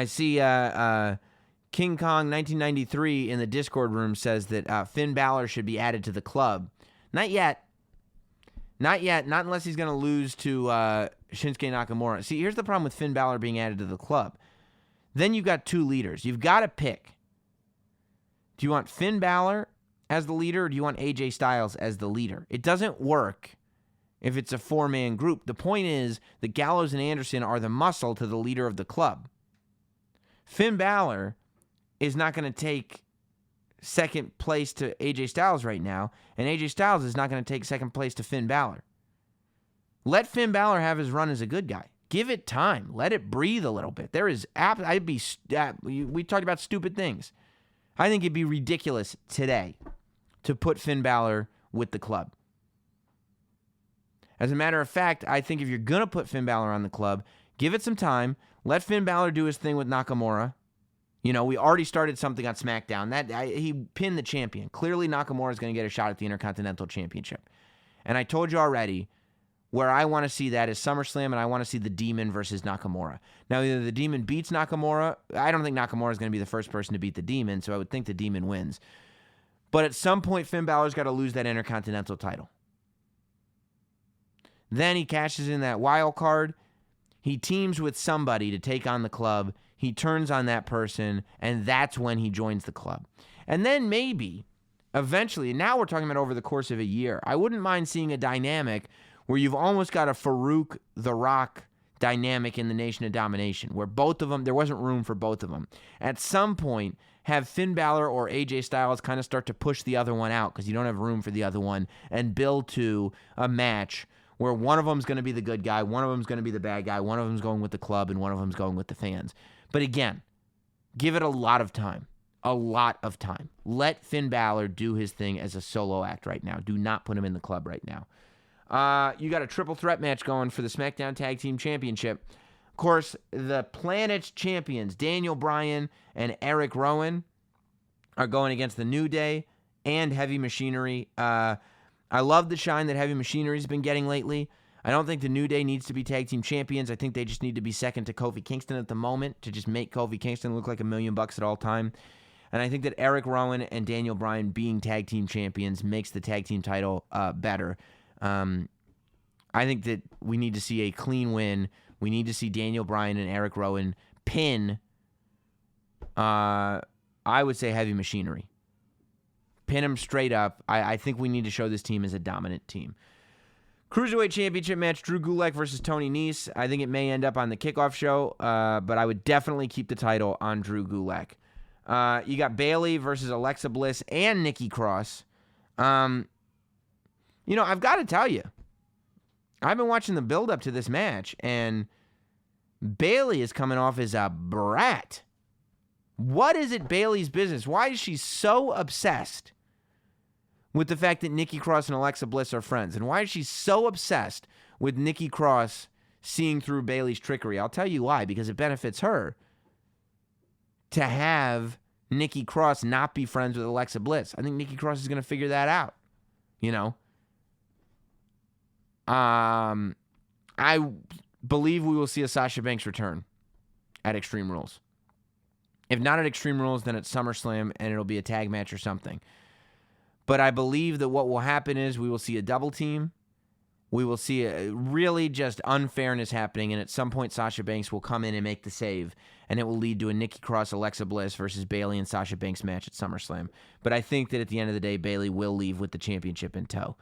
Speaker 1: see King Kong 1993 in the Discord room says that Finn Balor should be added to the club. Not yet. Not yet. Not unless he's going to lose to Shinsuke Nakamura. See, here's the problem with Finn Balor being added to the club. Then you've got two leaders. You've got to pick. Do you want Finn Balor as the leader, or do you want AJ Styles as the leader? It doesn't work if it's a four-man group. The point is that Gallows and Anderson are the muscle to the leader of the club. Finn Balor is not going to take second place to AJ Styles right now, and AJ Styles is not going to take second place to Finn Balor. Let Finn Balor have his run as a good guy. Give it time. Let it breathe a little bit. We talked about stupid things. I think it'd be ridiculous today to put Finn Balor with the club. As a matter of fact, I think if you're going to put Finn Balor on the club, give it some time. Let Finn Balor do his thing with Nakamura. You know, we already started something on SmackDown. He pinned the champion. Clearly, Nakamura is going to get a shot at the Intercontinental Championship. And I told you already, where I want to see that is SummerSlam, and I want to see the Demon versus Nakamura. Now, either the Demon beats Nakamura. I don't think Nakamura is going to be the first person to beat the Demon, so I would think the Demon wins. But at some point, Finn Balor's got to lose that Intercontinental title. Then he cashes in that wild card. He teams with somebody to take on the club. He turns on that person, and that's when he joins the club. And then maybe, eventually, now we're talking about over the course of a year, I wouldn't mind seeing a dynamic where you've almost got a Farouk, The Rock dynamic in the Nation of Domination, where both of them, there wasn't room for both of them. At some point, have Finn Balor or AJ Styles kind of start to push the other one out because you don't have room for the other one, and build to a match where one of them's going to be the good guy, one of them's going to be the bad guy, one of them's going with the club, and one of them's going with the fans. But again, give it a lot of time. A lot of time. Let Finn Balor do his thing as a solo act right now. Do not put him in the club right now. You got a triple threat match going for the SmackDown Tag Team Championship. Of course, the Planet's champions, Daniel Bryan and Eric Rowan, are going against the New Day and Heavy Machinery. I love the shine that Heavy Machinery's been getting lately. I don't think the New Day needs to be tag team champions. I think they just need to be second to Kofi Kingston at the moment to just make Kofi Kingston look like $1 million at all time. And I think that Eric Rowan and Daniel Bryan being tag team champions makes the tag team title better. I think that we need to see a clean win. We need to see Daniel Bryan and Eric Rowan pin, I would say, Heavy Machinery. Pin them straight up. I think we need to show this team as a dominant team. Cruiserweight Championship match, Drew Gulak versus Tony Nese. I think it may end up on the kickoff show, but I would definitely keep the title on Drew Gulak. You got Bayley versus Alexa Bliss and Nikki Cross. I've got to tell you, I've been watching the build-up to this match, and Bayley is coming off as a brat. What is it Bayley's business? Why is she so obsessed with the fact that Nikki Cross and Alexa Bliss are friends? And why is she so obsessed with Nikki Cross seeing through Bayley's trickery? I'll tell you why, because it benefits her to have Nikki Cross not be friends with Alexa Bliss. I think Nikki Cross is going to figure that out, I believe we will see a Sasha Banks return at Extreme Rules. If not at Extreme Rules, then at SummerSlam, and it'll be a tag match or something. But I believe that what will happen is we will see a double team. We will see a really just unfairness happening, and at some point Sasha Banks will come in and make the save, and it will lead to a Nikki Cross, Alexa Bliss versus Bayley and Sasha Banks match at SummerSlam. But I think that at the end of the day, Bayley will leave with the championship in tow.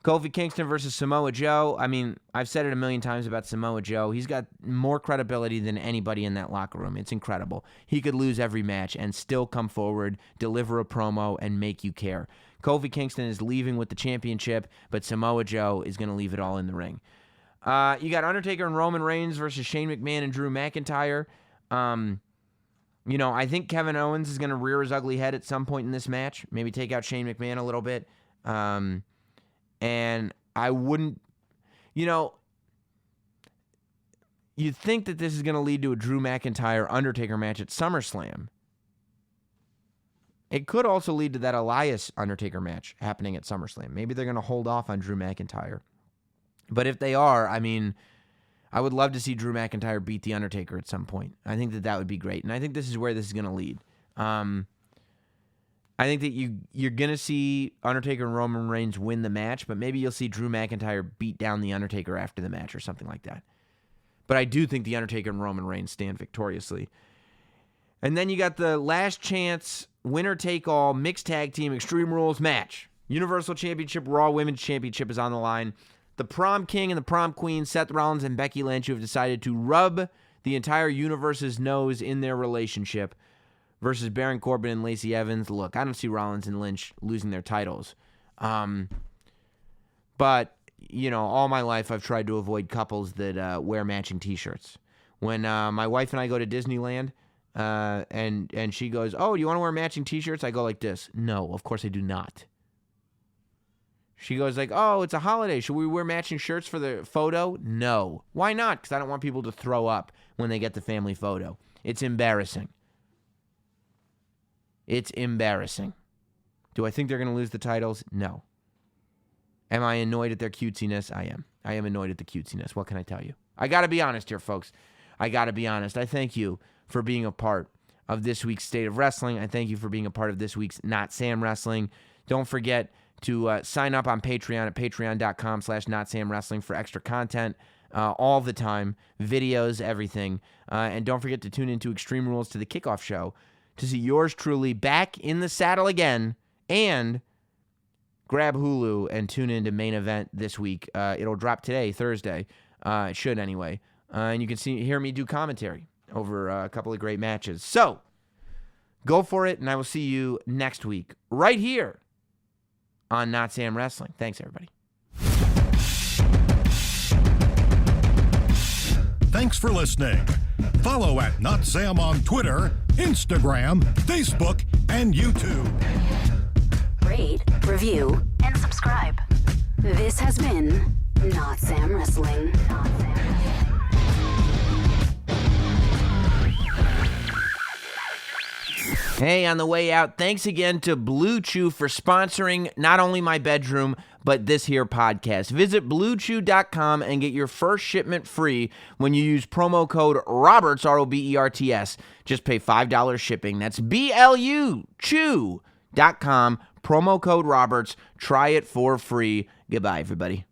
Speaker 1: Kofi Kingston versus Samoa Joe. I mean, I've said it a million times about Samoa Joe. He's got more credibility than anybody in that locker room. It's incredible. He could lose every match and still come forward, deliver a promo, and make you care. Kofi Kingston is leaving with the championship, but Samoa Joe is going to leave it all in the ring. You got Undertaker and Roman Reigns versus Shane McMahon and Drew McIntyre. I think Kevin Owens is going to rear his ugly head at some point in this match. Maybe take out Shane McMahon a little bit. And I wouldn't, you'd think that this is going to lead to a Drew McIntyre-Undertaker match at SummerSlam. It could also lead to that Elias-Undertaker match happening at SummerSlam. Maybe they're going to hold off on Drew McIntyre. But if they are, I mean, I would love to see Drew McIntyre beat The Undertaker at some point. I think that would be great. And I think this is where this is going to lead. I think that you're going to see Undertaker and Roman Reigns win the match, but maybe you'll see Drew McIntyre beat down The Undertaker after the match or something like that. But I do think The Undertaker and Roman Reigns stand victoriously. And then you got the last chance, winner-take-all, mixed tag team, Extreme Rules match. Universal Championship, Raw Women's Championship is on the line. The Prom King and the Prom Queen, Seth Rollins and Becky Lynch, who have decided to rub the entire universe's nose in their relationship, versus Baron Corbin and Lacey Evans. Look, I don't see Rollins and Lynch losing their titles. But, all my life I've tried to avoid couples that wear matching T-shirts. When my wife and I go to Disneyland, and she goes, "Oh, do you want to wear matching T-shirts?" I go like this. No, of course I do not. She goes like, "Oh, it's a holiday. Should we wear matching shirts for the photo?" No. Why not? Because I don't want people to throw up when they get the family photo. It's embarrassing. It's embarrassing. Do I think they're going to lose the titles? No. Am I annoyed at their cutesiness? I am. I am annoyed at the cutesiness. What can I tell you? I got to be honest here, folks. I got to be honest. I thank you for being a part of this week's State of Wrestling. I thank you for being a part of this week's Not Sam Wrestling. Don't forget to sign up on Patreon at patreon.com/NotSamWrestling for extra content all the time, videos, everything. And don't forget to tune into Extreme Rules to the Kickoff Show to see yours truly back in the saddle again, and grab Hulu and tune into Main Event this week. It'll drop today, Thursday. It should anyway. And you can hear me do commentary over a couple of great matches. So, go for it, and I will see you next week right here on Not Sam Wrestling. Thanks, everybody.
Speaker 3: Thanks for listening. Follow at Not Sam on Twitter, Instagram, Facebook, and YouTube.
Speaker 2: Rate, review, and subscribe. This has been Not Sam Wrestling.
Speaker 1: Hey, on the way out, thanks again to Blue Chew for sponsoring not only my bedroom, but this here podcast. Visit BlueChew.com and get your first shipment free when you use promo code ROBERTS, ROBERTS. Just pay $5 shipping. That's BLUChew.com, promo code ROBERTS. Try it for free. Goodbye, everybody.